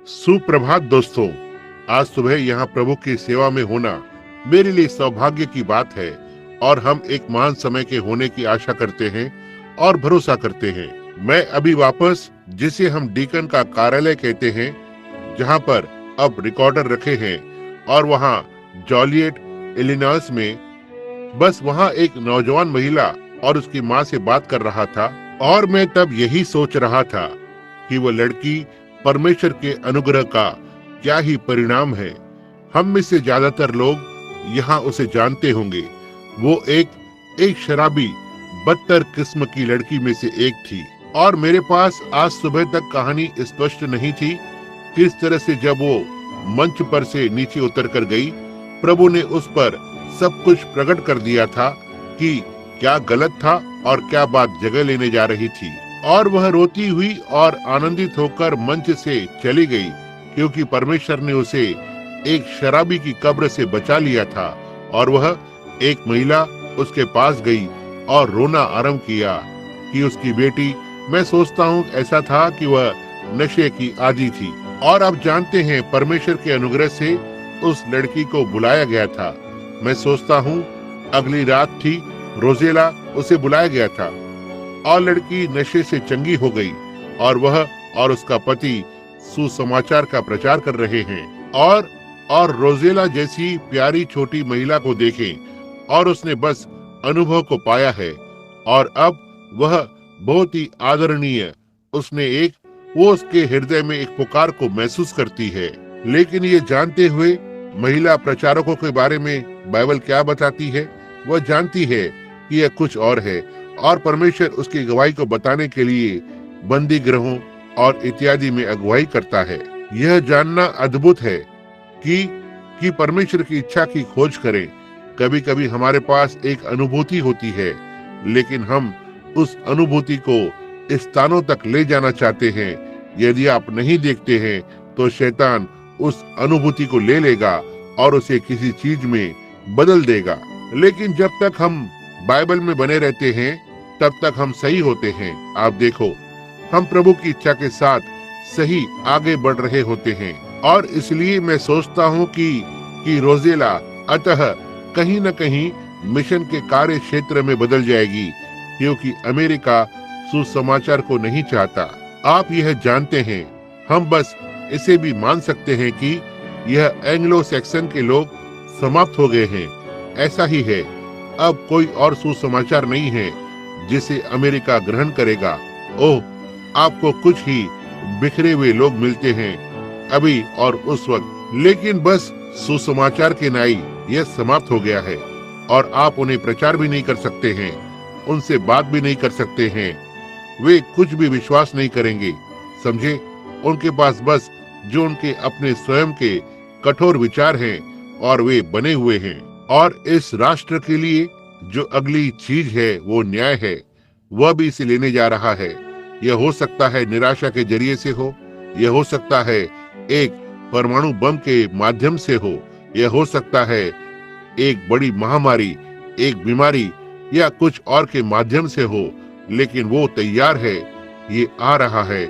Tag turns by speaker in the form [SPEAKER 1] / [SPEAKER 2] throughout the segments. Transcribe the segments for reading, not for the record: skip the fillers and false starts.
[SPEAKER 1] सुप्रभात दोस्तों। आज सुबह यहाँ प्रभु की सेवा में होना मेरे लिए सौभाग्य की बात है और हम एक महान समय के होने की आशा करते हैं और भरोसा करते हैं। मैं अभी वापस, जिसे हम डीकन का कार्यालय कहते हैं, जहाँ पर अब रिकॉर्डर रखे हैं, और वहाँ जॉलियट इलिनॉइस में बस वहाँ एक नौजवान महिला और उसकी माँ से बात कर रहा था। और मैं तब यही सोच रहा था कि वो लड़की परमेश्वर के अनुग्रह का क्या ही परिणाम है। हम में से ज्यादातर लोग यहाँ उसे जानते होंगे। वो एक शराबी बदतर किस्म की लड़की में से एक थी। और मेरे पास आज सुबह तक कहानी स्पष्ट नहीं थी किस तरह से जब वो मंच पर से नीचे उतर कर गई, प्रभु ने उस पर सब कुछ प्रकट कर दिया था कि क्या गलत था और क्या बात जगह लेने जा रही थी। और वह रोती हुई और आनंदित होकर मंच से चली गई, क्योंकि परमेश्वर ने उसे एक शराबी की कब्र से बचा लिया था। और वह एक महिला उसके पास गई और रोना आरंभ किया कि उसकी बेटी, मैं सोचता हूँ ऐसा था कि वह नशे की आदी थी। और आप जानते हैं, परमेश्वर के अनुग्रह से उस लड़की को बुलाया गया था। मैं सोचता हूँ अगली रात थी, रोजेला, उसे बुलाया गया था और लड़की नशे से चंगी हो गई और वह और उसका पति सुसमाचार का प्रचार कर रहे हैं। और रोजेला जैसी प्यारी छोटी महिला को देखें, और उसने बस अनुभव को पाया है और अब वह बहुत ही आदरणीय, वो उसके हृदय में एक पुकार को महसूस करती है। लेकिन ये जानते हुए महिला प्रचारकों के बारे में बाइबल क्या बताती है? वह जानती है कि यह कुछ और है, और परमेश्वर उसकी गवाही को बताने के लिए बंदी गृहों और इत्यादि में अगुवाई करता है। यह जानना अद्भुत है कि परमेश्वर की इच्छा की खोज करें। कभी कभी हमारे पास एक अनुभूति होती है, लेकिन हम उस अनुभूति को स्थानों तक ले जाना चाहते हैं। यदि आप नहीं देखते हैं तो शैतान उस अनुभूति को ले लेगा और उसे किसी चीज में बदल देगा। लेकिन जब तक हम बाइबल में बने रहते हैं तब तक हम सही होते हैं। आप देखो, हम प्रभु की इच्छा के साथ सही आगे बढ़ रहे होते हैं। और इसलिए मैं सोचता हूँ कि रोजेला अतः कहीं न कहीं मिशन के कार्य क्षेत्र में बदल जाएगी, क्योंकि अमेरिका सुसमाचार को नहीं चाहता। आप यह जानते हैं, हम बस इसे भी मान सकते हैं कि यह एंग्लो सैक्सन के लोग समाप्त हो गए हैं। ऐसा ही है, अब कोई और सुसमाचार नहीं है जिसे अमेरिका ग्रहण करेगा। ओह, आपको कुछ ही बिखरे हुए लोग मिलते हैं अभी और उस वक्त, लेकिन बस सुसमाचार के नाई यह समाप्त हो गया है और आप उन्हें प्रचार भी नहीं कर सकते हैं, उनसे बात भी नहीं कर सकते हैं। वे कुछ भी विश्वास नहीं करेंगे, समझे? उनके पास बस जो उनके अपने स्वयं के कठोर विचार हैं और वे बने हुए हैं। और इस राष्ट्र के लिए जो अगली चीज है वो न्याय है, वह भी इसे लेने जा रहा है। यह हो सकता है निराशा के जरिए से हो, यह हो सकता है एक परमाणु बम के माध्यम से हो, यह हो सकता है एक बड़ी महामारी, एक बीमारी या कुछ और के माध्यम से हो, लेकिन वो तैयार है। ये आ रहा है,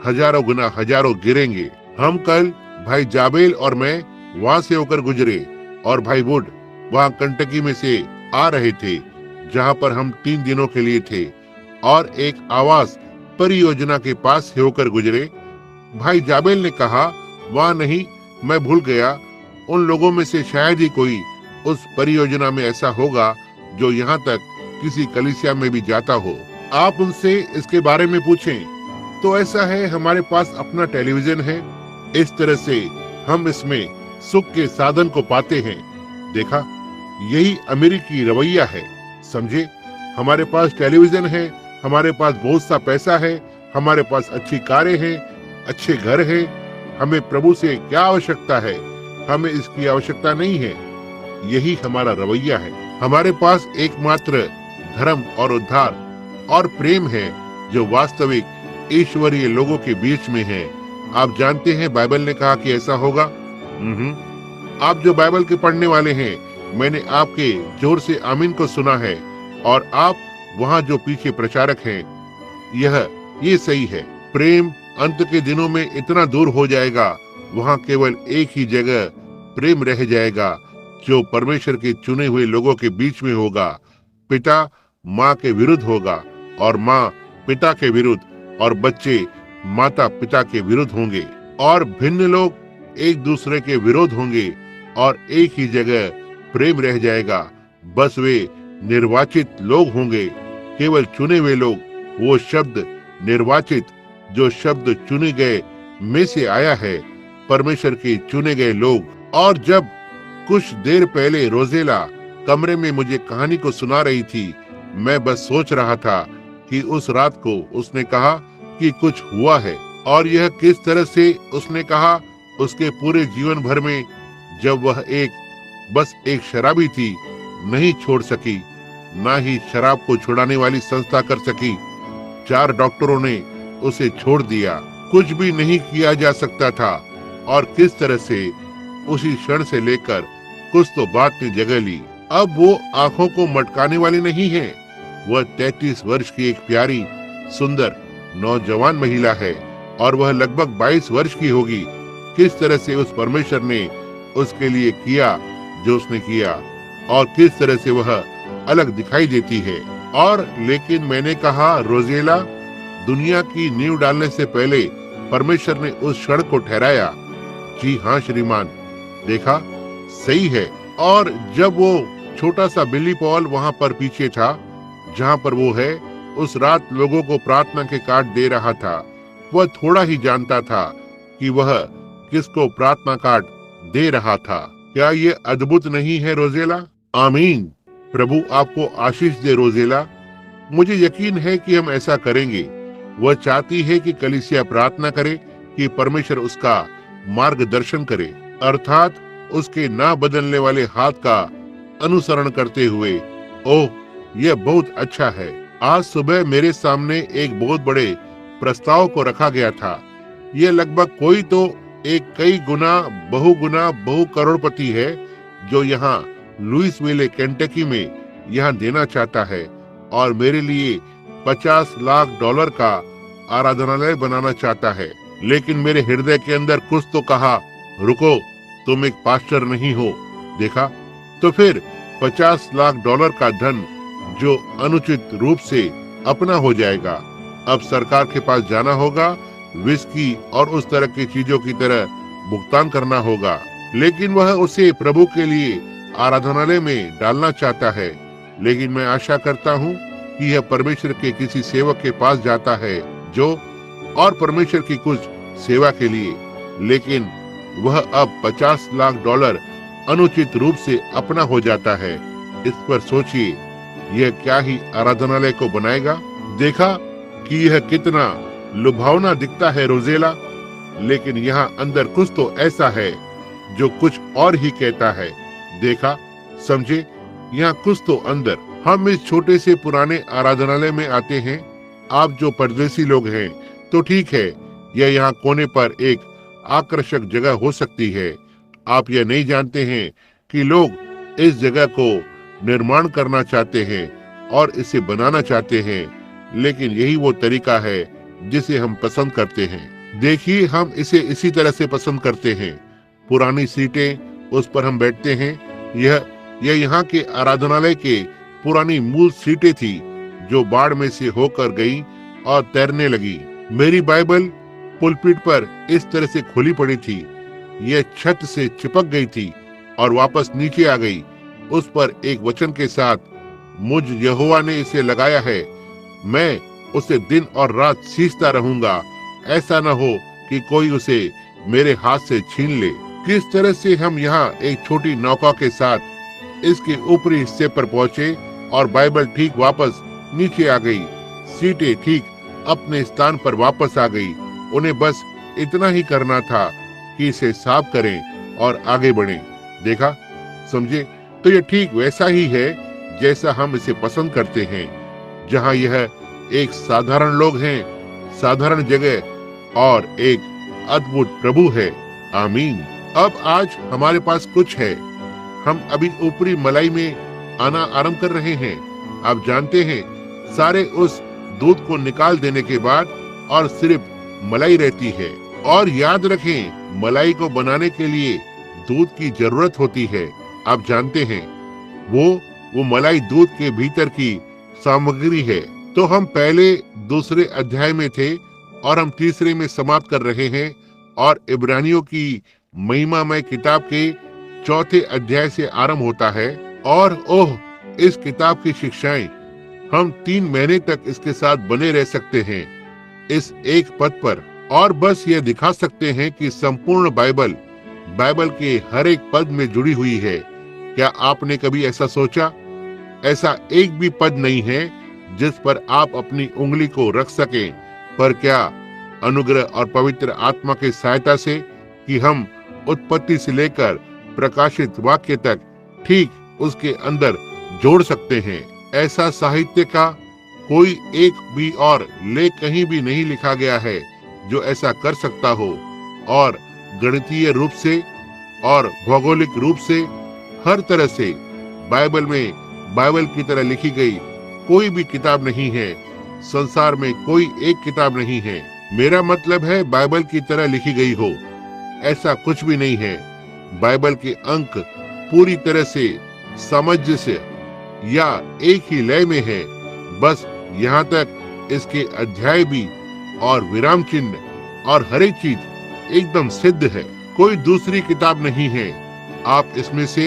[SPEAKER 1] हजारों गुना हजारों गिरेंगे। हम कल भाई जाबेल और मैं वहां से होकर गुजरे, और भाई वुड वहां कंटकी में से आ रहे थे, जहां पर हम 3 दिनों के लिए थे, और एक आवास परियोजना के पास से होकर गुजरे। भाई जाबेल ने कहा, वहां नहीं, मैं भूल गया, उन लोगों में से शायद ही कोई उस परियोजना में ऐसा होगा जो यहाँ तक किसी कलीसिया में भी जाता हो। आप उनसे इसके बारे में पूछें। तो ऐसा है, हमारे पास अपना टेलीविजन है, इस तरह से हम इसमें सुख के साधन को पाते हैं। देखा, यही अमेरिकी रवैया है, समझे? हमारे पास टेलीविजन है, हमारे पास बहुत सा पैसा है, हमारे पास अच्छी कारें हैं, अच्छे घर हैं, हमें प्रभु से क्या आवश्यकता है? हमें इसकी आवश्यकता नहीं है। यही हमारा रवैया है। हमारे पास एकमात्र धर्म और उद्धार और प्रेम है जो वास्तविक ईश्वरीय लोगों के बीच में है। आप जानते हैं, बाइबल ने कहा कि ऐसा होगा। आप जो बाइबल के पढ़ने वाले हैं, मैंने आपके जोर से आमीन को सुना है, और आप वहाँ जो पीछे प्रचारक हैं, ये सही है। प्रेम अंत के दिनों में इतना दूर हो जाएगा, वहां केवल एक ही जगह प्रेम रह जाएगा, जो परमेश्वर के चुने हुए लोगों के बीच में होगा। पिता माँ के विरुद्ध होगा और माँ पिता के विरुद्ध, और बच्चे माता पिता के विरुद्ध होंगे, और भिन्न लोग एक दूसरे के विरोध होंगे, और एक ही जगह प्रेम रह जाएगा। बस वे निर्वाचित लोग होंगे, केवल चुने हुए लोग। वो शब्द निर्वाचित, जो शब्द चुने गए में से आया है, परमेश्वर के चुने गए लोग। और जब कुछ देर पहले रोजेला कमरे में मुझे कहानी को सुना रही थी, मैं बस सोच रहा था कि उस रात को उसने कहा कि कुछ हुआ है, और यह किस तरह से उसने कहा। उसके पूरे जीवन भर में जब वह बस एक शराबी थी, नहीं छोड़ सकी, ना ही शराब को छुड़ाने वाली संस्था कर सकी। 4 डॉक्टरों ने उसे छोड़ दिया, कुछ भी नहीं किया जा सकता था। और किस तरह से उसी क्षण से लेकर कुछ तो बात ने जगह ली। अब वो आंखों को मटकाने वाली नहीं है। वह 33 वर्ष की एक प्यारी सुंदर नौजवान महिला है, और वह लगभग 22 वर्ष की होगी। किस तरह से उस परमेश्वर ने उसके लिए किया जो उसने किया, और किस तरह से वह अलग दिखाई देती है। और लेकिन मैंने कहा, रोजेला, दुनिया की नींव डालने से पहले परमेश्वर ने उस क्षण को ठहराया। जी हाँ श्रीमान, देखा, सही है। और जब वो छोटा सा बिली पॉल वहां पर पीछे था, जहां पर वो है, उस रात लोगों को प्रार्थना के कार्ड दे रहा था, वह थोड़ा ही जानता था कि वह किसको प्रार्थना कार्ड दे रहा था। क्या ये अद्भुत नहीं है रोजेला? आमीन। प्रभु आपको आशीष दे रोजेला। मुझे यकीन है कि हम ऐसा करेंगे। वह चाहती है कि कलीसिया प्रार्थना करे कि परमेश्वर उसका मार्गदर्शन करे, अर्थात उसके ना बदलने वाले हाथ का अनुसरण करते हुए। ओह, यह बहुत अच्छा है। आज सुबह मेरे सामने एक बहुत बड़े प्रस्ताव को रखा गया था। यह लगभग कोई तो एक कई गुना बहु करोड़पति है, जो यहाँ लुइसविले केंटकी में यहाँ देना चाहता है, और मेरे लिए $50 लाख का आराधनालय बनाना चाहता है। लेकिन मेरे हृदय के अंदर कुछ तो कहा, रुको, तुम एक पास्टर नहीं हो। देखा, तो फिर $50 लाख का धन जो अनुचित रूप से अपना हो जाएगा। अब सरकार के पास जाना होगा, विस्की और उस तरह की चीजों की तरह भुगतान करना होगा। लेकिन वह उसे प्रभु के लिए आराधनालय में डालना चाहता है। लेकिन मैं आशा करता हूँ कि यह परमेश्वर के किसी सेवक के पास जाता है, जो और परमेश्वर की कुछ सेवा के लिए। लेकिन वह अब $50 लाख अनुचित रूप से अपना हो जाता है। इस पर सोचिए, यह क्या ही आराधनालय को बनाएगा। देखा कि यह कितना लुभावना दिखता है रोजेला, लेकिन यहाँ अंदर कुछ तो ऐसा है जो कुछ और ही कहता है। देखा, समझे, यहाँ कुछ तो अंदर। हम इस छोटे से पुराने आराधनालय में आते हैं। आप जो परदेसी लोग हैं तो ठीक है, यह यहाँ कोने पर एक आकर्षक जगह हो सकती है। आप यह नहीं जानते हैं कि लोग इस जगह को निर्माण करना चाहते हैं और इसे बनाना चाहते हैं, लेकिन यही वो तरीका है जिसे हम पसंद करते हैं। देखिए, हम इसे इसी तरह से पसंद करते हैं। पुरानी सीटें, उस पर हम बैठते हैं। यह यहाँ के आराधनालय के पुरानी मूल सीटें थी, जो बाढ़ में से होकर गई और तैरने लगी। मेरी बाइबल पुलपिट पर इस तरह से खुली पड़ी थी। यह छत से चिपक गई थी और वापस नीचे आ गई। उस पर एक वचन के साथ, मुझ यहोवा ने इसे लगाया है, मैं उसे दिन और रात सींचता रहूंगा, ऐसा न हो कि कोई उसे मेरे हाथ से छीन ले। किस तरह से हम यहाँ एक छोटी नौका के साथ इसके ऊपरी हिस्से पर पहुंचे और बाइबल ठीक वापस नीचे आ गई। सीटें ठीक अपने स्थान पर वापस आ गई। उन्हें बस इतना ही करना था कि इसे साफ करें और आगे बढ़ें। देखा, समझे? तो यह ठीक वैसा ही है जैसा हम इसे पसंद करते हैं, जहाँ यह एक साधारण लोग हैं, साधारण जगह और एक अद्भुत प्रभु है। आमीन। अब आज हमारे पास कुछ है। हम अभी ऊपरी मलाई में आना आरंभ कर रहे हैं। आप जानते हैं, सारे उस दूध को निकाल देने के बाद और सिर्फ मलाई रहती है। और याद रखें, मलाई को बनाने के लिए दूध की जरूरत होती है। आप जानते हैं, वो मलाई दूध के भीतर की सामग्री है। तो हम पहले दूसरे अध्याय में थे और हम तीसरे में समाप्त कर रहे हैं और इब्रानियों की महिमामय किताब के चौथे अध्याय से आरंभ होता है। और ओह, इस किताब की शिक्षाएं, हम 3 महीने तक इसके साथ बने रह सकते हैं इस एक पद पर, और बस ये दिखा सकते हैं कि संपूर्ण बाइबल के हर एक पद में जुड़ी हुई है। क्या आपने कभी ऐसा सोचा? ऐसा एक भी पद नहीं है जिस पर आप अपनी उंगली को रख सकें, पर क्या अनुग्रह और पवित्र आत्मा की सहायता से कि हम उत्पत्ति से लेकर प्रकाशित वाक्य तक ठीक उसके अंदर जोड़ सकते हैं। ऐसा साहित्य का कोई एक भी और लेख कहीं भी नहीं लिखा गया है जो ऐसा कर सकता हो। और गणितीय रूप से और भौगोलिक रूप से हर तरह से बाइबल की तरह लिखी गई कोई भी किताब नहीं है। संसार में कोई एक किताब नहीं है, मेरा मतलब है बाइबल की तरह लिखी गई हो, ऐसा कुछ भी नहीं है। बाइबल के अंक पूरी तरह से सामंजस्य या एक ही लय में है। बस यहाँ तक इसके अध्याय भी और विराम चिन्ह और हर एक चीज एकदम सिद्ध है। कोई दूसरी किताब नहीं है। आप इसमें से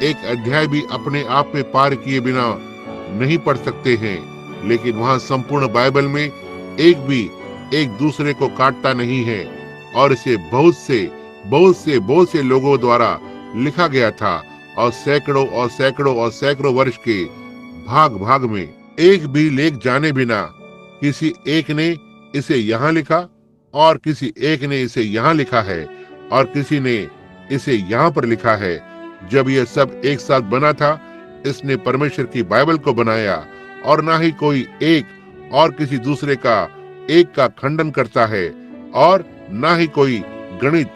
[SPEAKER 1] एक अध्याय भी अपने आप में पार किए बिना नहीं पढ़ सकते हैं, लेकिन वहाँ संपूर्ण बाइबल में एक दूसरे को काटता नहीं है। और इसे बहुत से लोगों द्वारा लिखा गया था और सैकड़ों वर्ष के भाग में एक भी लेख जाने बिना किसी एक ने इसे यहाँ लिखा और किसी एक ने इसे यहाँ लिखा है और किसी ने इसे यहाँ पर लिखा है। जब यह सब एक साथ बना था, इसने परमेश्वर की बाइबल को बनाया और ना ही कोई एक और किसी दूसरे का एक का खंडन करता है और ना ही कोई गणित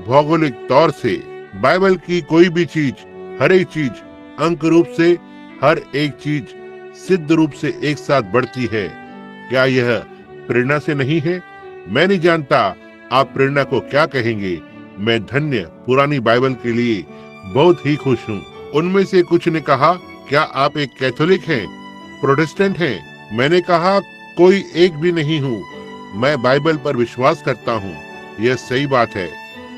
[SPEAKER 1] भौगोलिक तौर से। बाइबल की कोई भी चीज, हर एक चीज अंक रूप से हर एक चीज सिद्ध रूप से एक साथ बढ़ती है। क्या यह प्रेरणा से नहीं है? मैं नहीं जानता आप प्रेरणा को क्या कहेंगे। मैं धन्य पुरानी बाइबल के लिए बहुत ही खुश हूँ। उनमें से कुछ ने कहा, क्या आप एक कैथोलिक हैं, प्रोटेस्टेंट हैं? मैंने कहा, कोई एक भी नहीं हूँ। मैं बाइबल पर विश्वास करता हूँ। यह सही बात है,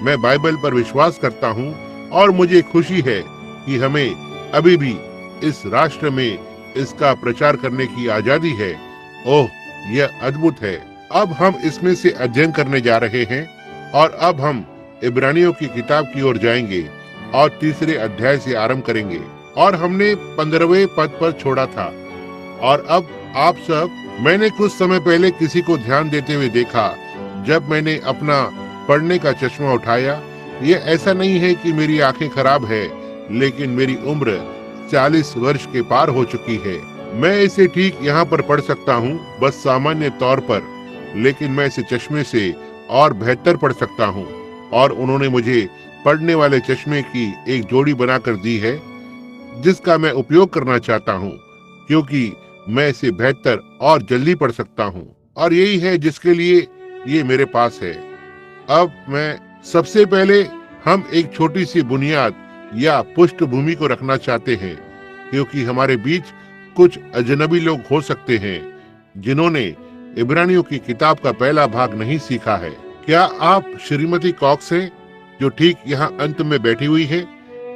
[SPEAKER 1] मैं बाइबल पर विश्वास करता हूँ और मुझे खुशी है कि हमें अभी भी इस राष्ट्र में इसका प्रचार करने की आजादी है। ओह, यह अद्भुत है। अब हम इसमें से अध्ययन करने जा रहे हैं और अब हम इब्रानियों की किताब की ओर जाएंगे और तीसरे अध्याय से आरंभ करेंगे। और हमने 15वें पद पर छोड़ा था। और अब आप सब, मैंने कुछ समय पहले किसी को ध्यान देते हुए देखा जब मैंने अपना पढ़ने का चश्मा उठाया। ये ऐसा नहीं है कि मेरी आंखें खराब है, लेकिन मेरी उम्र 40 वर्ष के पार हो चुकी है। मैं इसे ठीक यहाँ पर पढ़ सकता हूँ, बस सामान्य तौर पर, लेकिन मैं इसे चश्मे से और बेहतर पढ़ सकता हूँ। और उन्होंने मुझे पढ़ने वाले चश्मे की एक जोड़ी बनाकर दी है जिसका मैं उपयोग करना चाहता हूँ, क्योंकि मैं इसे बेहतर और जल्दी पढ़ सकता हूँ। और यही है जिसके लिए ये मेरे पास है। अब मैं सबसे पहले हम एक छोटी सी बुनियाद या पृष्ठभूमि को रखना चाहते हैं, क्योंकि हमारे बीच कुछ अजनबी लोग हो सकते हैं जिन्होंने इब्रानियों की किताब का पहला भाग नहीं सीखा है। क्या आप श्रीमती कॉक्स हैं जो ठीक यहाँ अंत में बैठी हुई है?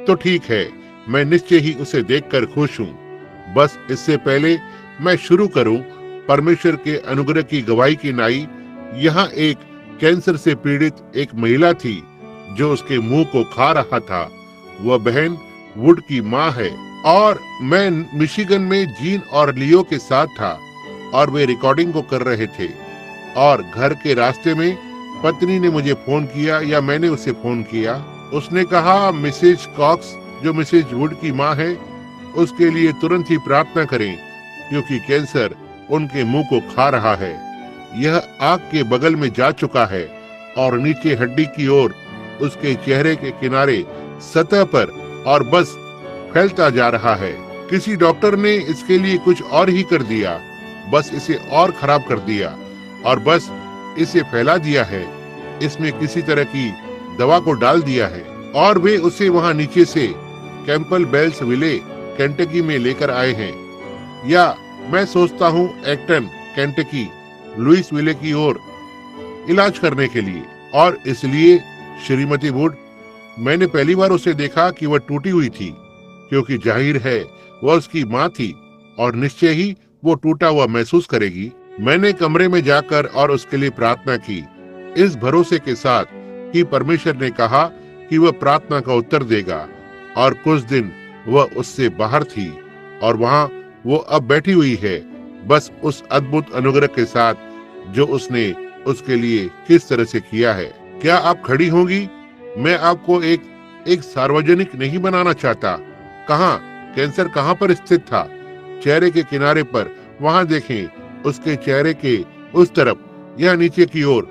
[SPEAKER 1] तो ठीक है, मैं निश्चय ही उसे देखकर खुश हूँ। बस इससे पहले मैं शुरू करूँ, परमेश्वर के अनुग्रह की गवाही की नाई यहाँ एक कैंसर से पीड़ित एक महिला थी जो उसके मुंह को खा रहा था। वह बहन वुड की माँ है और मैं मिशिगन में जीन और लियो के साथ था और वे रिकॉर्डिंग को कर रहे थे। और घर के रास्ते में पत्नी ने मुझे फोन किया या मैंने उसे फोन किया। उसने कहा, मिसेज कॉक्स जो मिसेज वुड की माँ है, उसके लिए तुरंत ही प्रार्थना करें क्योंकि कैंसर उनके मुंह को खा रहा है। यह आग के बगल में जा चुका है और नीचे हड्डी की ओर उसके चेहरे के किनारे सतह पर और बस फैलता जा रहा है। किसी डॉक्टर ने इसके लिए कुछ और ही कर दिया, बस इसे और खराब कर दिया और बस इसे फैला दिया है, इसमें किसी तरह की दवा को डाल दिया है और वे उसे वहां नीचे से कैंपबेल बेल्स विले केंटकी में लेकर आए हैं, या मैं सोचता हूँ एक्टन केंटकी लुइस विले की ओर इलाज करने के लिए। और इसलिए श्रीमती वुड, मैंने पहली बार उसे देखा कि वह टूटी हुई थी, क्योंकि जाहिर है वह उसकी माँ थी और निश्चय ही वो टूटा हुआ महसूस करेगी। मैंने कमरे में जाकर और उसके लिए प्रार्थना की, इस भरोसे के साथ कि परमेश्वर ने कहा कि वह प्रार्थना का उत्तर देगा। और कुछ दिन वह उससे बाहर थी और वहां वो अब बैठी हुई है, बस उस अद्भुत अनुग्रह के साथ जो उसने उसके लिए किस तरह से किया है। क्या आप खड़ी होंगी? मैं आपको एक सार्वजनिक नहीं बनाना चाहता। कहाँ कैंसर कहाँ पर स्थित था? चेहरे के किनारे पर, वहां देखें, उसके चेहरे के उस तरफ या नीचे की ओर,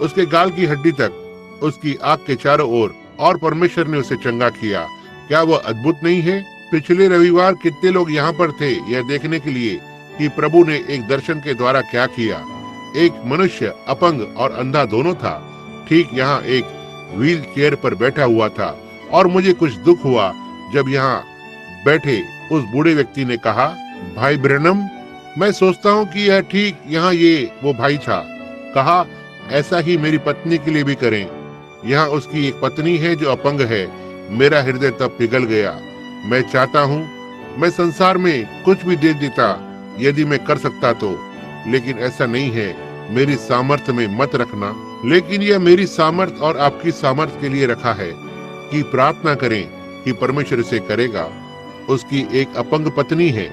[SPEAKER 1] उसके गाल की हड्डी तक, उसकी आंख के चारों ओर, और परमेश्वर ने उसे चंगा किया। क्या वह अद्भुत नहीं है? पिछले रविवार कितने लोग यहाँ पर थे यह देखने के लिए कि प्रभु ने एक दर्शन के द्वारा क्या किया। एक मनुष्य अपंग और अंधा दोनों था, ठीक यहाँ एक व्हील चेयर पर बैठा हुआ था। और मुझे कुछ दुख हुआ जब यहाँ बैठे उस बूढ़े व्यक्ति ने कहा, भाई ब्रैनम, मैं सोचता हूँ कि यह ठीक यहाँ ये वो भाई था। कहा, ऐसा ही मेरी पत्नी के लिए भी करें। यहाँ उसकी एक पत्नी है जो अपंग है। मेरा हृदय तब पिघल गया। मैं चाहता हूँ मैं संसार में कुछ भी दे देता यदि मैं कर सकता तो, लेकिन ऐसा नहीं है। मेरी सामर्थ्य में मत रखना, लेकिन यह मेरी सामर्थ और आपकी सामर्थ के लिए रखा है कि प्रार्थना करें कि परमेश्वर इसे करेगा। उसकी एक अपंग पत्नी है,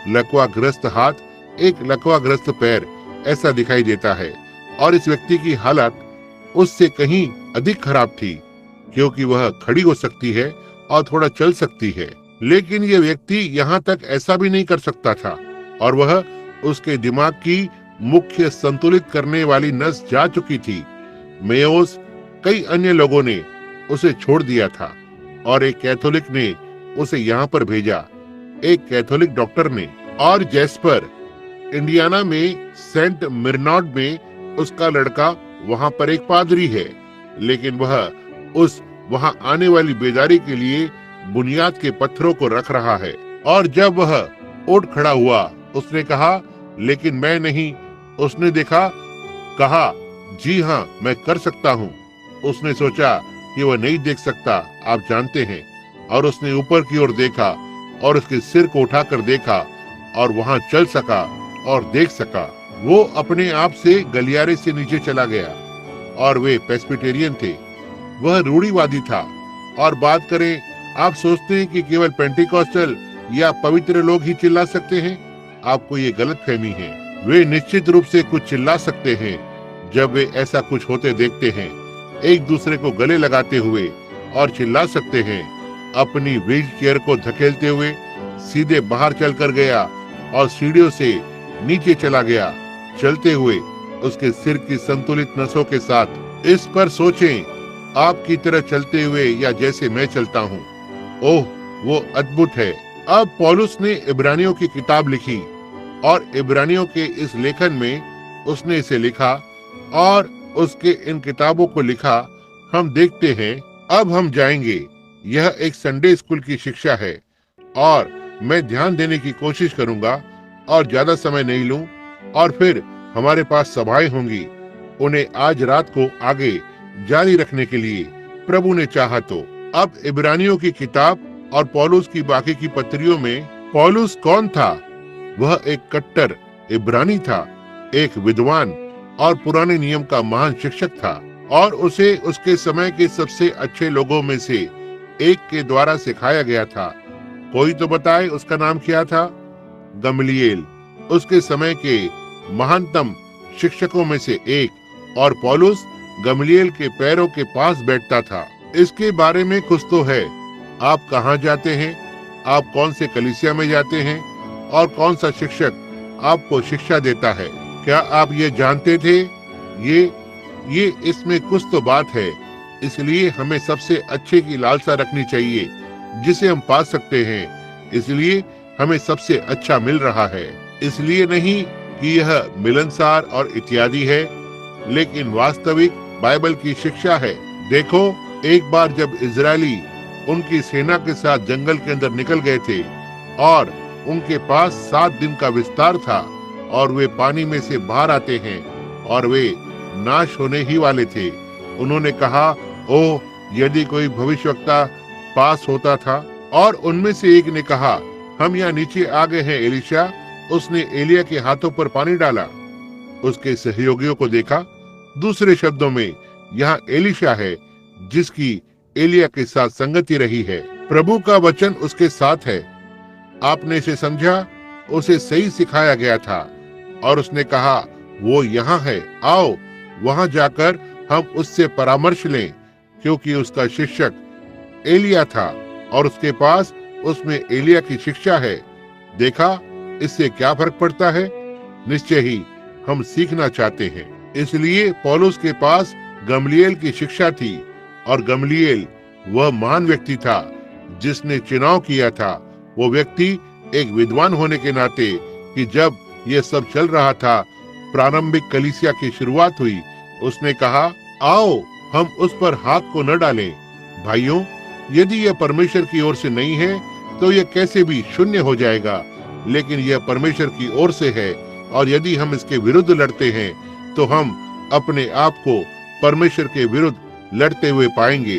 [SPEAKER 1] लकवाग्रस्त हाथ, एक लकवाग्रस्त पैर, ऐसा दिखाई देता है। और इस व्यक्ति की हालत उससे कहीं अधिक खराब थी, क्योंकि वह खड़ी हो सकती है और थोड़ा चल सकती है, लेकिन यह व्यक्ति यहाँ तक ऐसा भी नहीं कर सकता था। और वह उसके दिमाग की मुख्य संतुलित करने वाली नस जा चुकी थी। मेयोस, कई अन्य लोगों ने उसे छोड़ दिया था और एक कैथोलिक ने उसे यहाँ पर भेजा, एक कैथोलिक डॉक्टर ने। और जैस्पर, इंडियाना में सेंट मिरनॉड में उसका लड़का वहां पर एक पादरी है, लेकिन वह उस वहां आने वाली बेदारी के लिए बुनियाद के पत्थरों को रख रहा है। और जब वह उठ खड़ा हुआ, उसने कहा, लेकिन मैं नहीं। उसने कहा, जी हाँ, मैं कर सकता हूँ। उसने सोचा कि वह नहीं देख सकता, आप जानते हैं। और उसने ऊपर की ओर देखा और उसके सिर को उठाकर देखा और वहां चल सका और देख सका। वो अपने आप से गलियारे से नीचे चला गया। और वे प्रेस्बिटेरियन थे, वह रूढ़िवादी था। और बात करें, आप सोचते हैं कि केवल पेंटिकॉस्टल या पवित्र लोग ही चिल्ला सकते हैं? आपको ये गलतफहमी है। वे निश्चित रूप से कुछ चिल्ला सकते हैं जब वे ऐसा कुछ होते देखते हैं, एक दूसरे को गले लगाते हुए, और चिल्ला सकते हैं। अपनी व्हील चेयर को धकेलते हुए सीधे बाहर चलकर गया और सीढ़ियों से नीचे चला गया, चलते हुए उसके सिर की संतुलित नसों के साथ। इस पर सोचें, आपकी तरह चलते हुए या जैसे मैं चलता हूँ। ओह, वो अद्भुत है। अब पौलुस ने इब्रानियों की किताब लिखी और इब्रानियों के इस लेखन में उसने इसे लिखा और उसके इन किताबों को लिखा। हम देखते हैं। अब हम जाएंगे। यह एक संडे स्कूल की शिक्षा है और मैं ध्यान देने की कोशिश करूंगा और ज्यादा समय नहीं लूं, और फिर हमारे पास सभाएं होंगी उन्हें आज रात को आगे जारी रखने के लिए, प्रभु ने चाहा तो। अब इब्रानियों की किताब और पौलुस की बाकी की पत्रियों में पौलुस कौन था? वह एक कट्टर इब्रानी था, एक विद्वान और पुराने नियम का महान शिक्षक था, और उसे उसके समय के सबसे अच्छे लोगों में से एक के द्वारा सिखाया गया था। कोई तो बताए उसका नाम क्या था? गमलीएल, उसके समय के महानतम शिक्षकों में से एक। और पौलुस गमलीएल के पैरों के पास बैठता था। इसके बारे में कुछ तो है। आप कहाँ जाते हैं, आप कौन से कलीसिया में जाते हैं और कौन सा शिक्षक आपको शिक्षा देता है? क्या आप ये जानते थे? ये इसमें कुछ तो बात है। इसलिए हमें सबसे अच्छे की लालसा रखनी चाहिए जिसे हम पा सकते हैं। इसलिए हमें सबसे अच्छा मिल रहा है, इसलिए नहीं कि यह मिलनसार और इत्यादि है, लेकिन वास्तविक बाइबल की शिक्षा है। देखो, एक बार जब इजरायली उनकी सेना के साथ जंगल के अंदर निकल गए थे और उनके पास 7 दिन का विस्तार था और वे पानी में से बाहर आते हैं और वे नाश होने ही वाले थे, उन्होंने कहा, ओ यदि कोई भविष्यवक्ता पास होता था। और उनमें से एक ने कहा, हम यहाँ नीचे आ गए हैं एलीशा। उसने एलिया के हाथों पर पानी डाला। उसके सहयोगियों को देखा। दूसरे शब्दों में, यहाँ एलीशा है जिसकी एलिया के साथ संगति रही है। प्रभु का वचन उसके साथ है। आपने इसे समझा, उसे सही सिखाया गया था और उसने कहा, वो यहाँ है, आओ वहां जाकर हम उससे परामर्श लें, क्योंकि उसका शिक्षक एलिया था और उसके पास उसमें एलिया की शिक्षा है। देखा, इससे क्या फर्क पड़ता है? निश्चय ही हम सीखना चाहते हैं। इसलिए पौलुस के पास गमलीएल की शिक्षा थी और गमलीएल वह महान व्यक्ति था जिसने चुनाव किया था। वो व्यक्ति एक विद्वान होने के नाते कि जब ये सब चल रहा था, प्रारंभिक कलीसिया की शुरुआत हुई, उसने कहा, आओ हम उस पर हाथ को न डालें। भाइयों, यदि यह परमेश्वर की ओर से नहीं है तो यह कैसे भी शून्य हो जाएगा, लेकिन यह परमेश्वर की ओर से है और यदि हम इसके विरुद्ध लड़ते हैं तो हम अपने आप को परमेश्वर के विरुद्ध लड़ते हुए पाएंगे।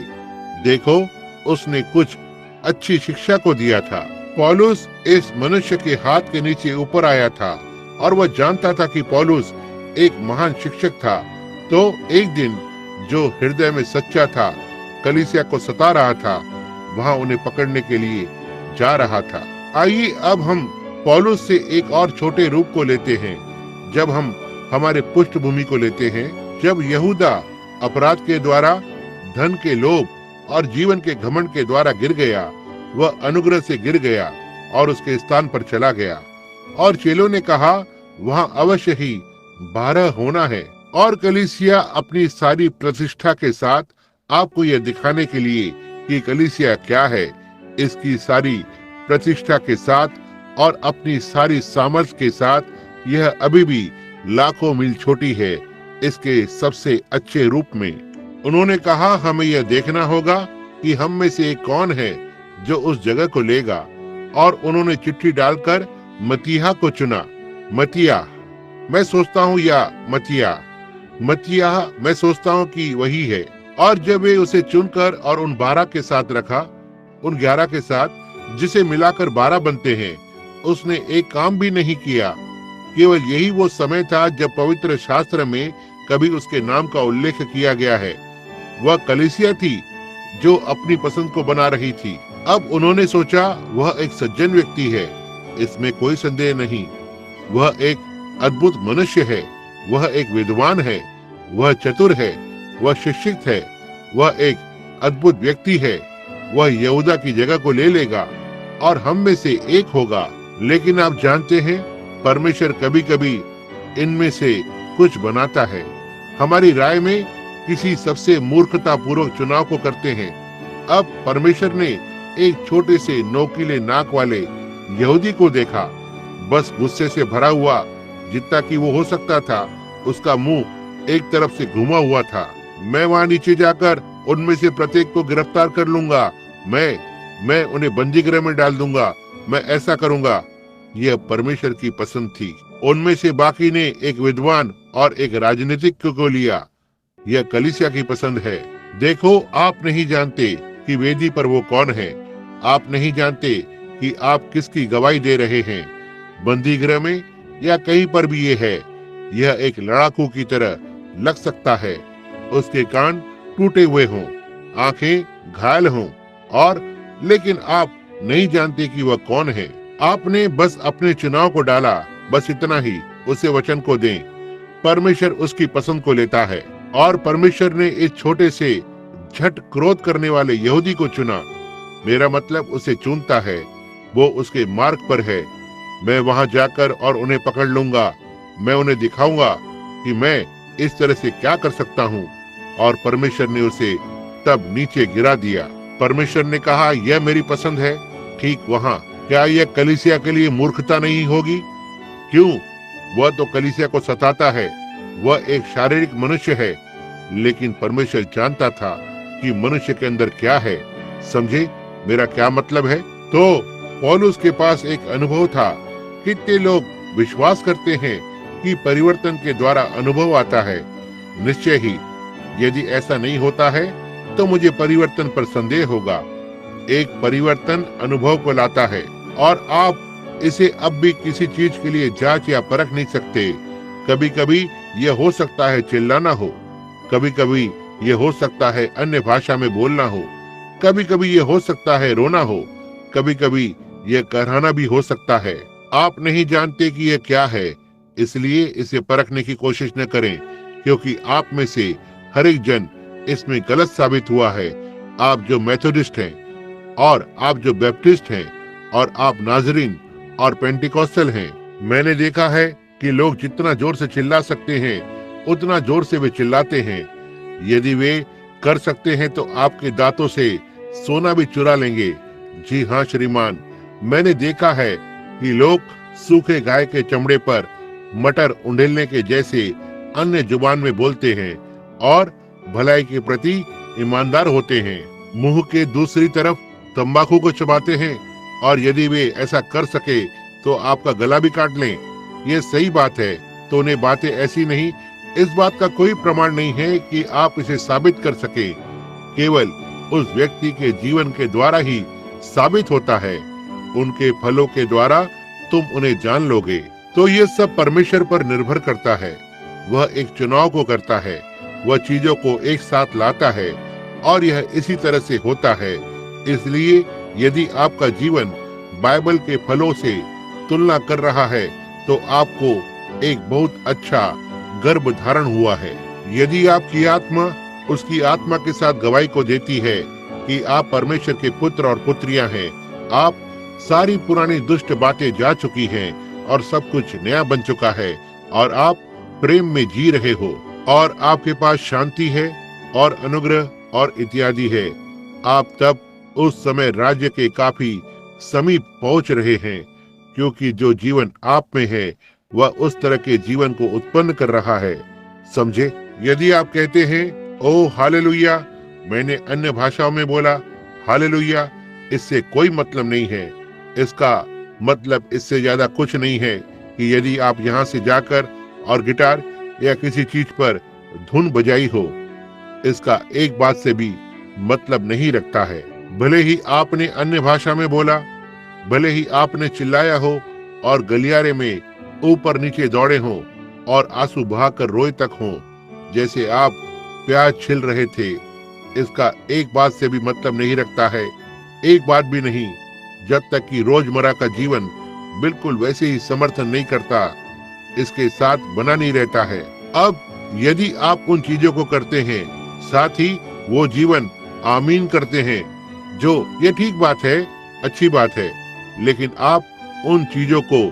[SPEAKER 1] देखो, उसने कुछ अच्छी शिक्षा को दिया था। पौलुस इस मनुष्य के हाथ के नीचे ऊपर आया था और वह जानता था कि पौलुस एक महान शिक्षक था। तो एक दिन जो हृदय में सच्चा था, कलीसिया को सता रहा था, वहां उन्हें पकड़ने के लिए जा रहा था। आइए अब हम पौलुस से एक और छोटे रूप को लेते हैं। जब हम हमारे पृष्ठभूमि को लेते हैं, जब यहूदा अपराध के द्वारा, धन के लोभ और जीवन के घमंड के द्वारा गिर गया, वह अनुग्रह से गिर गया और उसके स्थान पर चला गया। और चेलों ने कहा, वहां अवश्य ही 12 होना है। और कलीसिया अपनी सारी प्रतिष्ठा के साथ आपको यह दिखाने के लिए कि कलीसिया क्या है, इसकी सारी प्रतिष्ठा के साथ और अपनी सारी सामर्थ्य के साथ यह अभी भी लाखों मील छोटी है इसके सबसे अच्छे रूप में। उन्होंने कहा, हमें यह देखना होगा कि हम में से एक कौन है जो उस जगह को लेगा। और उन्होंने चिट्ठी डालकर मत्तियाह को चुना। मत्तियाह, मैं सोचता हूँ, या मत्तियाह, मैं सोचता हूँ कि वही है। और जब वे उसे चुनकर और उन 12 के साथ रखा, उन 11 के साथ जिसे मिलाकर 12 बनते हैं, उसने एक काम भी नहीं किया। केवल यही वो समय था जब पवित्र शास्त्र में कभी उसके नाम का उल्लेख किया गया है। वह कलीसिया थी जो अपनी पसंद को बना रही थी। अब उन्होंने सोचा, वह एक सज्जन व्यक्ति है, इसमें कोई संदेह नहीं। वह एक अद्भुत मनुष्य है, वह एक विद्वान है, वह चतुर है, वह शिक्षित है, वह एक अद्भुत व्यक्ति है। वह यहूदा की जगह को ले लेगा और हम में से एक होगा। लेकिन आप जानते हैं, परमेश्वर कभी कभी इनमें से कुछ बनाता है। हमारी राय में किसी सबसे मूर्खता पूर्वक चुनाव को करते हैं। अब परमेश्वर ने एक छोटे से नोकीले नाक वाले यहूदी को देखा, बस गुस्से से भरा हुआ जितना कि वो हो सकता था। उसका मुंह एक तरफ से घुमा हुआ था। मैं वहां नीचे जाकर उनमें से प्रत्येक को गिरफ्तार कर लूंगा। मैं उन्हें बंदी गृह में डाल दूंगा। मैं ऐसा करूंगा। यह परमेश्वर की पसंद थी। उनमें से बाकी ने एक विद्वान और एक राजनीतिक को लिया। यह कलीसिया की पसंद है। देखो, आप नहीं जानते कि वेदी पर वो कौन है। आप नहीं जानते कि आप किसकी गवाही दे रहे हैं, बंदी गृह में या कहीं पर भी ये है। यह एक लड़ाकू की तरह लग सकता है। उसके कान टूटे हुए हों, आंखें घायल हों, और लेकिन आप नहीं जानते कि वह कौन है। आपने बस अपने चुनाव को डाला, बस इतना ही। उसे वचन को दें। परमेश्वर उसकी पसंद को लेता है। और परमेश्वर ने इस छोटे से झट क्रोध करने वाले यहूदी को चुना। मेरा मतलब उसे चुनता है, वो उसके मार्ग पर है। मैं वहां जाकर और उन्हें पकड़ लूंगा। मैं उन्हें दिखाऊंगा कि मैं इस तरह से क्या कर सकता हूँ। और परमेश्वर ने उसे तब नीचे गिरा दिया। परमेश्वर ने कहा, यह मेरी पसंद है। ठीक वहां, क्या यह कलीसिया के लिए मूर्खता नहीं होगी? क्यों? वह तो कलीसिया को सताता है, वह एक शारीरिक मनुष्य है, लेकिन परमेश्वर जानता था कि मनुष्य के अंदर क्या है। समझे मेरा क्या मतलब है? तो पौलुस के पास एक अनुभव था। कितने लोग विश्वास करते हैं कि परिवर्तन के द्वारा अनुभव आता है। निश्चय ही यदि ऐसा नहीं होता है तो मुझे परिवर्तन पर संदेह होगा। एक परिवर्तन अनुभव को लाता है और आप इसे अब भी किसी चीज के लिए जांच या परख नहीं सकते। कभी कभी यह हो सकता है चिल्लाना हो, कभी कभी यह हो सकता है अन्य भाषा में बोलना हो, कभी कभी यह हो सकता है रोना हो, कभी कभी यह कराहना भी हो सकता है। आप नहीं जानते कि यह क्या है, इसलिए इसे परखने की कोशिश न करें, क्योंकि आप में से हर एक जन इसमें गलत साबित हुआ है। आप जो मेथोडिस्ट हैं और आप जो बैप्टिस्ट हैं और आप नाजरीन और पेंटिकॉस्टल हैं। मैंने देखा है कि लोग जितना जोर से चिल्ला सकते हैं उतना जोर से वे चिल्लाते हैं। यदि वे कर सकते हैं तो आपके दांतों से सोना भी चुरा लेंगे। जी हाँ श्रीमान, मैंने देखा है कि लोग सूखे गाय के चमड़े पर मटर उंडेलने के जैसे अन्य जुबान में बोलते हैं और भलाई के प्रति ईमानदार होते हैं। मुंह के दूसरी तरफ तंबाकू को चबाते हैं और यदि वे ऐसा कर सके तो आपका गला भी काट लें। ये सही बात है, तो उन्हें बातें ऐसी नहीं। इस बात का कोई प्रमाण नहीं है कि आप इसे साबित कर सके। केवल उस व्यक्ति के जीवन के द्वारा ही साबित होता है। उनके फलों के द्वारा तुम उन्हें जान लोगे। तो ये सब परमेश्वर पर निर्भर करता है। वह एक चुनाव को करता है, वह चीजों को एक साथ लाता है और यह इसी तरह से होता है। इसलिए यदि आपका जीवन बाइबल के फलों से तुलना कर रहा है तो आपको एक बहुत अच्छा गर्भ धारण हुआ है। यदि आपकी आत्मा उसकी आत्मा के साथ गवाही को देती है कि आप परमेश्वर के पुत्र और पुत्रियां हैं, आप सारी पुरानी दुष्ट बातें जा चुकी हैं और सब कुछ नया बन चुका है और आप प्रेम में जी रहे हो और आपके पास शांति है और अनुग्रह और इत्यादि है। आप तब उस समय राज्य के काफी समीप पहुंच रहे हैं, क्योंकि जो जीवन आप में है वह उस तरह के जीवन को उत्पन्न कर रहा है। समझे? यदि आप कहते हैं ओ हालेलुया, मैंने अन्य भाषाओं में बोला, हालेलुया, इससे कोई मतलब नहीं है। इसका मतलब इससे ज्यादा कुछ नहीं है कि यदि आप यहाँ से जाकर और गिटार या किसी चीज पर धुन बजाई हो, इसका एक बात से भी मतलब नहीं रखता है। भले ही आपने अन्य भाषा में बोला, भले ही आपने चिल्लाया हो और गलियारे में ऊपर नीचे दौड़े हो और आंसू बहाकर रोए तक हो जैसे आप प्याज छिल रहे थे, इसका एक बात से भी मतलब नहीं रखता है। एक बात भी नहीं, जब तक कि रोजमर्रा का जीवन बिल्कुल वैसे ही समर्थन नहीं करता, इसके साथ बना नहीं रहता है। अब यदि आप उन चीजों को करते हैं, साथ ही वो जीवन आमीन करते हैं, जो ये ठीक बात है, अच्छी बात है, लेकिन आप उन चीजों को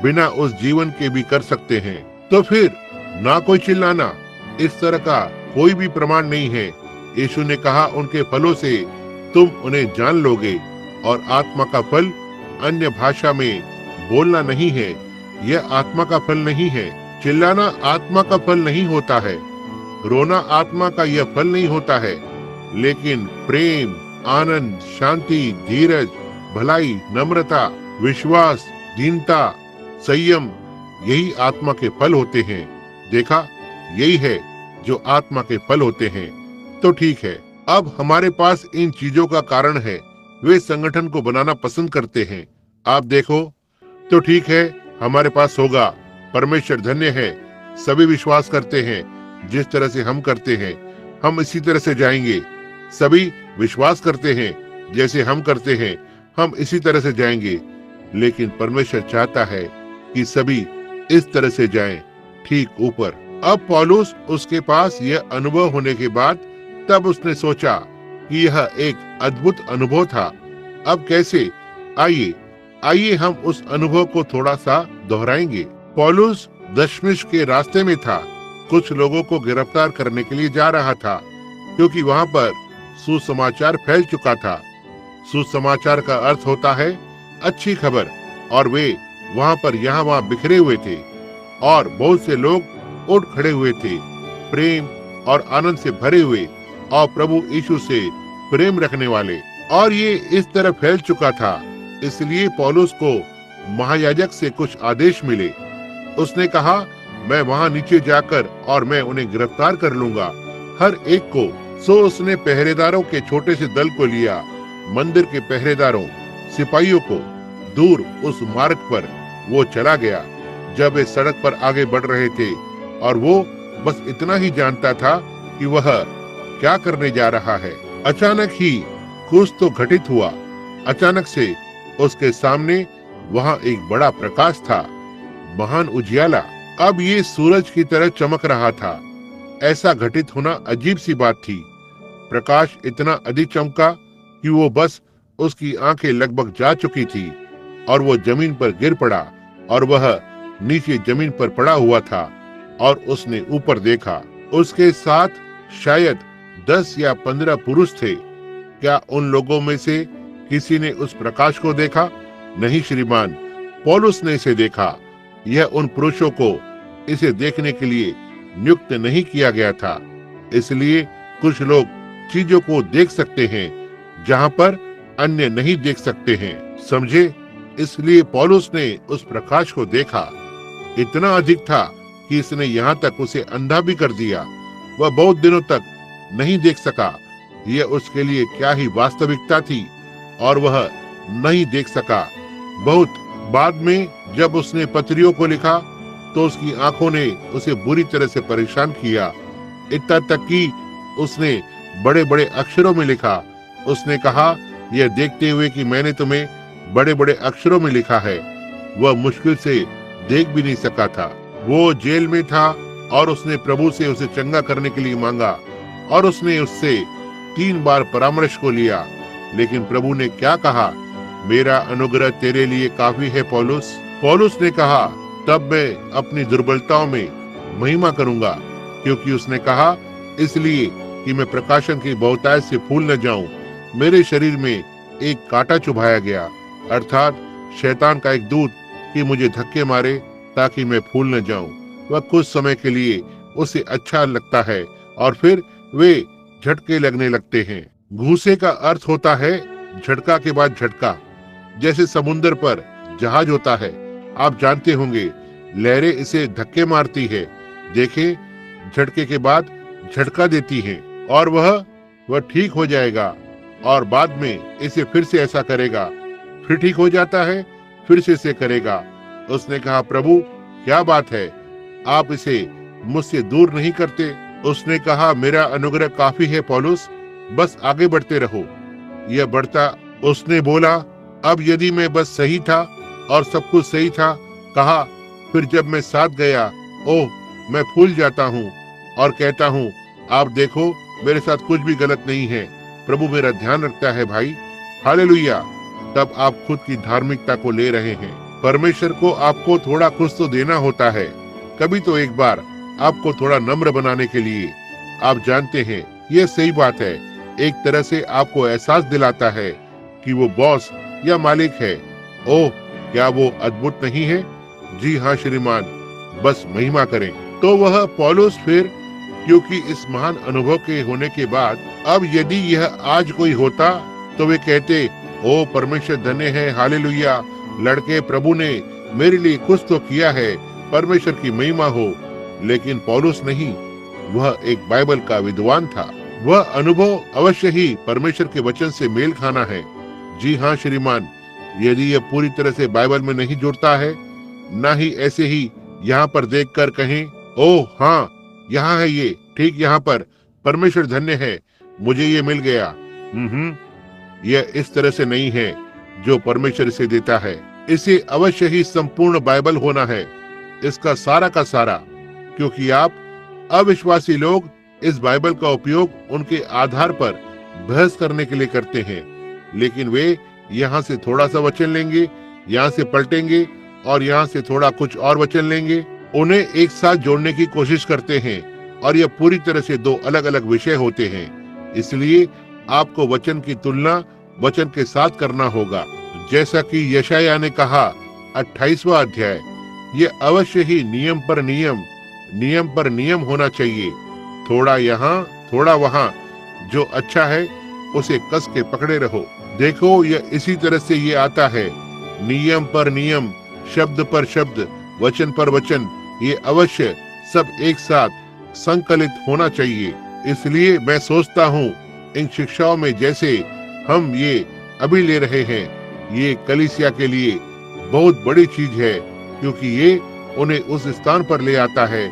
[SPEAKER 1] बिना उस जीवन के भी कर सकते हैं, तो फिर ना कोई चिल्लाना, इस तरह का कोई भी प्रमाण नहीं है। यीशु ने कहा उनके फलों से तुम उन्हें जान लोगे, और आत्मा का फल अन्य भाषा में बोलना नहीं है, यह आत्मा का फल नहीं है। चिल्लाना आत्मा का फल नहीं होता है, रोना आत्मा का यह फल नहीं होता है, लेकिन प्रेम, आनंद, शांति, धीरज, भलाई, नम्रता, विश्वास, दीनता, संयम, यही आत्मा के फल होते हैं। देखा, यही है जो आत्मा के फल होते हैं। तो ठीक है, अब हमारे पास इन चीजों का कारण है। वे संगठन को बनाना पसंद करते हैं। आप देखो, तो ठीक है, हमारे पास होगा। परमेश्वर धन्य है, सभी विश्वास करते हैं जिस तरह से हम करते हैं, हम इसी तरह से जाएंगे। सभी विश्वास करते हैं जैसे हम करते हैं, हम इसी तरह से जाएंगे। लेकिन परमेश्वर चाहता है कि सभी इस तरह से जाएं, ठीक ऊपर। अब पौलुस, उसके पास यह अनुभव होने के बाद, तब उसने सोचा कि यह एक अद्भुत अनुभव था। अब कैसे? आइए हम उस अनुभव को थोड़ा सा दोहराएंगे। पौलुस दशमिश के रास्ते में था। कुछ लोगों को गिरफ्तार करने के लिए जा रहा था, क्योंकि वहां पर सुसमाचार फैल चुका था। सुसमाचार का अर्थ होता है अच्छी खबर, और वे वहां पर यहाँ वहां बिखरे हुए थे और बहुत से लोग उठ खड़े हुए थे, प्रेम और आनंद से भरे हुए और प्रभु यीशु से प्रेम रखने वाले। और ये इस तरह फैल चुका था, इसलिए पौलुस को महायाजक से कुछ आदेश मिले। उसने कहा, मैं वहां नीचे जाकर और मैं उन्हें गिरफ्तार कर लूंगा, हर एक को। सो उसने पहरेदारों के छोटे से दल को लिया, मंदिर के पहरेदारों, सिपाहियों को। दूर उस मार्ग पर वो चला गया जब वे सड़क पर आगे बढ़ रहे थे, और वो बस इतना ही जानता था कि वह क्या करने जा रहा है। अचानक ही कुछ तो घटित हुआ। अचानक से उसके सामने वहां एक बड़ा प्रकाश था, महान उजियाला। अब ये सूरज की तरह चमक रहा था। ऐसा घटित होना अजीब सी बात थी। प्रकाश इतना अधिक चमका कि वो बस उसकी आंखें लगभग जा चुकी थी और वो जमीन पर गिर पड़ा, और वह नीचे जमीन पर पड़ा हुआ था। और उसने ऊपर देखा, उसके साथ शायद 10 या 15 पुरुष थे। क्या उन लोगों में से किसी ने उस प्रकाश को देखा? नहीं श्रीमान, पौलुस ने इसे देखा। यह उन पुरुषों को इसे देखने के लिए नियुक्त नहीं किया गया था। इसलिए कुछ लोग चीजों को देख सकते हैं जहां पर अन्य नहीं देख सकते हैं, समझे? इसलिए पौलुस ने उस प्रकाश को देखा। इतना अधिक था कि इसने यहाँ तक उसे अंधा भी कर दिया। वह बहुत दिनों तक नहीं देख सका। यह उसके लिए क्या ही वास्तविकता थी, और वह नहीं देख सका। बहुत बाद में जब उसने पत्रियों को लिखा तो उसकी आंखों ने उसे बुरी तरह से परेशान किया, इतना तक कि उसने बड़े बड़े अक्षरों में लिखा। उसने कहा, यह देखते हुए कि मैंने तुम्हें बड़े बड़े अक्षरों में लिखा है। वह मुश्किल से देख भी नहीं सका था। वो जेल में था और उसने प्रभु से उसे चंगा करने के लिए मांगा, और उसने उससे 3 बार परामर्श को लिया। लेकिन प्रभु ने क्या कहा? मेरा अनुग्रह तेरे लिए काफी है पौलुस। पौलुस ने कहा, तब मैं अपनी दुर्बलताओं में महिमा करूंगा। क्योंकि उसने कहा, इसलिए कि मैं प्रकाशन की बहुतायत से फूल न जाऊं। मेरे शरीर में एक कांटा चुभाया गया, अर्थात शैतान का एक दूत, कि मुझे धक्के मारे ताकि मैं फूल न जाऊं। वह कुछ समय के लिए उसे अच्छा लगता है और फिर वे झटके लगने लगते हैं। घूसे का अर्थ होता है झटका के बाद झटका। जैसे समुद्र पर जहाज होता है, आप जानते होंगे, लहरें इसे धक्के मारती है। देखें, झटके के बाद झटका देती हैं, और वह ठीक हो जाएगा, और बाद में इसे फिर से ऐसा करेगा, फिर ठीक हो जाता है, फिर से इसे करेगा। उसने कहा, प्रभु क्या बात है, आप इसे मुझसे दूर नहीं करते? उसने कहा, मेरा अनुग्रह काफी है पौलुस, बस आगे बढ़ते रहो। यह बढ़ता। उसने बोला, अब यदि मैं बस सही था और सब कुछ सही था, कहा, फिर जब मैं साथ गया, ओह, मैं फूल जाता हूँ और कहता हूँ, आप देखो, मेरे साथ कुछ भी गलत नहीं है, प्रभु मेरा ध्यान रखता है भाई, हालेलुया। तब आप खुद की धार्मिकता को ले रहे हैं। परमेश्वर को आपको थोड़ा कुछ तो देना होता है, कभी तो एक बार, आपको थोड़ा नम्र बनाने के लिए। आप जानते हैं, यह सही बात है। एक तरह से आपको एहसास दिलाता है कि वो बॉस या मालिक है। ओह, क्या वो अद्भुत नहीं है? जी हाँ श्रीमान, बस महिमा करें। तो वह पौलुस फिर, क्योंकि इस महान अनुभव के होने के बाद, अब यदि यह आज कोई होता तो वे कहते, ओ परमेश्वर धन्य है, हालेलुया, लड़के, प्रभु ने मेरे लिए कुछ तो किया है, परमेश्वर की महिमा हो। लेकिन पौलुस नहीं, वह एक बाइबल का विद्वान था। वह अनुभव अवश्य ही परमेश्वर के वचन से मेल खाना है। जी हाँ श्रीमान, यदि यह पूरी तरह से बाइबल में नहीं जुड़ता है, ना ही ऐसे ही यहाँ पर देखकर कहें, ओह हाँ, यहाँ है ये, ठीक यहाँ पर, परमेश्वर धन्य है, मुझे ये मिल गया। यह इस तरह से नहीं है जो परमेश्वर इसे देता है। इसे अवश्य ही संपूर्ण बाइबल होना है, इसका सारा का सारा। क्योंकि आप अविश्वासी लोग इस बाइबल का उपयोग उनके आधार पर बहस करने के लिए करते हैं, लेकिन वे यहाँ से थोड़ा सा वचन लेंगे, यहाँ से पलटेंगे और यहाँ से थोड़ा कुछ और वचन लेंगे, उन्हें एक साथ जोड़ने की कोशिश करते हैं, और यह पूरी तरह से 2 अलग अलग विषय होते हैं। इसलिए आपको वचन की तुलना वचन के साथ करना होगा। जैसा कि यशायाह ने कहा, 28वां अध्याय, ये अवश्य ही नियम पर नियम, नियम पर नियम होना चाहिए, थोड़ा यहाँ थोड़ा वहाँ। जो अच्छा है उसे कस के पकड़े रहो। देखो, यह इसी तरह से ये आता है, नियम पर नियम, शब्द पर शब्द, वचन पर वचन, ये अवश्य सब एक साथ संकलित होना चाहिए। इसलिए मैं सोचता हूँ इन शिक्षाओं में जैसे हम ये अभी ले रहे हैं, ये कलीसिया के लिए बहुत बड़ी चीज है, क्योंकि ये उन्हें उस स्थान पर ले आता है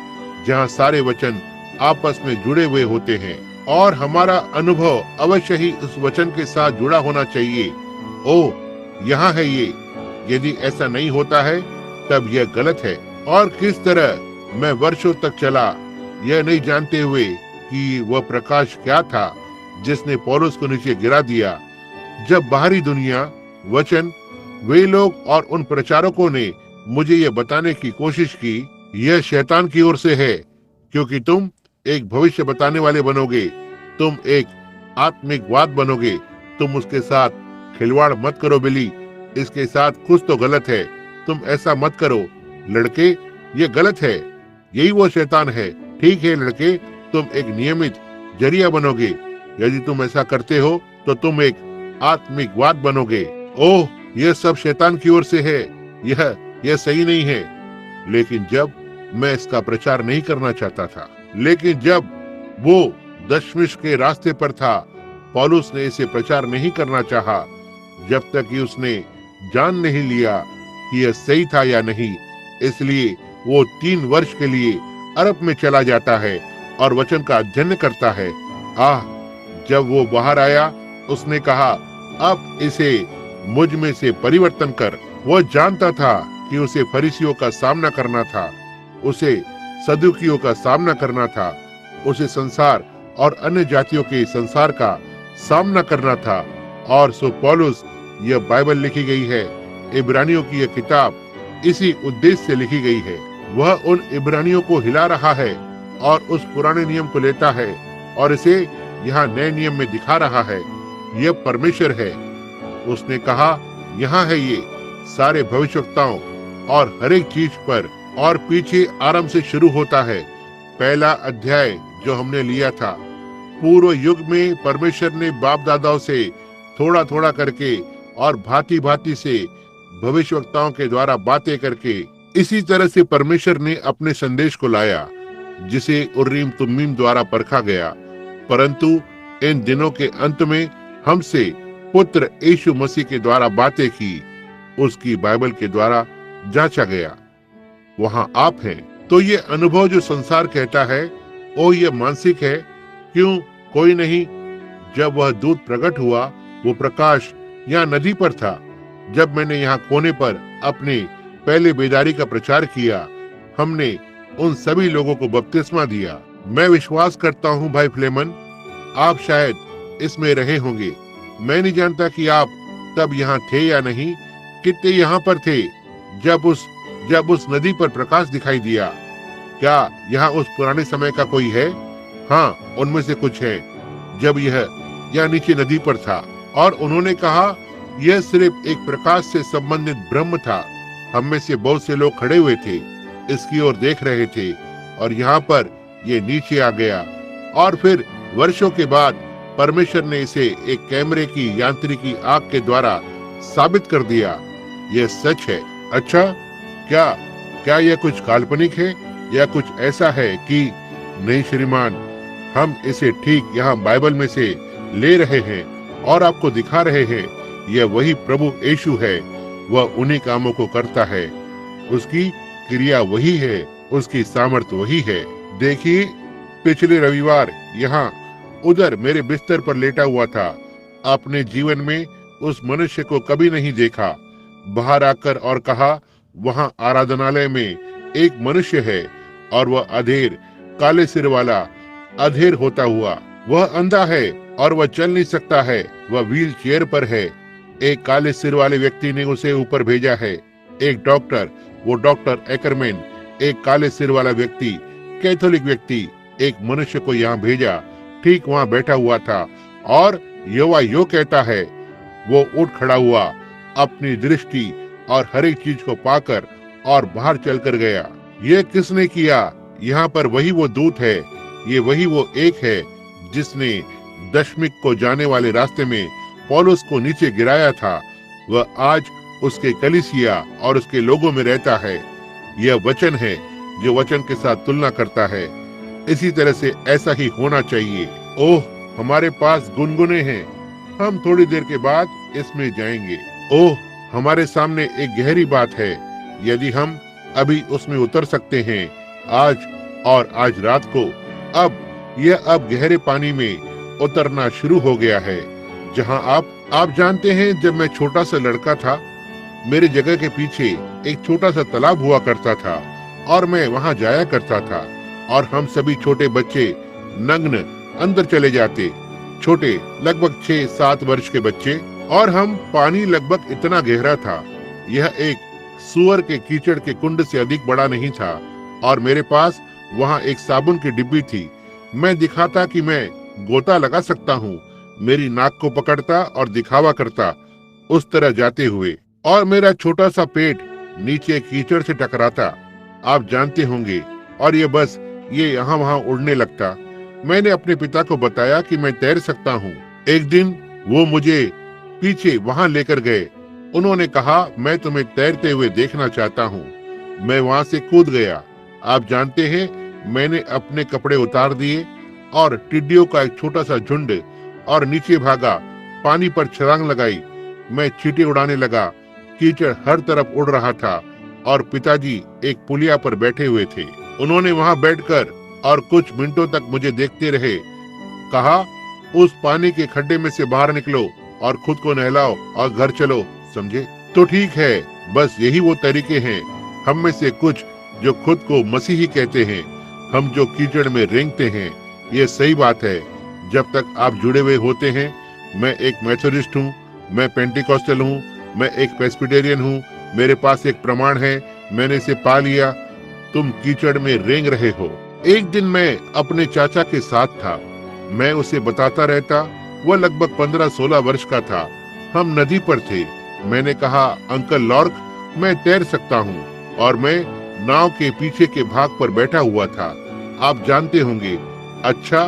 [SPEAKER 1] जहाँ सारे वचन आपस में जुड़े हुए होते हैं, और हमारा अनुभव अवश्य ही उस वचन के साथ जुड़ा होना चाहिए। ओ, यहाँ है ये। यदि ऐसा नहीं होता है तब यह गलत है। और किस तरह मैं वर्षों तक चला, यह नहीं जानते हुए कि वह प्रकाश क्या था जिसने पौलुस को नीचे गिरा दिया। जब बाहरी दुनिया, वचन, वे लोग और उन प्रचारकों ने मुझे यह बताने की कोशिश की, यह शैतान की ओर से है, क्योंकि तुम एक भविष्य बताने वाले बनोगे, तुम एक आत्मिकवाद बनोगे, तुम उसके साथ खिलवाड़ मत करो बिली, इसके साथ कुछ तो गलत है, तुम ऐसा मत करो लड़के, ये गलत है, यही वो शैतान है। ठीक है लड़के, तुम एक नियमित जरिया बनोगे, यदि तुम ऐसा करते हो तो तुम एक आत्मिकवाद बनोगे। ओह, यह सब शैतान की ओर से है, यह सही नहीं है। लेकिन जब मैं इसका प्रचार नहीं करना चाहता था, लेकिन जब वो दशमिश के रास्ते पर था, पौलुस ने इसे प्रचार नहीं करना चाहा, जब तक कि उसने जान नहीं लिया कि यह सही था या नहीं। इसलिए वो 3 वर्ष के लिए अरब में चला जाता है और वचन का अध्ययन करता है। जब वो बाहर आया, उसने कहा, अब इसे मुझ में से परिवर्तन कर। वह जानता था कि उसे फरीसियों का सामना करना था, उसे सदुकियों का सामना करना था, उसे संसार और अन्य जातियों के संसार का सामना करना था। और सो पौलुस, यह बाइबल लिखी गई है, इब्रानियों की यह किताब इसी उद्देश्य से लिखी गई है। वह उन इब्रानियों को हिला रहा है और उस पुराने नियम को लेता है और इसे यहाँ नए नियम में दिखा रहा है। यह परमेश्वर है। उसने कहा, यहाँ है ये सारे भविष्यवक्ताओं और हर एक चीज पर, और पीछे आरंभ से शुरू होता है। पहला अध्याय जो हमने लिया था, पूर्व युग में परमेश्वर ने बाप दादाओं से थोड़ा थोड़ा करके और भांति भांति से भविष्यवक्ताओं के द्वारा बातें करके, इसी तरह से परमेश्वर ने अपने संदेश को लाया, जिसे उर्रीम तुम्मीम द्वारा परखा गया। परंतु इन दिनों के अंत में हमसे पुत्र यीशु मसीह के द्वारा बातें की, उसकी बाइबल के द्वारा जांचा गया। वहां आप हैं। तो ये अनुभव जो संसार कहता है, ओ ये मानसिक है। क्यों? कोई नहीं। जब वह दूत प्रकट हुआ, वो प्रकाश यहाँ नदी पर था। जब मैंने यहाँ कोने पर अपने पहले बेदारी का प्रचार किया, हमने उन सभी लोगों को बपतिस्मा दिया। मैं विश्वास करता हूँ भाई फ्लेमन, आप शायद इसमें रहे होंगे। मैं नहीं जानता कि आप तब यहाँ थे या नहीं। कितने यहाँ पर थे जब उस नदी पर प्रकाश दिखाई दिया? क्या यहाँ उस पुराने समय का कोई है? हाँ, उनमें से कुछ है। जब यह नीचे नदी पर था, और उन्होंने कहा यह सिर्फ एक प्रकाश से संबंधित ब्रह्म था। हम में से बहुत से लोग खड़े हुए थे, इसकी ओर देख रहे थे, और यहाँ पर ये नीचे आ गया। और फिर वर्षों के बाद परमेश्वर ने इसे एक कैमरे की यांत्रिकी आग के द्वारा साबित कर दिया। यह सच है। अच्छा, क्या यह कुछ काल्पनिक है या कुछ ऐसा है कि नहीं श्रीमान, हम इसे ठीक यहाँ बाइबल में से ले रहे हैं और आपको दिखा रहे हैं। यह वही प्रभु यीशु है, वह उन्हीं कामों को करता है, उसकी क्रिया वही है, उसकी सामर्थ्य वही है। देखिए, पिछले रविवार यहाँ उधर मेरे बिस्तर पर लेटा हुआ था। अपने जीवन में उस मनुष्य को कभी नहीं देखा। बाहर आकर और कहा, वहाँ आराधनालय में एक मनुष्य है और वह अधेर, काले सिर वाला, अधेर होता हुआ। वह अंधा है और वह चल नहीं सकता है, वह व्हील चेयर पर है। एक काले सिर वाले व्यक्ति ने उसे ऊपर भेजा है। एक डॉक्टर, वो डॉक्टर एकरमैन, एक काले सिर वाला व्यक्ति, कैथोलिक व्यक्ति, एक मनुष्य को यहाँ भेजा। ठीक वहाँ बैठा हुआ था और युवा यो कहता है। वो उठ खड़ा हुआ, अपनी दृष्टि और हर एक चीज को पाकर और बाहर चलकर गया। ये किसने किया? यहाँ पर वही वो दूत है, ये वही वो एक है जिसने दशमिक को जाने वाले रास्ते में पौलुस को नीचे गिराया था। वह आज उसके कलीसिया और उसके लोगों में रहता है। यह वचन है जो वचन के साथ तुलना करता है। इसी तरह से ऐसा ही होना चाहिए। ओह, हमारे पास गुनगुने हैं, हम थोड़ी देर के बाद इसमें जाएंगे। ओह, हमारे सामने एक गहरी बात है, यदि हम अभी उसमें उतर सकते हैं आज और आज रात को। अब यह गहरे पानी में उतरना शुरू हो गया है, जहां आप जानते हैं, जब मैं छोटा सा लड़का था, मेरे जगह के पीछे एक छोटा सा तालाब हुआ करता था और मैं वहां जाया करता था और हम सभी छोटे बच्चे नग्न अंदर चले जाते, छोटे लगभग 6-7 वर्ष के बच्चे, और हम पानी लगभग इतना गहरा था, यह एक सुअर के कीचड़ के कुंड से अधिक बड़ा नहीं था, और मेरे पास वहां एक साबुन की डिब्बी थी। मैं दिखाता कि मैं गोता लगा सकता हूँ, मेरी नाक को पकड़ता और दिखावा करता उस तरह जाते हुए, और मेरा छोटा सा पेट नीचे कीचड़ से टकराता, आप जानते होंगे, और ये यहाँ वहाँ उड़ने लगता। मैंने अपने पिता को बताया कि मैं तैर सकता हूँ। एक दिन वो मुझे पीछे वहां लेकर गए। उन्होंने कहा, मैं तुम्हें तैरते हुए देखना चाहता हूँ। मैं वहां से कूद गया। आप जानते हैं, मैंने अपने कपड़े उतार दिए और टिड्डियों का एक छोटा सा झुंड और नीचे भागा, पानी पर छलांग लगाई। मैं चींटे उड़ाने लगा, कीचड़ हर तरफ उड़ रहा था और पिताजी एक पुलिया पर बैठे हुए थे। उन्होंने वहां बैठकर और कुछ मिनटों तक मुझे देखते रहे। कहा, उस पानी के खड्डे में से बाहर निकलो और खुद को नहलाओ और घर चलो, समझे? तो ठीक है, बस यही वो तरीके हैं हम में से कुछ जो खुद को मसीही कहते हैं, हम जो कीचड़ में रेंगते हैं। ये सही बात है, जब तक आप जुड़े हुए होते हैं। मैं एक मेथोडिस्ट हूँ, मैं पेंटिकॉस्टल हूँ, मैं एक प्रेस्बिटेरियन हूँ, मेरे पास एक प्रमाण है, मैंने इसे पा लिया। तुम कीचड़ में रेंग रहे हो। एक दिन मैं अपने चाचा के साथ था, मैं उसे बताता रहता। वह लगभग 15-16 वर्ष का था। हम नदी पर थे। मैंने कहा, अंकल लॉर्क, मैं तैर सकता हूँ, और मैं नाव के पीछे के भाग पर बैठा हुआ था। आप जानते होंगे, अच्छा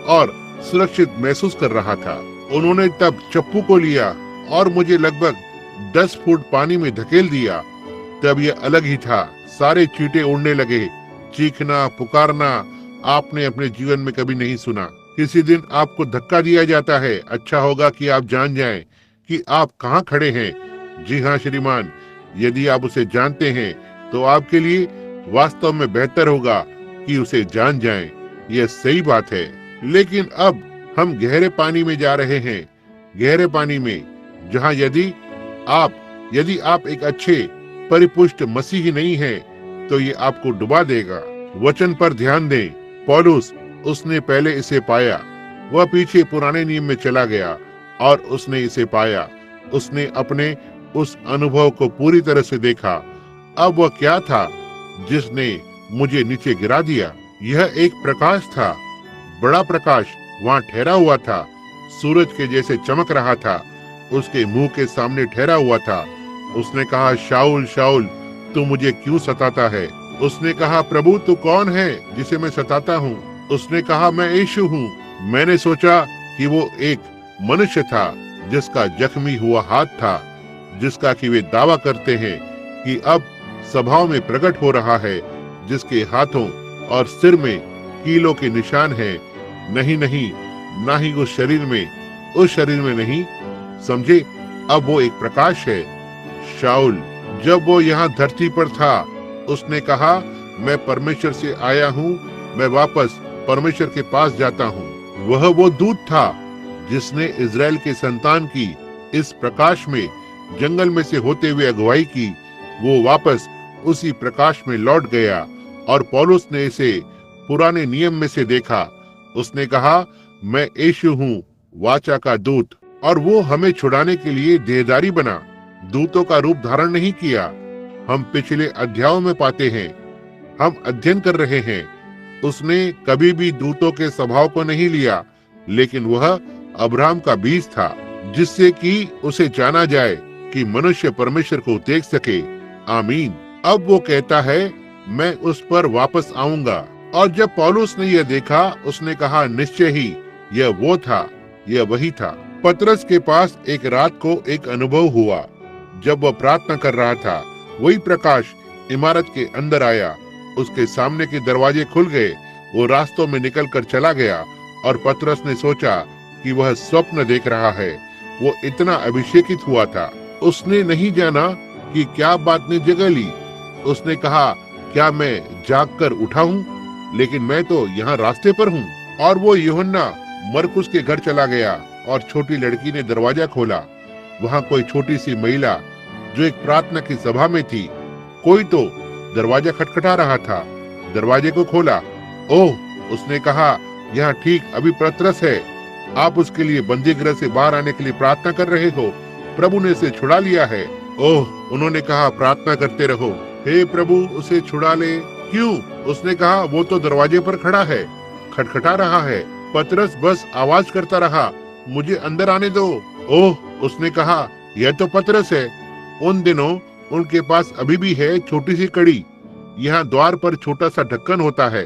[SPEAKER 1] और सुरक्षित महसूस कर रहा था। उन्होंने तब चप्पू को लिया और मुझे लगभग 10 फुट पानी में धकेल दिया। तब यह अलग ही था, सारे चींटे उड़ने लगे। चीखना, पुकारना आपने अपने जीवन में कभी नहीं सुना। किसी दिन आपको धक्का दिया जाता है, अच्छा होगा कि आप जान जाएं कि आप कहाँ खड़े हैं। जी हाँ श्रीमान, यदि आप उसे जानते हैं तो आपके लिए वास्तव में बेहतर होगा कि उसे जान जाएं। यह सही बात है। लेकिन अब हम गहरे पानी में जा रहे हैं, गहरे पानी में, जहाँ यदि आप एक अच्छे परिपुष्ट मसीही नहीं हैं, तो ये आपको डुबा देगा। वचन पर ध्यान दें। पौलुस, उसने पहले इसे पाया। वह पीछे पुराने नियम में चला गया और उसने इसे पाया। उसने अपने उस अनुभव को पूरी तरह से देखा। अब वह क्या था जिसने मुझे नीचे गिरा दिया? यह एक प्रकाश था, बड़ा प्रकाश वहां ठहरा हुआ था, सूरज के जैसे चमक रहा था, उसके मुंह के सामने ठहरा हुआ था। उसने कहा, शाऊल शाऊल, तू मुझे क्यों सताता है? उसने कहा, प्रभु तू कौन है जिसे मैं सताता हूँ? उसने कहा, मैं यीशु हूँ। मैंने सोचा कि वो एक मनुष्य था जिसका जख्मी हुआ हाथ था, जिसका कि वे दावा करते हैं कि अब सभाओं में प्रकट हो रहा है, जिसके हाथों और सिर में कीलों के निशान हैं। नहीं, ना ही उस शरीर में नहीं, समझे? अब वो एक प्रकाश है। शाऊल, जब वो यहाँ धरती पर था, उसने कहा, मैं परमेश्वर से आया हूँ, मैं वापस परमेश्वर के पास जाता हूँ। वह वो दूत था जिसने इजराइल के संतान की इस प्रकाश में जंगल में से होते हुए अगुवाई की। वो वापस उसी प्रकाश में लौट गया और पौलुस ने इसे पुराने नियम में से देखा। उसने कहा, मैं यीशु हूँ, वाचा का दूत, और वो हमें छुड़ाने के लिए देहधारी बना, दूतों का रूप धारण नहीं किया। हम पिछले अध्यायों में पाते हैं, हम अध्ययन कर रहे हैं, उसने कभी भी दूतों के स्वभाव को नहीं लिया, लेकिन वह अब्राहम का बीज था, जिससे कि उसे जाना जाए कि मनुष्य परमेश्वर को देख सके। आमीन। अब वो कहता है, मैं उस पर वापस आऊंगा। और जब पौलुस ने यह देखा, उसने कहा, निश्चय ही यह वो था, यह वही था। पतरस के पास एक रात को एक अनुभव हुआ। जब वह प्रार्थना कर रहा था, वही प्रकाश इमारत के अंदर आया। उसके सामने के दरवाजे खुल गए। वो रास्तों में निकलकर चला गया और पतरस ने सोचा कि वह स्वप्न देख रहा है। वो इतना अभिषेकित हुआ था, उसने नहीं जाना कि क्या बात ने जगह ली। उसने कहा, क्या मैं जाग कर उठा हूँ? लेकिन मैं तो यहाँ रास्ते पर हूँ। और वो यूहन्ना मरकुस के घर चला गया और छोटी लड़की ने दरवाजा खोला। वहाँ कोई छोटी सी महिला जो एक प्रार्थना की सभा में थी, कोई तो दरवाजा खटखटा रहा था। दरवाजे को खोला। ओह, उसने कहा, यहाँ ठीक अभी पतरस है। आप उसके लिए बंदी गृह से बाहर आने के लिए प्रार्थना कर रहे हो। प्रभु ने उसे छुड़ा लिया है। ओह, उन्होंने कहा, प्रार्थना करते रहो, हे प्रभु उसे छुड़ा ले। क्यों? उसने कहा, वो तो दरवाजे पर खड़ा है, खटखटा रहा है। पतरस बस आवाज करता रहा, मुझे अंदर आने दो। ओह, उसने कहा, यह तो पतरस है। उन दिनों उनके पास अभी भी है छोटी सी कड़ी। यहाँ द्वार पर छोटा सा ढक्कन होता है।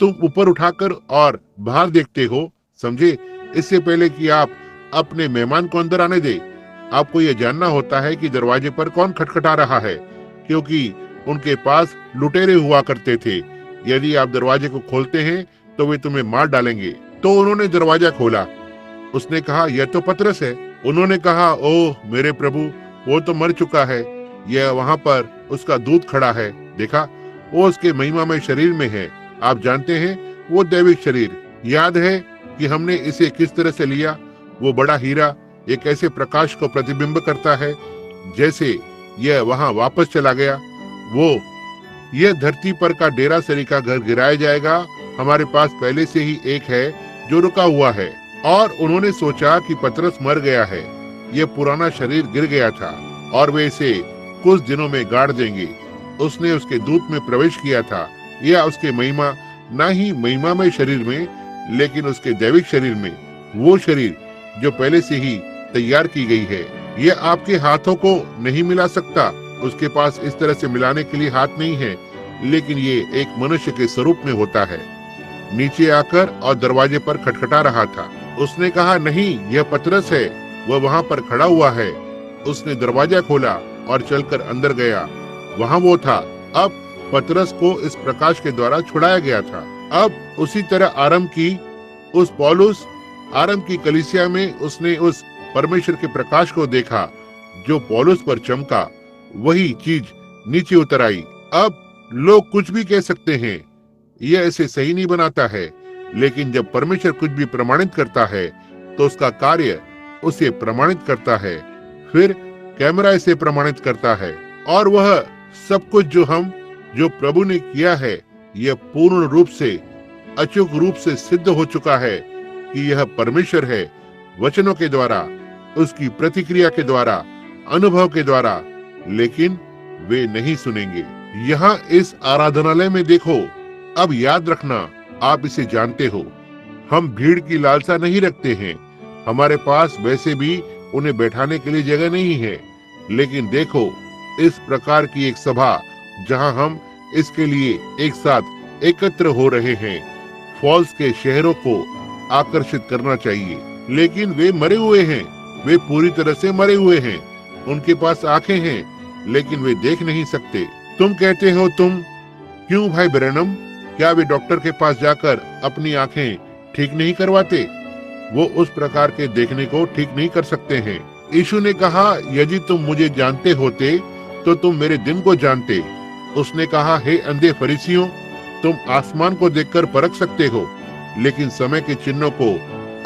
[SPEAKER 1] तुम ऊपर उठाकर और बाहर देखते हो, समझे? इससे पहले कि आप अपने मेहमान को अंदर आने दे, आपको यह जानना होता है कि दरवाजे पर कौन खटखटा रहा है, क्योंकि उनके पास लुटेरे हुआ करते थे। यदि आप दरवाजे को खोलते हैं तो वे तुम्हें मार डालेंगे। तो उन्होंने दरवाजा खोला। उसने कहा, यह तो पतरस है। उन्होंने कहा, ओह मेरे प्रभु, वो तो मर चुका है। यह वहाँ पर उसका दूत खड़ा है, देखा? वो उसके महिमामय शरीर में है। आप जानते हैं, वो दैविक शरीर। याद है कि हमने इसे किस तरह से लिया? वो बड़ा हीरा एक ऐसे प्रकाश को प्रतिबिंब करता है जैसे यह वहाँ वापस चला गया। यह धरती पर का डेरा सरी का घर गिराया जाएगा। हमारे पास पहले से ही एक है जो रुका हुआ है। और उन्होंने सोचा कि पतरस मर गया है, यह पुराना शरीर गिर गया था और वे इसे कुछ दिनों में गाड़ देंगे। उसने उसके दूत में प्रवेश किया था, या उसके महिमा, न ही महिमा में शरीर में, लेकिन उसके दैविक शरीर में, वो शरीर जो पहले से ही तैयार की गई है। यह आपके हाथों को नहीं मिला सकता। उसके पास इस तरह से मिलाने के लिए हाथ नहीं है, लेकिन ये एक मनुष्य के स्वरूप में होता है। नीचे आकर और दरवाजे पर खटखटा रहा था। उसने कहा, नहीं, यह पतरस है। वह वहाँ पर खड़ा हुआ है। उसने दरवाजा खोला और चलकर अंदर गया। वहाँ वो था। अब पतरस को इस प्रकाश के द्वारा छुड़ाया गया था। अब उसी तरह पौलुस आरंभ की कलीसिया में उसने उस परमेश्वर के प्रकाश को देखा जो पौलुस पर चमका। वही चीज नीचे उतर आई। अब लोग कुछ भी कह सकते हैं, यह ऐसे सही नहीं बनाता है, लेकिन जब परमेश्वर कुछ भी प्रमाणित करता है तो उसका कार्य उसे प्रमाणित करता है। फिर कैमरा इसे प्रमाणित करता है, और वह सब कुछ जो प्रभु ने किया है, यह पूर्ण रूप से, अचूक रूप से सिद्ध हो चुका है कि यह परमेश्वर है। वचनों के द्वारा, उसकी प्रतिक्रिया के द्वारा, अनुभव के द्वारा, लेकिन वे नहीं सुनेंगे। यहाँ इस आराधनालय में देखो। अब याद रखना, आप इसे जानते हो, हम भीड़ की लालसा नहीं रखते हैं। हमारे पास वैसे भी उन्हें बैठाने के लिए जगह नहीं है। लेकिन देखो, इस प्रकार की एक सभा जहां हम इसके लिए एक साथ एकत्र हो रहे हैं, फॉल्स के शहरों को आकर्षित करना चाहिए। लेकिन वे मरे हुए हैं, वे पूरी तरह से मरे हुए हैं। उनके पास आंखें हैं, लेकिन वे देख नहीं सकते। तुम कहते हो, तुम क्यों भाई ब्रैनम, क्या वे डॉक्टर के पास जाकर अपनी आंखें ठीक नहीं करवाते? वो उस प्रकार के देखने को ठीक नहीं कर सकते हैं। यीशु ने कहा, यदि तुम मुझे जानते होते तो तुम मेरे दिन को जानते। उसने कहा, हे अंधे फरीसियों, तुम आसमान को देखकर परख सकते हो, लेकिन समय के चिन्हों को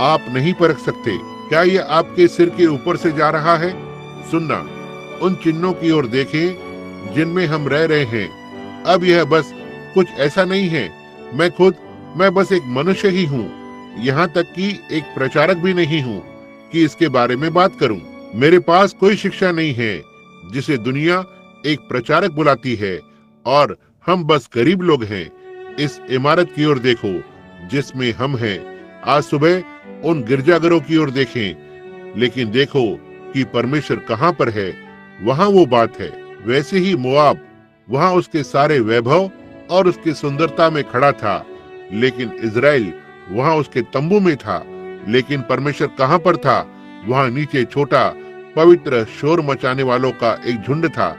[SPEAKER 1] आप नहीं परख सकते। क्या यह आपके सिर के ऊपर से जा रहा है? सुनना, उन चिन्हों की ओर देखें जिनमें हम रह रहे हैं। अब यह बस कुछ ऐसा नहीं है। मैं बस एक मनुष्य ही हूँ, यहाँ तक कि एक प्रचारक भी नहीं हूँ कि इसके बारे में बात करूं। मेरे पास कोई शिक्षा नहीं है जिसे दुनिया एक प्रचारक बुलाती है, और हम बस गरीब लोग हैं। इस इमारत की ओर देखो जिसमें हम हैं। आज सुबह उन गिरजाघरों की ओर देखें, लेकिन देखो कि परमेश्वर कहाँ पर है। वहाँ वो बात है। वैसे ही मोआब, वहाँ उसके सारे वैभव और उसकी सुंदरता में खड़ा था, लेकिन इज़राइल वहां उसके तंबू में था। लेकिन परमेश्वर कहां पर था? वहां नीचे छोटा पवित्र शोर मचाने वालों का एक झुंड था।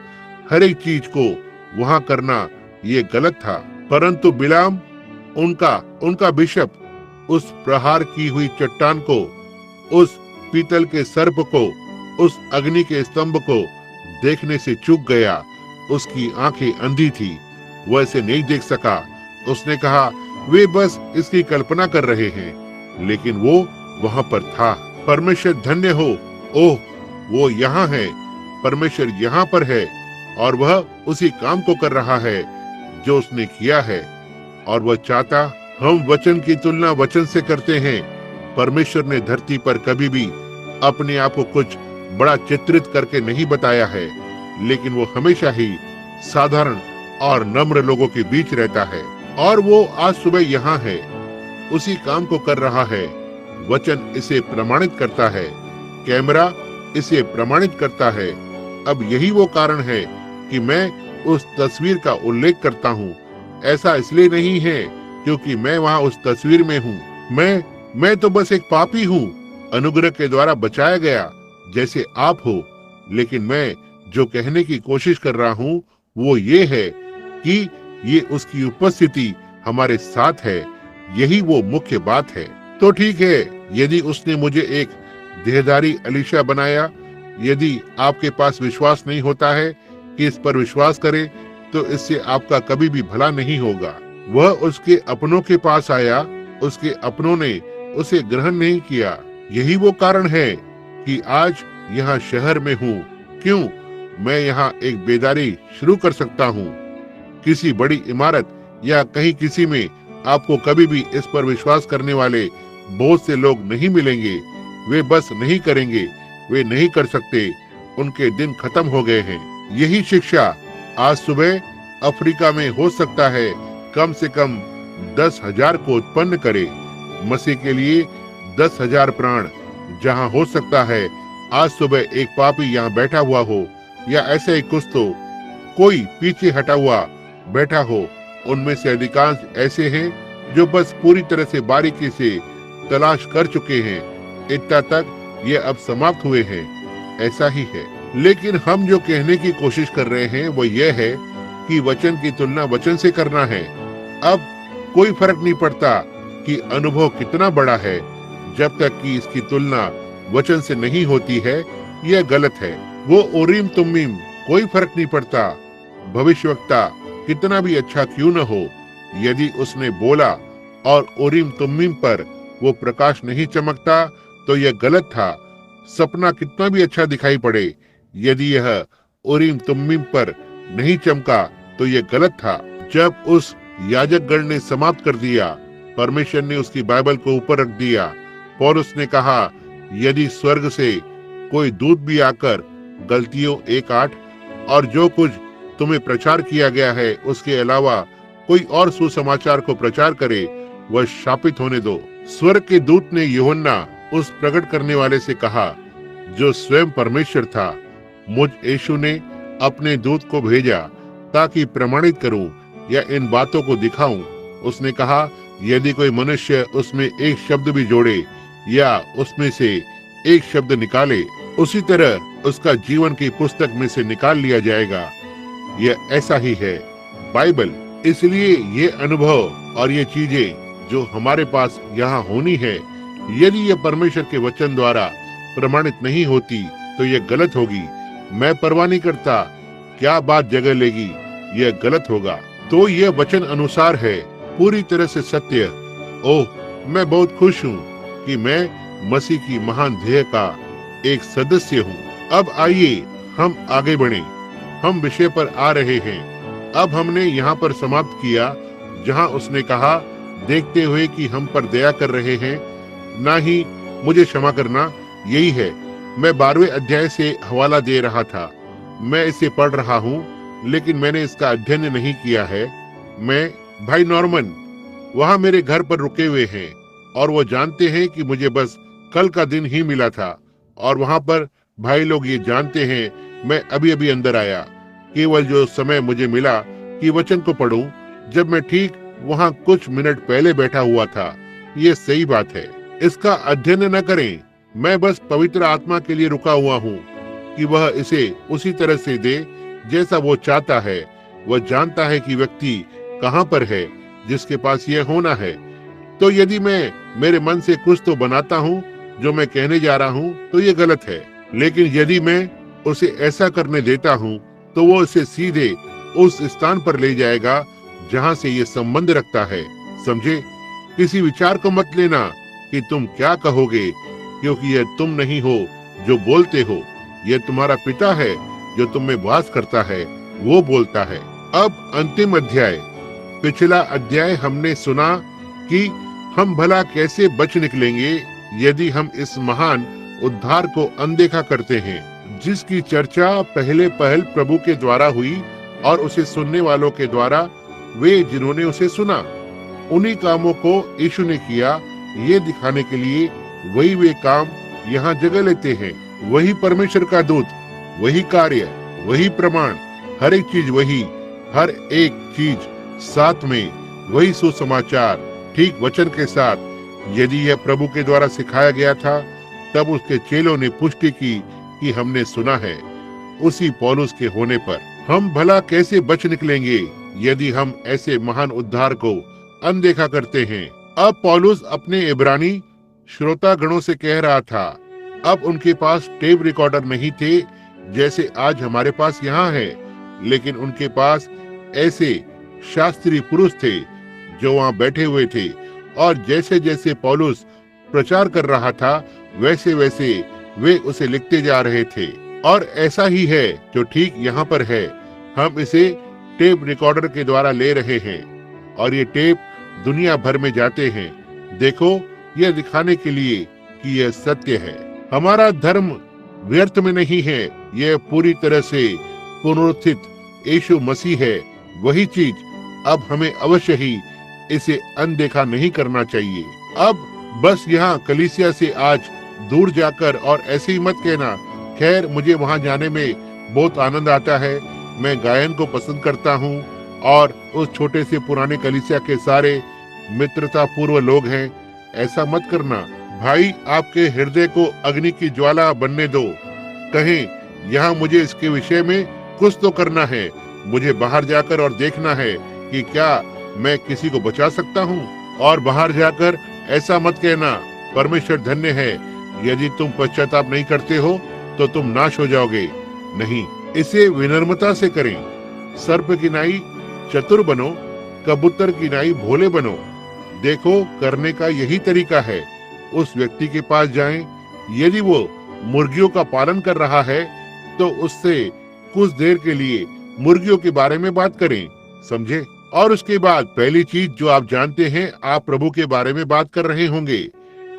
[SPEAKER 1] हर एक चीज को वहां करना ये गलत था। परंतु बिलाम उनका बिशप उस प्रहार की हुई चट्टान को, उस पीतल के सर्प को, उस अग्नि के स्तंभ को देखने से चूक गया। उसकी आंखें अंधी थी, वह इसे नहीं देख सका। उसने कहा, वे बस इसकी कल्पना कर रहे हैं, लेकिन वो वहां पर था। परमेश्वर धन्य हो। ओह, वो यहाँ है। परमेश्वर यहाँ पर है और वह उसी काम को कर रहा है जो उसने किया है। और वह चाहता, हम वचन की तुलना वचन से करते हैं। परमेश्वर ने धरती पर कभी भी अपने आप को कुछ बड़ा चित्रित करके नहीं बताया है, लेकिन वो हमेशा ही साधारण और नम्र लोगों के बीच रहता है। और वो आज सुबह यहाँ है, उसी काम को कर रहा है। वचन इसे प्रमाणित करता है, कैमरा इसे प्रमाणित करता है। अब यही वो कारण है कि मैं उस तस्वीर का उल्लेख करता हूँ। ऐसा इसलिए नहीं है क्योंकि मैं वहाँ उस तस्वीर में हूँ। मैं तो बस एक पापी हूँ, अनुग्रह के द्वारा बचाया गया जैसे आप हो। लेकिन मैं जो कहने की कोशिश कर रहा हूँ वो ये है कि ये उसकी उपस्थिति हमारे साथ है। यही वो मुख्य बात है। तो ठीक है, यदि उसने मुझे एक देहधारी एलीशा बनाया, यदि आपके पास विश्वास नहीं होता है कि इस पर विश्वास करें, तो इससे आपका कभी भी भला नहीं होगा। वह उसके अपनों के पास आया, उसके अपनों ने उसे ग्रहण नहीं किया। यही वो कारण है कि आज यहाँ शहर में हूँ। क्यों? मैं यहाँ एक बेदारी शुरू कर सकता हूँ। किसी बड़ी इमारत या कहीं किसी में आपको कभी भी इस पर विश्वास करने वाले बहुत से लोग नहीं मिलेंगे। वे बस नहीं करेंगे, वे नहीं कर सकते, उनके दिन खत्म हो गए हैं। यही शिक्षा आज सुबह अफ्रीका में हो सकता है कम से कम 10,000 को उत्पन्न करे। मसीह के लिए 10,000 प्राण। जहाँ हो सकता है आज सुबह एक पापी यहाँ बैठा हुआ हो, या ऐसे ही कुछ तो कोई पीछे हटा हुआ बैठा हो। उनमें से अधिकांश ऐसे हैं जो बस पूरी तरह से बारीकी से तलाश कर चुके हैं। इतना तक ये अब समाप्त हुए हैं। ऐसा ही है। लेकिन हम जो कहने की कोशिश कर रहे हैं वो ये है कि वचन की तुलना वचन से करना है। अब कोई फर्क नहीं पड़ता कि अनुभव कितना बड़ा है, जब तक कि इसकी तुलना वचन से नहीं होती है। यह गलत है। वो उरीम तुमीम, कोई फर्क नहीं पड़ता। भविष्यवक्ता कितना भी अच्छा क्यों न हो, यदि उसने बोला और उरीम तुमीम पर वो प्रकाश नहीं चमकता तो यह गलत था। सपना कितना भी अच्छा दिखाई पड़े, यदि यह उरीम तुमीम पर नहीं चमका तो यह गलत था। जब उस याजक गण ने समाप्त कर दिया, परमेश्वर ने उसकी बाइबल को ऊपर रख दिया। पौलुस ने कहा, यदि स्वर्ग से कोई दूत भी आकर गलतियों 1:8 और जो कुछ तुम्हें प्रचार किया गया है उसके अलावा कोई और सुसमाचार को प्रचार करे, वह शापित होने दो। स्वर्ग के दूत ने यूहन्ना उस प्रकट करने वाले से कहा जो स्वयं परमेश्वर था, मुझ यीशु ने अपने दूत को भेजा ताकि प्रमाणित करूं या इन बातों को दिखाऊं। उसने कहा, यदि कोई मनुष्य उसमें एक शब्द भी जोड़े या उसमें से एक शब्द निकाले, उसी तरह उसका जीवन की पुस्तक में से निकाल लिया जाएगा। यह ऐसा ही है बाइबल। इसलिए ये अनुभव और ये चीजें जो हमारे पास यहाँ होनी है, यदि ये परमेश्वर के वचन द्वारा प्रमाणित नहीं होती तो ये गलत होगी। मैं परवाह नहीं करता क्या बात जगह लेगी, यह गलत होगा। तो यह वचन अनुसार है, पूरी तरह से सत्य। ओह, मैं बहुत खुश हूँ कि मैं मसीह की महान ध्येय का एक सदस्य हूँ। अब आइए हम आगे बढ़ें। हम विषय पर आ रहे हैं। अब हमने यहाँ पर समाप्त किया जहाँ उसने कहा, देखते हुए कि हम पर दया कर रहे हैं, ना ही मुझे क्षमा करना। यही है, मैं 12वें अध्याय से हवाला दे रहा था। मैं इसे पढ़ रहा हूँ, लेकिन मैंने इसका अध्ययन नहीं किया है। मैं भाई नॉर्मन वहाँ मेरे घर पर रुके हुए हैं और वो जानते हैं कि मुझे बस कल का दिन ही मिला था, और वहाँ पर भाई लोग ये जानते हैं मैं अभी अभी अंदर आया। केवल जो समय मुझे मिला कि वचन को पढ़ूं, जब मैं ठीक वहाँ कुछ मिनट पहले बैठा हुआ था। ये सही बात है। इसका अध्ययन न करें। मैं बस पवित्र आत्मा के लिए रुका हुआ हूँ कि वह इसे उसी तरह से दे जैसा वो चाहता है। वह जानता है कि व्यक्ति कहाँ पर है जिसके पास यह होना है। तो यदि मैं मेरे मन से कुछ तो बनाता हूँ जो मैं कहने जा रहा हूँ तो ये गलत है। लेकिन यदि मैं उसे ऐसा करने देता हूँ तो वो इसे सीधे उस स्थान पर ले जाएगा जहाँ से ये संबंध रखता है। समझे? किसी विचार को मत लेना कि तुम क्या कहोगे, क्योंकि यह तुम नहीं हो जो बोलते हो, यह तुम्हारा पिता है जो तुम में वास करता है, वो बोलता है। अब अंतिम अध्याय। पिछला अध्याय हमने सुना कि हम भला कैसे बच निकलेंगे यदि हम इस महान उद्धार को अनदेखा करते हैं, जिसकी चर्चा पहले पहल प्रभु के द्वारा हुई और उसे सुनने वालों के द्वारा, वे जिन्होंने उसे सुना। उन्हीं कामों को यीशु ने किया, ये दिखाने के लिए वही वे काम यहाँ जगह लेते हैं। वही परमेश्वर का दूत, वही कार्य, वही प्रमाण, हर एक चीज वही, हर एक चीज साथ में वही सुसमाचार ठीक वचन के साथ। यदि यह प्रभु के द्वारा सिखाया गया था, तब उसके चेलों ने पुष्टि की कि हमने सुना है। उसी पौलुस के होने पर हम भला कैसे बच निकलेंगे यदि हम ऐसे महान उद्धार को अनदेखा करते हैं। अब पौलुस अपने इब्रानी श्रोता गणों से कह रहा था। अब उनके पास टेप रिकॉर्डर नहीं थे जैसे आज हमारे पास यहाँ है, लेकिन उनके पास ऐसे शास्त्री पुरुष थे जो वहाँ बैठे हुए थे, और जैसे जैसे पौलुस प्रचार कर रहा था वैसे वैसे वे उसे लिखते जा रहे थे। और ऐसा ही है जो ठीक यहाँ पर है। हम इसे टेप रिकॉर्डर के द्वारा ले रहे हैं और ये टेप दुनिया भर में जाते हैं। देखो, यह दिखाने के लिए कि यह सत्य है। हमारा धर्म व्यर्थ में नहीं है। यह पूरी तरह से पुनरुत्थित यीशु मसीह है। वही चीज अब हमें अवश्य ही इसे अनदेखा नहीं करना चाहिए। अब बस यहाँ कलीसिया से आज दूर जाकर और ऐसे ही मत कहना, खैर मुझे वहाँ जाने में बहुत आनंद आता है, मैं गायन को पसंद करता हूँ और उस छोटे से पुराने कलीसिया के सारे मित्रता पूर्व लोग हैं। ऐसा मत करना भाई, आपके हृदय को अग्नि की ज्वाला बनने दो। कहें यहाँ मुझे इसके विषय में कुछ तो करना है, मुझे बाहर जाकर और देखना है कि क्या मैं किसी को बचा सकता हूँ। और बाहर जाकर ऐसा मत कहना, परमेश्वर धन्य है, यदि तुम पश्चाताप नहीं करते हो तो तुम नाश हो जाओगे। नहीं, इसे विनम्रता से करें। सर्प की नाई चतुर बनो, कबूतर की नाई भोले बनो। देखो, करने का यही तरीका है। उस व्यक्ति के पास जाएं, यदि वो मुर्गियों का पालन कर रहा है तो उससे कुछ देर के लिए मुर्गियों के बारे में बात करें, समझे? और उसके बाद पहली चीज जो आप जानते हैं, आप प्रभु के बारे में बात कर रहे होंगे।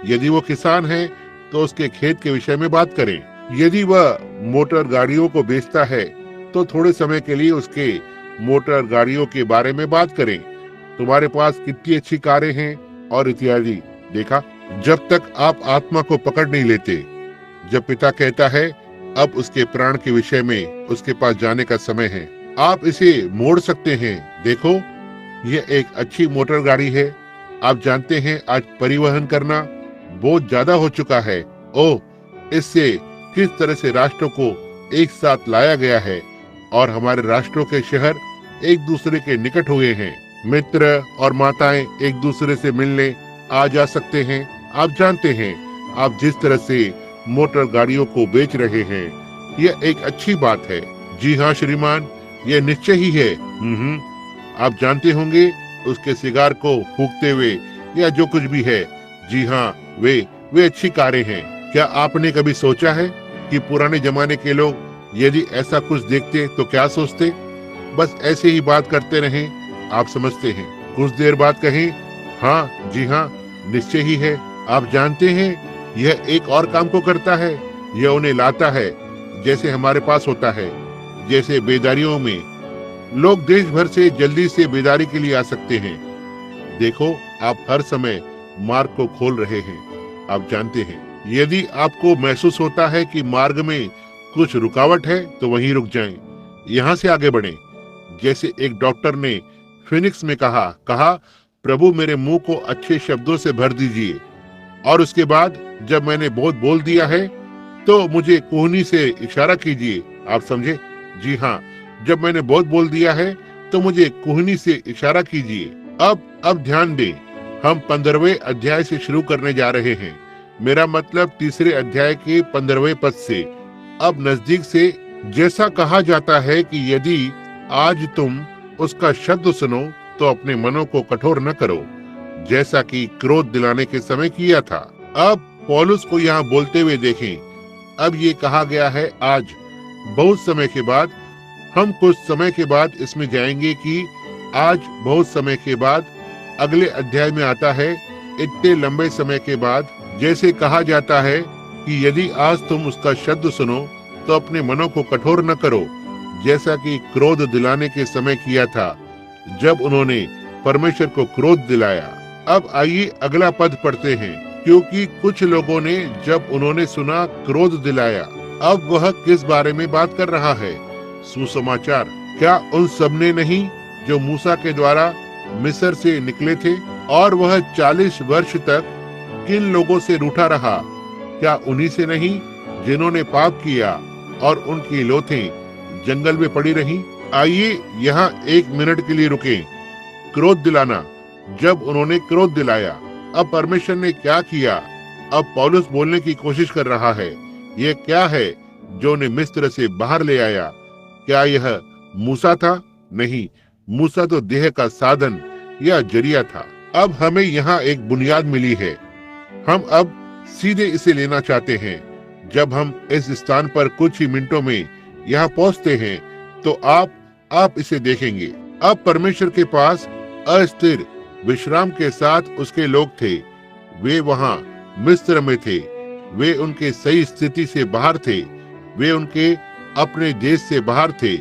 [SPEAKER 1] यदि वो किसान है तो उसके खेत के विषय में बात करें। यदि वह मोटर गाड़ियों को बेचता है तो थोड़े समय के लिए उसके मोटर गाड़ियों के बारे में बात करें। तुम्हारे पास कितनी अच्छी कारें हैं और इत्यादि। देखा, जब तक आप आत्मा को पकड़ नहीं लेते, जब पिता कहता है अब उसके प्राण के विषय में उसके पास जाने का समय है, आप इसे मोड़ सकते हैं। देखो, यह एक अच्छी मोटर गाड़ी है। आप जानते हैं आज परिवहन करना बहुत ज्यादा हो चुका है। ओह, इससे किस तरह से राष्ट्रों को एक साथ लाया गया है और हमारे राष्ट्रों के शहर एक दूसरे के निकट हुए हैं। मित्र और माताएं एक दूसरे से मिलने आ जा सकते हैं। आप जानते हैं, आप जिस तरह से मोटर गाड़ियों को बेच रहे हैं, यह एक अच्छी बात है। जी हाँ श्रीमान, यह निश्चय ही है। आप जानते होंगे, उसके सिगार को फूंकते हुए या जो कुछ भी है। जी हाँ, वे अच्छी कारें हैं। क्या आपने कभी सोचा है कि पुराने जमाने के लोग यदि ऐसा कुछ देखते तो क्या सोचते? बस ऐसे ही बात करते रहें। आप समझते हैं, कुछ देर बाद कहें, हाँ जी हाँ, निश्चय ही है। आप जानते हैं, यह एक और काम को करता है। यह उन्हें लाता है जैसे हमारे पास होता है। जैसे बेदारियों में लोग देश भर से जल्दी से बेदारी के लिए आ सकते हैं। देखो, आप हर समय मार्ग को खोल रहे हैं। आप जानते हैं, यदि आपको महसूस होता है कि मार्ग में कुछ रुकावट है तो वहीं रुक जाएं, यहाँ से आगे बढ़ें। जैसे एक डॉक्टर ने फिनिक्स में कहा कहा प्रभु मेरे मुंह को अच्छे शब्दों से भर दीजिए, और उसके बाद जब मैंने बहुत बोल दिया है तो मुझे कोहनी से इशारा कीजिए। आप समझे? जी हाँ, जब मैंने बहुत बोल दिया है तो मुझे कोहनी से इशारा कीजिए। अब ध्यान दें, हम 15वें अध्याय से शुरू करने जा रहे हैं। मेरा मतलब तीसरे अध्याय के 15वें पद से। अब नजदीक से जैसा कहा जाता है कि यदि आज तुम उसका शब्द सुनो तो अपने मनों को कठोर न करो, जैसा कि क्रोध दिलाने के समय किया था। अब पौलुस को यहाँ बोलते हुए देखें। अब ये कहा गया है आज, बहुत समय के बाद। हम कुछ समय के बाद इसमें जाएंगे कि आज बहुत समय के बाद अगले अध्याय में आता है, इतने लंबे समय के बाद। जैसे कहा जाता है कि यदि आज तुम उसका शब्द सुनो तो अपने मनों को कठोर न करो, जैसा कि क्रोध दिलाने के समय किया था, जब उन्होंने परमेश्वर को क्रोध दिलाया। अब आइए अगला पद पढ़ते हैं। क्योंकि कुछ लोगों ने जब उन्होंने सुना क्रोध दिलाया। अब वह किस बारे में बात कर रहा है? सुसमाचार। क्या उन सब ने नहीं जो मूसा के द्वारा मिस्र से निकले थे? और वह 40 वर्ष तक किन लोगों से रूठा रहा? क्या उन्हीं से नहीं जिन्होंने पाप किया और उनकी लोथें जंगल में पड़ी रहीं? आइए यहाँ 1 मिनट के लिए रुकें। क्रोध दिलाना। जब उन्होंने क्रोध दिलाया, अब परमेश्वर ने क्या किया? अब पौलुस बोलने की कोशिश कर रहा है। यह क्या है जो उन्हें मिस्र से बाहर ले आया? क्या यह मूसा था? नहीं, मूसा तो देह का साधन या जरिया था। अब हमें यहाँ एक बुनियाद मिली है। हम अब सीधे इसे लेना चाहते हैं। जब हम इस स्थान पर कुछ ही मिनटों में यहाँ पहुँचते हैं तो आप इसे देखेंगे। अब परमेश्वर के पास अस्थिर विश्राम के साथ उसके लोग थे। वे वहाँ मिस्र में थे। वे उनके सही स्थिति से बाहर थे। वे उनके अपने देश से बाहर थे।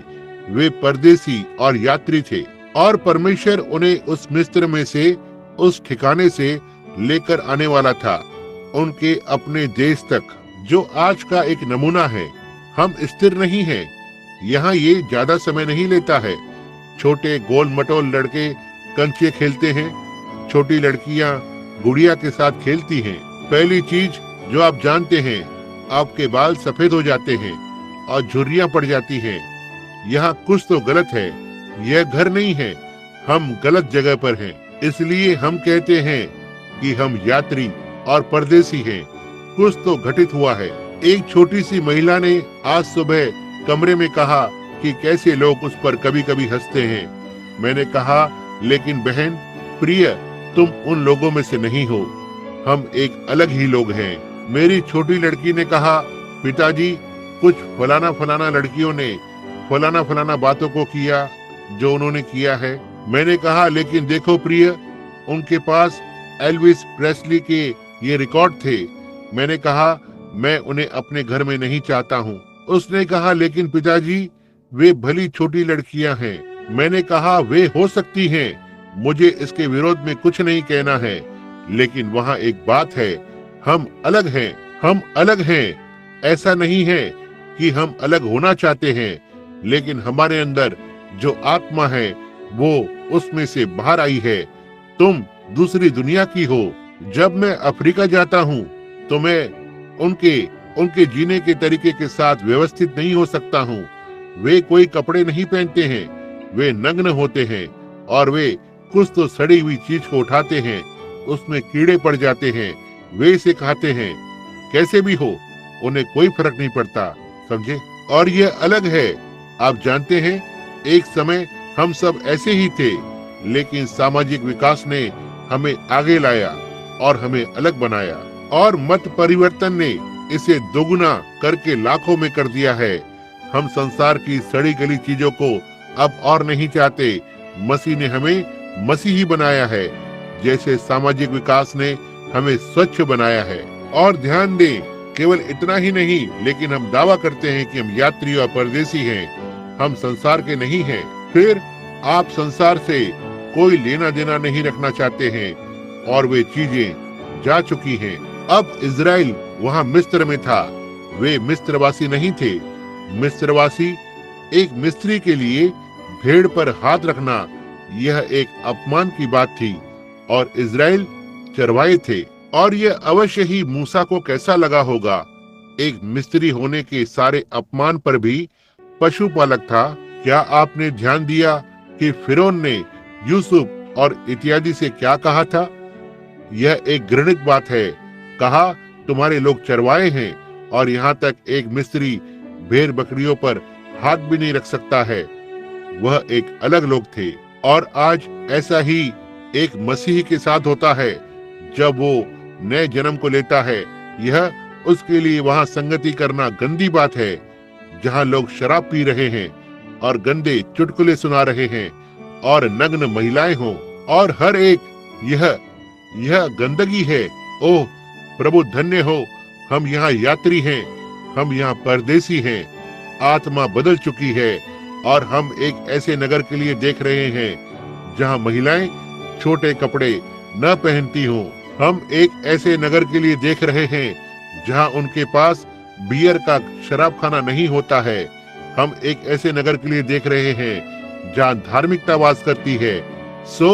[SPEAKER 1] वे परदेसी और यात्री थे, और परमेश्वर उन्हें उस मिस्र में से, उस ठिकाने से लेकर आने वाला था, उनके अपने देश तक, जो आज का एक नमूना है। हम स्थिर नहीं हैं। यहाँ ये ज्यादा समय नहीं लेता है। छोटे गोल मटोल लड़के कंचे खेलते हैं। छोटी लड़कियां गुड़िया के साथ खेलती हैं। पहली चीज जो आप जानते हैं, आपके बाल सफेद हो जाते हैं और झुर्रियां पड़ जाती हैं। यहाँ कुछ तो गलत है। यह घर नहीं है। हम गलत जगह पर हैं। इसलिए हम कहते हैं कि हम यात्री और परदेसी हैं। कुछ तो घटित हुआ है। एक छोटी सी महिला ने आज सुबह कमरे में कहा कि कैसे लोग उस पर कभी कभी हंसते हैं। मैंने कहा, लेकिन बहन प्रिय, तुम उन लोगों में से नहीं हो। हम एक अलग ही लोग हैं। मेरी छोटी लड़की ने कहा, पिताजी, कुछ फलाना लड़कियों ने फलाना बातों को किया जो उन्होंने किया है। मैंने कहा, लेकिन देखो प्रिय, उनके पास एल्विस प्रेस्ली के ये रिकॉर्ड थे। मैंने कहा, मैं उन्हें अपने घर में नहीं चाहता हूँ। उसने कहा, लेकिन पिताजी, वे भली छोटी लड़कियां हैं। मैंने कहा, वे हो सकती हैं। मुझे इसके विरोध में कुछ नहीं कहना है, लेकिन वहाँ एक बात है, हम अलग हैं। हम अलग हैं। ऐसा नहीं है कि हम अलग होना चाहते हैं, लेकिन हमारे अंदर जो आत्मा है वो उसमें से बाहर आई है। तुम दूसरी दुनिया की हो। जब मैं अफ्रीका जाता हूँ तो मैं उनके जीने के तरीके के साथ व्यवस्थित नहीं हो सकता हूँ। वे कोई कपड़े नहीं पहनते हैं। वे नग्न होते हैं और वे कुछ तो सड़ी हुई चीज को उठाते हैं, उसमें कीड़े पड़ जाते हैं। वे इसे खाते हैं। कैसे भी हो, उन्हें कोई फर्क नहीं पड़ता। समझे? और यह अलग है। आप जानते हैं, एक समय हम सब ऐसे ही थे, लेकिन सामाजिक विकास ने हमें आगे लाया और हमें अलग बनाया, और मत परिवर्तन ने इसे दोगुना करके लाखों में कर दिया है। हम संसार की सड़ी गली चीजों को अब और नहीं चाहते। मसीह ने हमें मसीही बनाया है, जैसे सामाजिक विकास ने हमें स्वच्छ बनाया है। और ध्यान दें, केवल इतना ही नहीं, लेकिन हम दावा करते हैं कि हम यात्री और परदेसी हैं। हम संसार के नहीं हैं। फिर आप संसार से कोई लेना देना नहीं रखना चाहते हैं, और वे चीजें जा चुकी हैं। अब इजराइल वहाँ मिस्र में था। वे मिस्रवासी नहीं थे। मिस्रवासी एक मिस्री के लिए भेड़ पर हाथ रखना यह एक अपमान की बात थी और इजराइल चरवाहे थे। और यह अवश्य ही मूसा को कैसा लगा होगा। एक मिस्त्री होने के सारे अपमान पर भी पशुपालक था। क्या आपने ध्यान दिया कि फिरौन ने यूसुफ और इत्यादि से क्या कहा था? यह एक घृणित बात है। कहा, तुम्हारे लोग चरवाहे हैं और यहाँ तक एक मिस्त्री भेड़ बकरियों पर हाथ भी नहीं रख सकता है। वह एक अलग लोग थे। और आज ऐसा ही एक मसीही के साथ होता है। जब वो नए जन्म को लेता है, यह उसके लिए वहां संगति करना गंदी बात है, जहां लोग शराब पी रहे हैं और गंदे चुटकुले सुना रहे हैं और नग्न महिलाएं हों और हर एक यह गंदगी है। ओह प्रभु, धन्य हो, हम यहाँ यात्री हैं, हम यहाँ परदेसी हैं। आत्मा बदल चुकी है और हम एक ऐसे नगर के लिए देख रहे हैं जहाँ महिलाएं छोटे कपड़े न पहनती हों। हम एक ऐसे नगर के लिए देख रहे हैं जहाँ उनके पास बियर का शराब खाना नहीं होता है। हम एक ऐसे नगर के लिए देख रहे हैं जहाँ धार्मिकता वास करती है। सो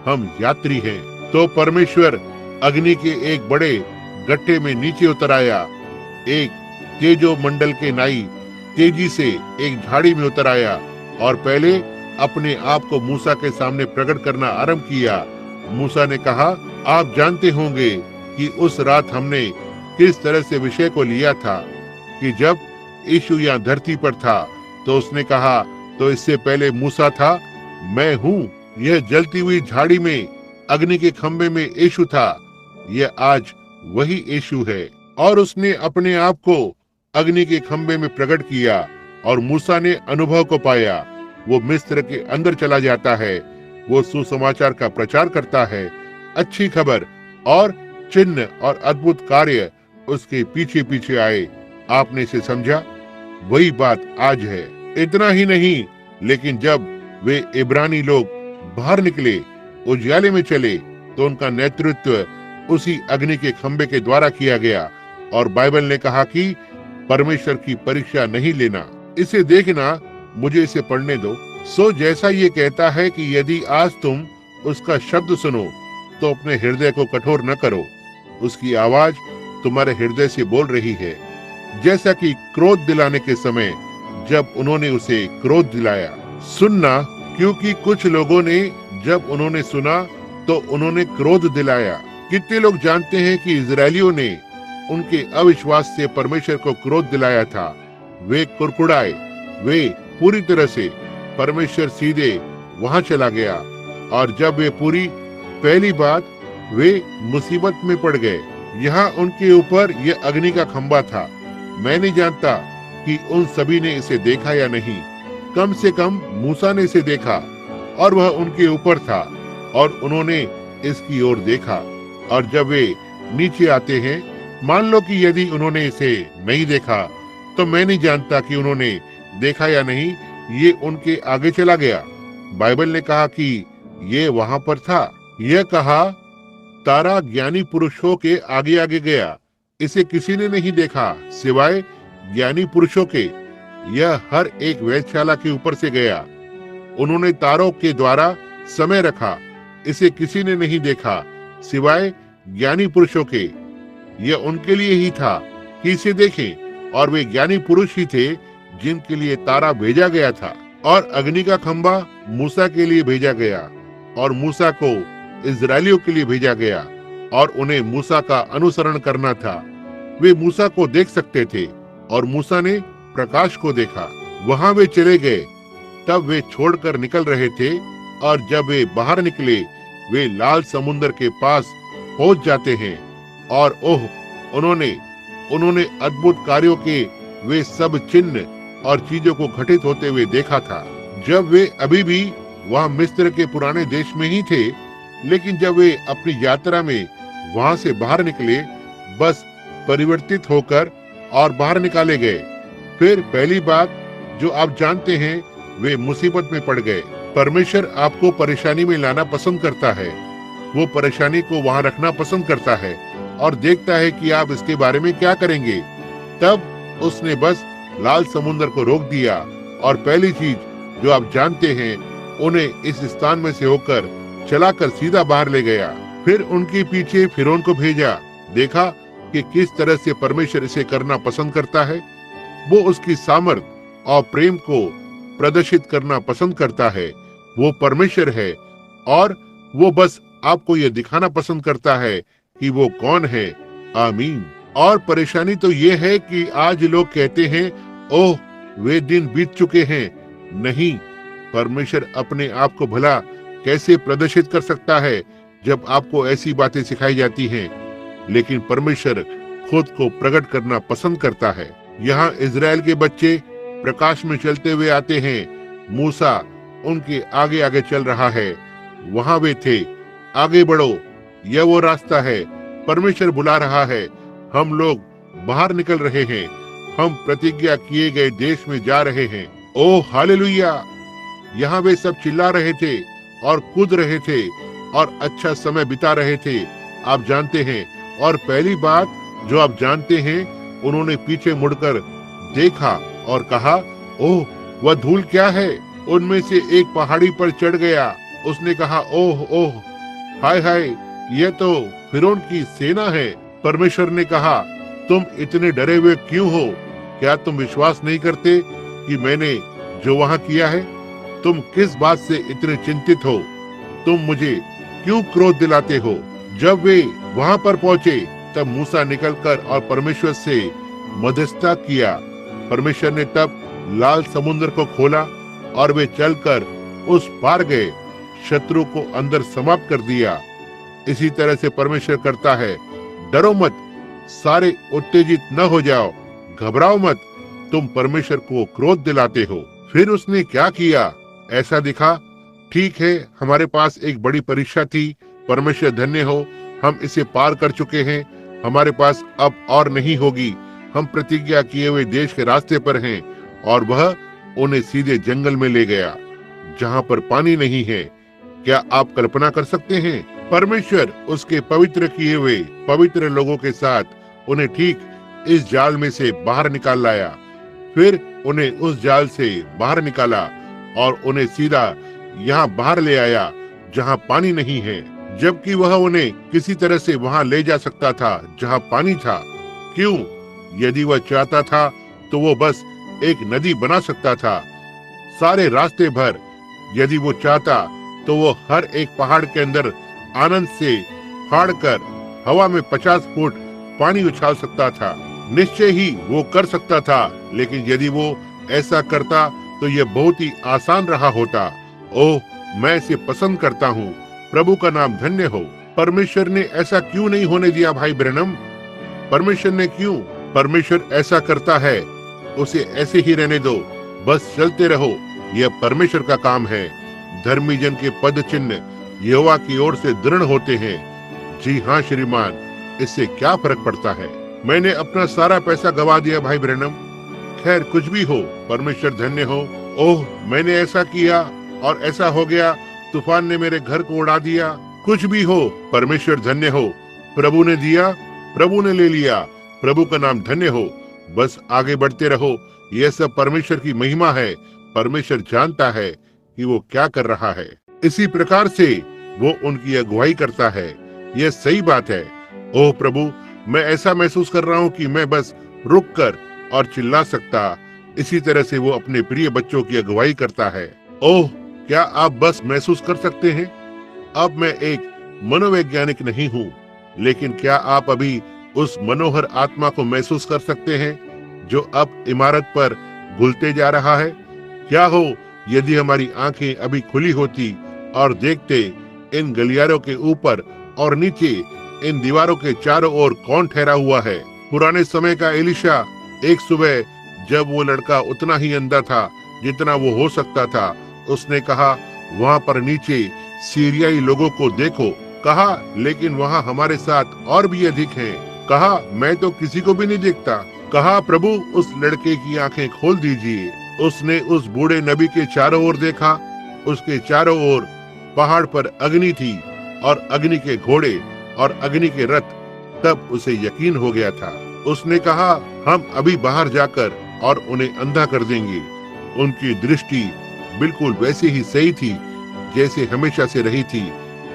[SPEAKER 1] हम यात्री हैं। तो परमेश्वर अग्नि के एक बड़े गड्ढे में नीचे उतर आया। एक तेजो मंडल के नाई तेजी से एक झाड़ी में उतर आया और पहले अपने आप को मूसा के सामने प्रकट करना आरंभ किया। मूसा ने कहा, आप जानते होंगे कि उस रात हमने किस तरह से विषय को लिया था कि जब यीशु यहाँ धरती पर था तो उसने कहा, तो इससे पहले मूसा था, मैं हूँ। यह जलती हुई झाड़ी में अग्नि के खंभे में यीशु था। यह आज वही यीशु है। और उसने अपने आप को अग्नि के खंभे में प्रकट किया और मूसा ने अनुभव को पाया। वो मिस्र के अंदर चला जाता है। वो सुसमाचार का प्रचार करता है। अच्छी खबर और चिन्ह और अद्भुत कार्य उसके पीछे पीछे आए। आपने इसे समझा? वही बात आज है। इतना ही नहीं, लेकिन जब वे इब्रानी लोग बाहर निकले, उजियाले में चले, तो उनका नेतृत्व उसी अग्नि के खंभे के द्वारा किया गया। और बाइबल ने कहा कि परमेश्वर की परीक्षा नहीं लेना। इसे देखना, मुझे इसे पढ़ने दो। सो जैसा ये कहता है कि यदि आज तुम उसका शब्द सुनो तो अपने हृदय को कठोर न करो। उसकी आवाज तुम्हारे हृदय से बोल रही है, जैसा कि क्रोध दिलाने के समय जब उन्होंने उसे क्रोध दिलाया। सुनना, क्योंकि कुछ लोगों ने जब उन्होंने सुना तो उन्होंने क्रोध दिलाया। कितने लोग जानते हैं कि इजरायलियों ने उनके अविश्वास से परमेश्वर को क्रोध दिलाया था। वे कुड़कुड़ाए, वे पूरी तरह से, परमेश्वर सीधे वहां चला गया। और जब वे पूरी, पहली बात, वे मुसीबत में पड़ गए। यहाँ उनके ऊपर यह अग्नि का खंभा था। मैं नहीं जानता कि उन सभी ने इसे देखा या नहीं। कम से कम मूसा ने इसे देखा और वह उनके ऊपर था और उन्होंने इसकी ओर देखा। और जब वे नीचे आते हैं, मान लो कि यदि उन्होंने इसे नहीं देखा, तो मैं नहीं जानता कि उन्होंने देखा या नहीं, ये उनके आगे चला गया। बाइबल ने कहा कि ये वहां पर था। यह कहा, तारा ज्ञानी पुरुषों के आगे आगे गया। इसे किसी ने नहीं देखा सिवाय ज्ञानी पुरुषों के। यह हर एक वेधशाला के ऊपर से गया। उन्होंने तारों के द्वारा समय रखा। इसे किसी ने नहीं देखा सिवाय ज्ञानी पुरुषों के। यह उनके लिए ही था कि इसे देखें, और वे ज्ञानी पुरुष ही थे जिनके लिए तारा भेजा गया था। और अग्नि का खंभा मूसा के लिए भेजा गया और मूसा को इजरायलियों के लिए भेजा गया और उन्हें मूसा का अनुसरण करना था। वे मूसा को देख सकते थे और मूसा ने प्रकाश को देखा। वहां वे चले गए। तब वे छोड़कर निकल रहे थे और जब वे बाहर निकले, वे लाल समुद्र के पास पहुंच जाते हैं। और ओह, उन्होंने अद्भुत कार्यों के वे सब चिन्ह और चीजों को घटित होते हुए देखा था। जब वे अभी भी वहां मिस्र के पुराने देश में ही थे, लेकिन जब वे अपनी यात्रा में वहां से बाहर निकले, बस परिवर्तित होकर और बाहर निकाले गए। फिर पहली बात जो आप जानते हैं, वे मुसीबत में पड़ गए। परमेश्वर आपको परेशानी में लाना पसंद करता है। वो परेशानी को वहां रखना पसंद करता है और देखता है कि आप इसके बारे में क्या करेंगे। तब उसने बस लाल समुद्र को रोक दिया और पहली चीज जो आप जानते हैं उन्हें इस स्थान में से होकर चलाकर सीधा बाहर ले गया। फिर उनके पीछे फिरौन को भेजा। देखा कि किस तरह से परमेश्वर इसे करना पसंद करता है। वो उसकी सामर्थ और प्रेम को प्रदर्शित करना पसंद करता है। वो परमेश्वर है और वो बस आपको ये दिखाना पसंद करता है कि वो कौन है। आमीन। और परेशानी तो ये है कि आज लोग कहते हैं, ओह वे दिन बीत चुके हैं। नहीं, परमेश्वर अपने आप को भला कैसे प्रदर्शित कर सकता है जब आपको ऐसी बातें सिखाई जाती हैं। लेकिन परमेश्वर खुद को प्रकट करना पसंद करता है। यहाँ इजराइल के बच्चे प्रकाश में चलते हुए आते हैं। मूसा उनके आगे आगे चल रहा है। वहां वे थे, आगे बढ़ो, यह वो रास्ता है। परमेश्वर बुला रहा है। हम लोग बाहर निकल रहे हैं। हम प्रतिज्ञा किए गए देश में जा रहे हैं। Oh hallelujah. यहाँ वे सब चिल्ला रहे थे और कूद रहे थे और अच्छा समय बिता रहे थे, आप जानते हैं। और पहली बात जो आप जानते हैं, उन्होंने पीछे मुड़कर देखा और कहा, ओह वह धूल क्या है। उनमें से एक पहाड़ी पर चढ़ गया। उसने कहा, ओह ओह, हाय हाय, यह तो फिरौन की सेना है। परमेश्वर ने कहा, तुम इतने डरे हुए क्यों हो? क्या तुम विश्वास नहीं करते कि मैंने जो वहां किया है? तुम किस बात से इतने चिंतित हो? तुम मुझे क्यों क्रोध दिलाते हो? जब वे वहां पर पहुंचे तब मूसा निकलकर और परमेश्वर से मध्यस्थता किया। परमेश्वर ने तब लाल समुद्र को खोला और वे चलकर उस पार गए, शत्रु को अंदर समाप्त कर दिया। इसी तरह से परमेश्वर करता है। डरो मत, सारे उत्तेजित न हो जाओ, घबराओ मत, तुम परमेश्वर को क्रोध दिलाते हो। फिर उसने क्या किया? ऐसा दिखा, ठीक है, हमारे पास एक बड़ी परीक्षा थी, परमेश्वर धन्य हो, हम इसे पार कर चुके हैं, हमारे पास अब और नहीं होगी। हम प्रतिज्ञा किए हुए देश के रास्ते पर हैं। और वह उन्हें सीधे जंगल में ले गया जहां पर पानी नहीं है। क्या आप कल्पना कर सकते हैं? परमेश्वर उसके पवित्र किए हुए पवित्र लोगों के साथ उन्हें ठीक इस जाल में से बाहर निकाल लाया। फिर उन्हें उस जाल से बाहर निकाला और उन्हें सीधा यहाँ बाहर ले आया जहाँ पानी नहीं है, जबकि वह उन्हें किसी तरह से वहाँ ले जा सकता था जहाँ पानी था। क्यों? यदि वह चाहता था तो वो बस एक नदी बना सकता था सारे रास्ते भर। यदि वो चाहता तो वो हर एक पहाड़ के अंदर आनंद से फाड़ कर हवा में 50 फुट पानी उछाल सकता था। निश्चय ही वो कर सकता था, लेकिन यदि वो ऐसा करता तो ये बहुत ही आसान रहा होता। ओह, मैं इसे पसंद करता हूँ। प्रभु का नाम धन्य हो। परमेश्वर ने ऐसा क्यों नहीं होने दिया भाई ब्रैनम? परमेश्वर ने क्यों? परमेश्वर ऐसा करता है, उसे ऐसे ही रहने दो, बस चलते रहो, यह परमेश्वर का काम है। धर्मी जन के पद चिन्ह यहोवा की ओर से दृढ़ होते हैं। जी हाँ श्रीमान, इससे क्या फर्क पड़ता है? मैंने अपना सारा पैसा गवा दिया भाई ब्रैनम। खैर कुछ भी हो, परमेश्वर धन्य हो। ओह, मैंने ऐसा किया और ऐसा हो गया, तूफान ने मेरे घर को उड़ा दिया। कुछ भी हो, परमेश्वर धन्य हो। प्रभु ने दिया, प्रभु ने ले लिया, प्रभु का नाम धन्य हो। बस आगे बढ़ते रहो, यह सब परमेश्वर की महिमा है। परमेश्वर जानता है कि वो क्या कर रहा है। इसी प्रकार से वो उनकी अगुवाई करता है। यह सही बात है। ओह प्रभु, मैं ऐसा महसूस कर रहा हूँ कि मैं बस रुक कर और चिल्ला सकता। इसी तरह से वो अपने प्रिय बच्चों की अगुवाई करता है। ओह, क्या आप बस महसूस कर सकते हैं? अब मैं एक मनोवैज्ञानिक नहीं हूँ, लेकिन क्या आप अभी उस मनोहर आत्मा को महसूस कर सकते हैं जो अब इमारत पर घुलते जा रहा है? क्या हो यदि हमारी आंखें अभी खुली होती और देखते इन गलियारों के ऊपर और नीचे, इन दीवारों के चारों ओर कौन ठहरा हुआ है? पुराने समय का एलिशा। एक सुबह जब वो लड़का उतना ही अंधा था जितना वो हो सकता था, उसने कहा, वहाँ पर नीचे सीरियाई लोगों को देखो। कहा, लेकिन वहाँ हमारे साथ और भी अधिक हैं। कहा, मैं तो किसी को भी नहीं देखता। कहा, प्रभु उस लड़के की आंखें खोल दीजिए। उसने उस बूढ़े नबी के चारों ओर देखा। उसके चारों ओर पहाड़ पर अग्नि थी और अग्नि के घोड़े और अग्नि के रथ। तब उसे यकीन हो गया था। उसने कहा, हम अभी बाहर जाकर और उन्हें अंधा कर देंगे। उनकी दृष्टि बिल्कुल वैसी ही सही थी जैसे हमेशा से रही थी,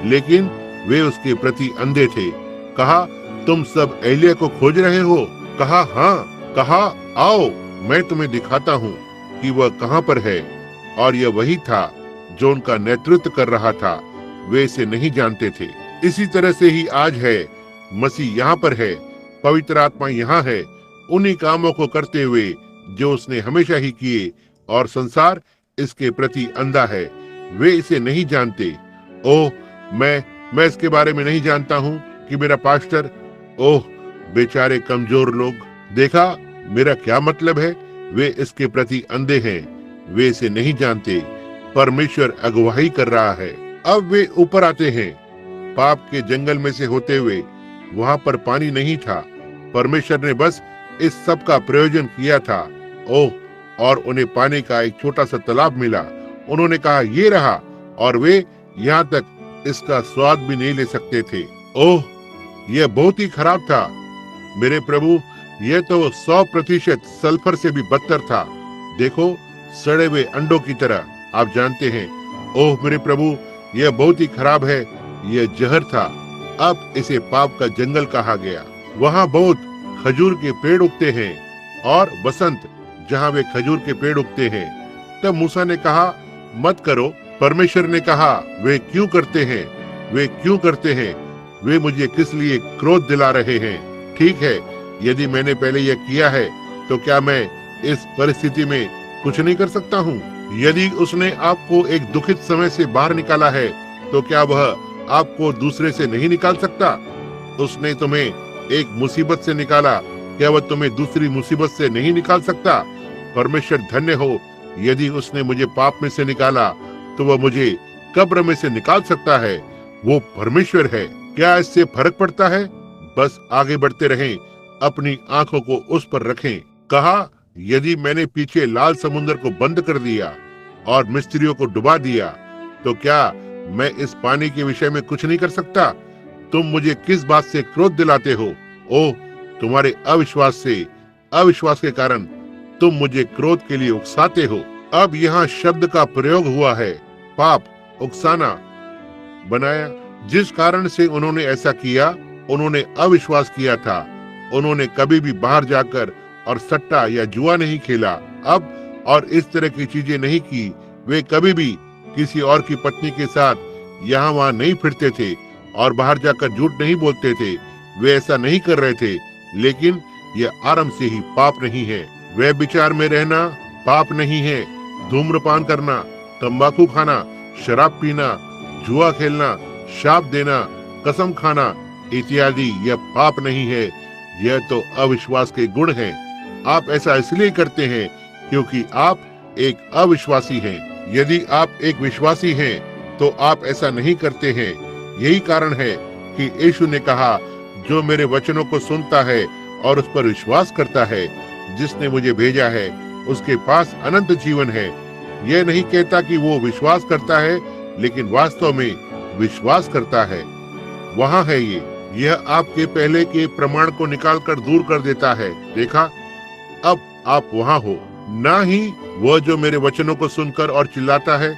[SPEAKER 1] लेकिन वे उसके प्रति अंधे थे। कहा, तुम सब एलिया को खोज रहे हो? कहा, हाँ। कहा, आओ मैं तुम्हें दिखाता हूँ कि वह कहाँ पर है। और यह वही था जो उनका नेतृत्व कर रहा था। वे इसे नहीं जानते थे। इसी तरह से ही आज है। मसीह यहाँ पर है, पवित्र आत्मा यहाँ है, उन्हीं कामों को करते हुए जो उसने हमेशा ही किए, और संसार इसके प्रति अंधा है। वे इसे नहीं जानते। ओह, मैं इसके बारे में नहीं जानता हूँ कि मेरा पास्टर, ओह बेचारे कमजोर लोग, देखा मेरा क्या मतलब है। वे इसके प्रति अंधे हैं, वे इसे नहीं जानते। परमेश्वर अगुवाई कर रहा है। अब वे ऊपर आते हैं। पाप के जंगल में से होते हुए वहां पर पानी नहीं था। परमेश्वर ने बस इस सब का प्रयोजन किया था। ओह, और उन्हें पानी का एक छोटा सा तालाब मिला। उन्होंने कहा, ये रहा, और वे यहाँ तक इसका स्वाद भी नहीं ले सकते थे। ओह, यह बहुत ही खराब था मेरे प्रभु। यह तो 100% सल्फर से भी बदतर था। देखो, सड़े हुए अंडों की तरह, आप जानते हैं। ओह मेरे प्रभु, यह बहुत ही खराब है। यह जहर था। अब इसे पाप का जंगल कहा गया। वहाँ बहुत खजूर के पेड़ उगते हैं, और बसंत जहाँ वे खजूर के पेड़ उगते हैं। तब मूसा ने कहा, मत करो। परमेश्वर ने कहा, वे क्यों करते हैं? वे क्यों करते हैं? वे मुझे किस लिए क्रोध दिला रहे हैं? ठीक है, यदि मैंने पहले यह किया है, तो क्या मैं इस परिस्थिति में कुछ नहीं कर सकता हूँ? यदि उसने आपको एक दुखित समय से बाहर निकाला है, तो क्या वह आपको दूसरे से नहीं निकाल सकता? उसने तुम्हें एक मुसीबत से निकाला, क्या वह तुम्हें दूसरी मुसीबत से नहीं निकाल सकता? परमेश्वर धन्य हो। यदि उसने मुझे पाप में से निकाला, तो वह मुझे कब्र में से निकाल सकता है। वो परमेश्वर है। क्या इससे फर्क पड़ता है? बस आगे बढ़ते रहें, अपनी आंखों को उस पर रखें। कहा, यदि मैंने पीछे लाल समुद्र को बंद कर दिया और मिस्त्रियों को डुबा दिया, तो क्या मैं इस पानी के विषय में कुछ नहीं कर सकता? तुम मुझे किस बात से क्रोध दिलाते हो? ओह, तुम्हारे अविश्वास के कारण तुम मुझे क्रोध के लिए उकसाते हो। अब यहाँ शब्द का प्रयोग हुआ है, पाप, उकसाना बनाया। जिस कारण से उन्होंने ऐसा किया, उन्होंने अविश्वास किया था। उन्होंने कभी भी बाहर जाकर और सट्टा या जुआ नहीं खेला, अब और इस तरह की चीजें नहीं की। वे कभी भी किसी और की पत्नी के साथ यहाँ वहाँ नहीं फिरते थे और बाहर जाकर झूठ नहीं बोलते थे। वे ऐसा नहीं कर रहे थे, लेकिन यह आरंभ से ही पाप नहीं है। वे विचार में रहना पाप नहीं है। धूम्रपान करना, तंबाकू खाना, शराब पीना, जुआ खेलना, शाप देना, कसम खाना इत्यादि यह पाप नहीं है। यह तो अविश्वास के गुण हैं। आप ऐसा इसलिए करते हैं क्योंकि आप एक अविश्वासी हैं। यदि आप एक विश्वासी हैं, तो आप ऐसा नहीं करते हैं। यही कारण है कि यीशु ने कहा, जो मेरे वचनों को सुनता है और उस पर विश्वास करता है, जिसने मुझे भेजा है, उसके पास अनंत जीवन है। यह नहीं कहता कि वो विश्वास करता है, लेकिन वास्तव में विश्वास करता है। वहाँ है यह आपके पहले के प्रमाण को निकालकर दूर कर देता है। देखा, अब आप वहाँ हो। ना ही वह जो मेरे वचनों को सुनकर और चिल्लाता है,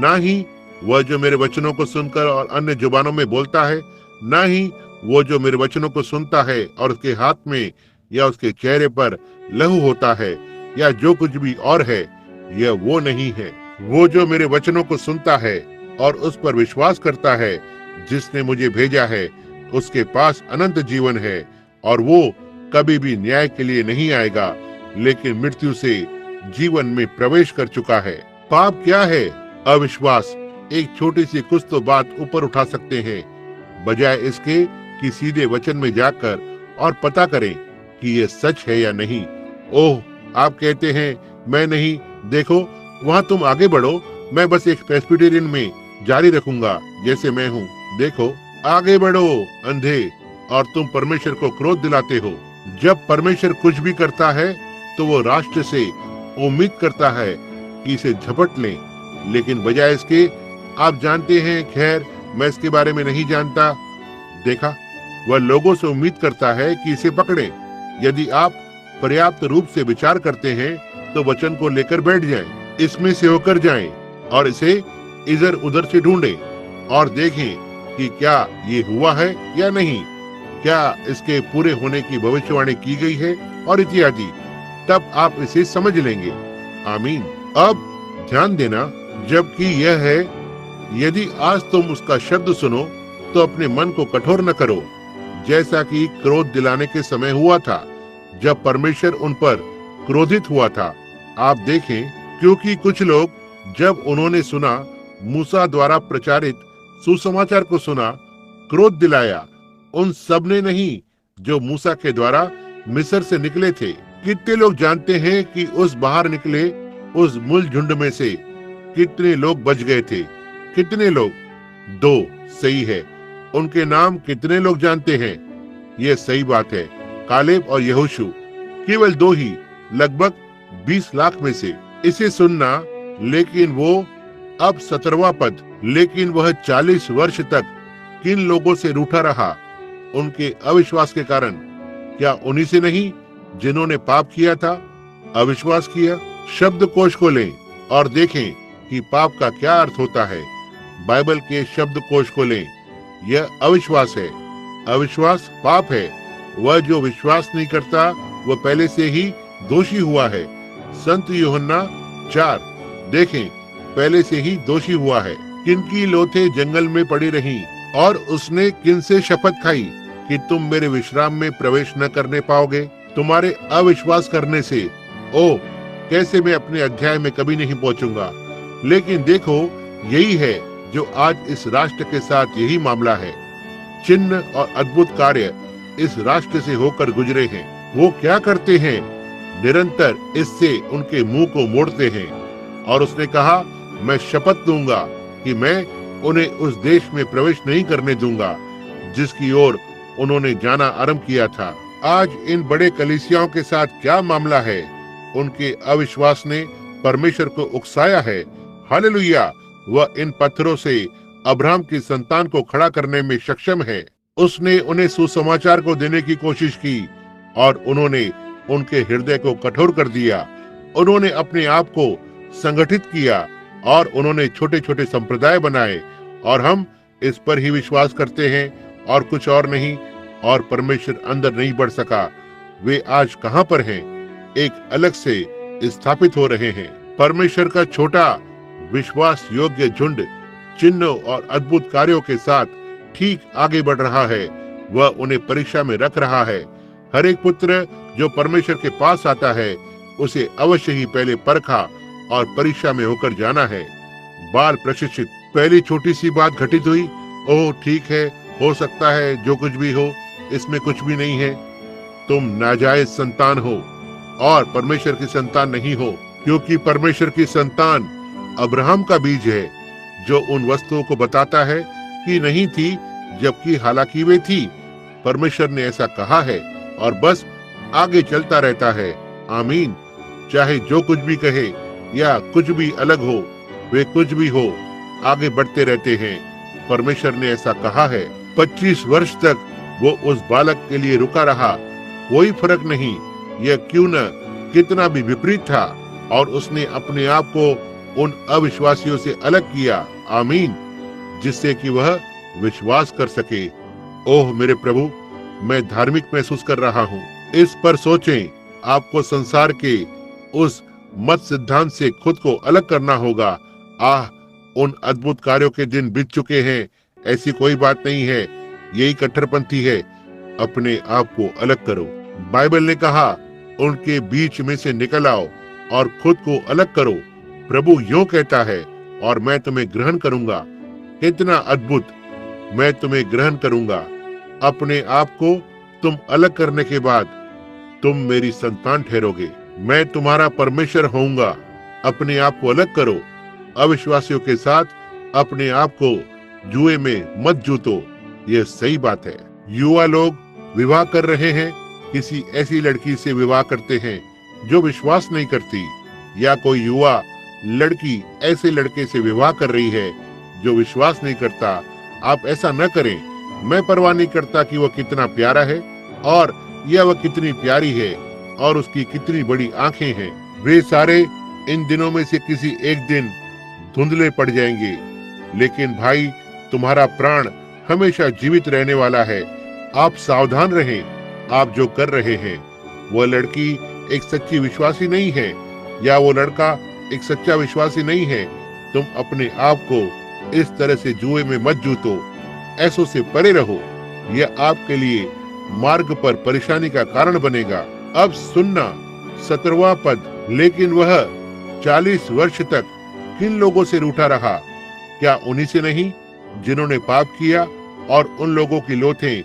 [SPEAKER 1] ना ही वह जो मेरे वचनों को सुनकर और अन्य जुबानों में बोलता है, ना ही वो जो मेरे वचनों को सुनता है और उसके हाथ में या उसके चेहरे पर लहू होता है या जो कुछ भी और है, यह वो नहीं है। वो जो मेरे वचनों को सुनता है और उस पर विश्वास करता है, जिसने मुझे भेजा है, उसके पास अनंत जीवन है, और वो कभी भी न्याय के लिए नहीं आएगा, लेकिन मृत्यु से जीवन में प्रवेश कर चुका है। पाप क्या है? अविश्वास। एक छोटी सी कुछ तो बात ऊपर उठा सकते हैं, बजाय इसके कि सीधे वचन में जाकर और पता करें कि ये सच है या नहीं। ओह, आप कहते हैं मैं नहीं, देखो वहाँ तुम आगे बढ़ो, मैं बस एक प्रेस्बिटेरियन में जारी रखूंगा जैसे मैं हूँ। देखो, आगे बढ़ो अंधे, और तुम परमेश्वर को क्रोध दिलाते हो। जब परमेश्वर कुछ भी करता है, तो वो राष्ट्र से उम्मीद करता है कि इसे झपट लें, लेकिन बजाय इसके, आप जानते हैं, खैर मैं इसके बारे में नहीं जानता। देखा, वह लोगों से उम्मीद करता है कि इसे पकड़ें। यदि आप पर्याप्त रूप से विचार करते हैं, तो वचन को लेकर बैठ जाएं, इसमें से होकर जाएं और इसे इधर उधर से ढूंढें और देखें कि क्या ये हुआ है या नहीं, क्या इसके पूरे होने की भविष्यवाणी की गई है और इत्यादि। तब आप इसे समझ लेंगे। आमीन। अब ध्यान देना, जबकि यह है, यदि आज तुम उसका शब्द सुनो तो अपने मन को कठोर न करो, जैसा कि क्रोध दिलाने के समय हुआ था, जब परमेश्वर उन पर क्रोधित हुआ था। आप देखें, क्योंकि कुछ लोग जब उन्होंने सुना, मूसा द्वारा प्रचारित सुसमाचार को सुना, क्रोध दिलाया। उन सब ने नहीं जो मूसा के द्वारा मिस्र से निकले थे। कितने लोग जानते हैं कि उस बाहर निकले उस मूल झुंड में से कितने लोग बच गए थे? कितने लोग? 2। सही है। उनके नाम कितने लोग जानते हैं? यह सही बात है, कालेब और यहोशू। केवल 2 ही, लगभग 20 लाख में से। इसे सुनना, लेकिन वो अब 17वां पद, लेकिन वह 40 वर्ष तक किन लोगों से रूठा रहा? उनके अविश्वास के कारण। क्या उन्हीं से नहीं जिन्होंने पाप किया था, अविश्वास किया? शब्दकोश को लें और देखें कि पाप का क्या अर्थ होता है। बाइबल के शब्दकोश को लें। यह अविश्वास है। अविश्वास पाप है। वह जो विश्वास नहीं करता वह पहले से ही दोषी हुआ है। संत यूहन्ना 4। देखें, पहले से ही दोषी हुआ है। किनकी लोथें जंगल में पड़ी रहीं और उसने किनसे शपथ खाई कि तुम मेरे विश्राम में प्रवेश न करने पाओगे? तुम्हारे अविश्वास करने से। ओ, कैसे मैं अपने अध्याय में कभी नहीं पहुंचूंगा। लेकिन देखो, यही है जो आज इस राष्ट्र के साथ यही मामला है। चिन्ह और अद्भुत कार्य इस राष्ट्र से होकर गुजरे हैं। वो क्या करते हैं? निरंतर इससे उनके मुंह को मोड़ते हैं। और उसने कहा, मैं शपथ दूंगा कि मैं उन्हें उस देश में प्रवेश नहीं करने दूंगा जिसकी ओर उन्होंने जाना आरंभ किया था। आज इन बड़े कलीसियाओं के साथ क्या मामला है? उनके अविश्वास ने परमेश्वर को उकसाया है। हालेलुया! वह इन पत्थरों से अब्राहम की संतान को खड़ा करने में सक्षम है। उसने उन्हें सुसमाचार को देने की कोशिश की और उन्होंने उनके हृदय को कठोर कर दिया। उन्होंने अपने आप को संगठित किया और उन्होंने छोटे छोटे संप्रदाय बनाए और हम इस पर ही विश्वास करते हैं और कुछ और नहीं, और परमेश्वर अंदर नहीं बढ़ सका। वे आज कहां पर हैं? एक अलग से स्थापित हो रहे हैं। परमेश्वर का छोटा विश्वास योग्य झुंड चिन्हों और अद्भुत कार्यों के साथ ठीक आगे बढ़ रहा है। वह उन्हें परीक्षा में रख रहा है। हर एक पुत्र जो परमेश्वर के पास आता है उसे अवश्य ही पहले परखा और परीक्षा में होकर जाना है। बाल प्रशिक्षित। पहली छोटी सी बात घटित हुई, ओह ठीक है, हो सकता है जो कुछ भी हो, इसमें कुछ भी नहीं है। तुम नाजायज संतान हो और परमेश्वर की संतान नहीं हो, क्योंकि परमेश्वर की संतान अब्राहम का बीज है जो उन वस्तुओं को बताता है कि नहीं थी, जबकि हालांकि वे थी। परमेश्वर ने ऐसा कहा है और बस आगे चलता रहता है। आमीन। चाहे जो कुछ भी कहे या कुछ भी अलग हो, वे कुछ भी हो, आगे बढ़ते रहते हैं। परमेश्वर ने ऐसा कहा है। 25 वर्ष तक वो उस बालक के लिए रुका रहा, कोई फर्क नहीं, यह क्यों न कितना भी विपरीत था, और उसने अपने आप को उन अविश्वासियों से अलग किया। आमीन। जिससे कि वह विश्वास कर सके। ओह मेरे प्रभु, मैं धार्मिक महसूस कर रहा हूँ। इस पर सोचें, आपको संसार के उस मत सिद्धांत से खुद को अलग करना होगा। उन अद्भुत कार्यों के दिन बीत चुके हैं। ऐसी कोई बात नहीं है, यही कट्टरपंथी है। अपने आप को अलग करो। बाइबल ने कहा, उनके बीच में से निकल आओ और खुद को अलग करो। प्रभु यूं कहता है, और मैं तुम्हें ग्रहण करूंगा। कितना अद्भुत! मैं तुम्हें ग्रहण करूंगा। अपने आप को तुम अलग करने के बाद तुम मेरी संतान ठहरोगे। मैं तुम्हारा परमेश्वर होऊंगा। अपने आप को अलग करो। अविश्वासियों के साथ अपने आप को जुए में मत जूतो। यह सही बात है। युवा लोग विवाह कर रहे हैं, किसी ऐसी लड़की से विवाह करते हैं जो विश्वास नहीं करती, या कोई युवा लड़की ऐसे लड़के से विवाह कर रही है जो विश्वास नहीं करता। आप ऐसा न करें। मैं परवाह नहीं करता कि वह कितना प्यारा है और या वह कितनी प्यारी है और उसकी कितनी बड़ी आंखें हैं। वे सारे इन दिनों में से किसी एक दिन धुंधले पड़ जाएंगे। लेकिन भाई, तुम्हारा प्राण हमेशा जीवित रहने वाला है। आप सावधान रहें। आप जो कर रहे हैं, वह लड़की एक सच्ची विश्वासी नहीं है, या वो लड़का एक सच्चा विश्वासी नहीं है। तुम अपने आप को इस तरह से जुए में मत जूतो। ऐसों से परे रहो। यह आपके लिए मार्ग पर परेशानी का कारण बनेगा। अब सुनना 17वां पद। लेकिन वह 40 वर्ष तक किन लोगों से रूठा रहा? क्या उन्हीं से नहीं जिन्होंने पाप किया, और उन लोगों की लोथें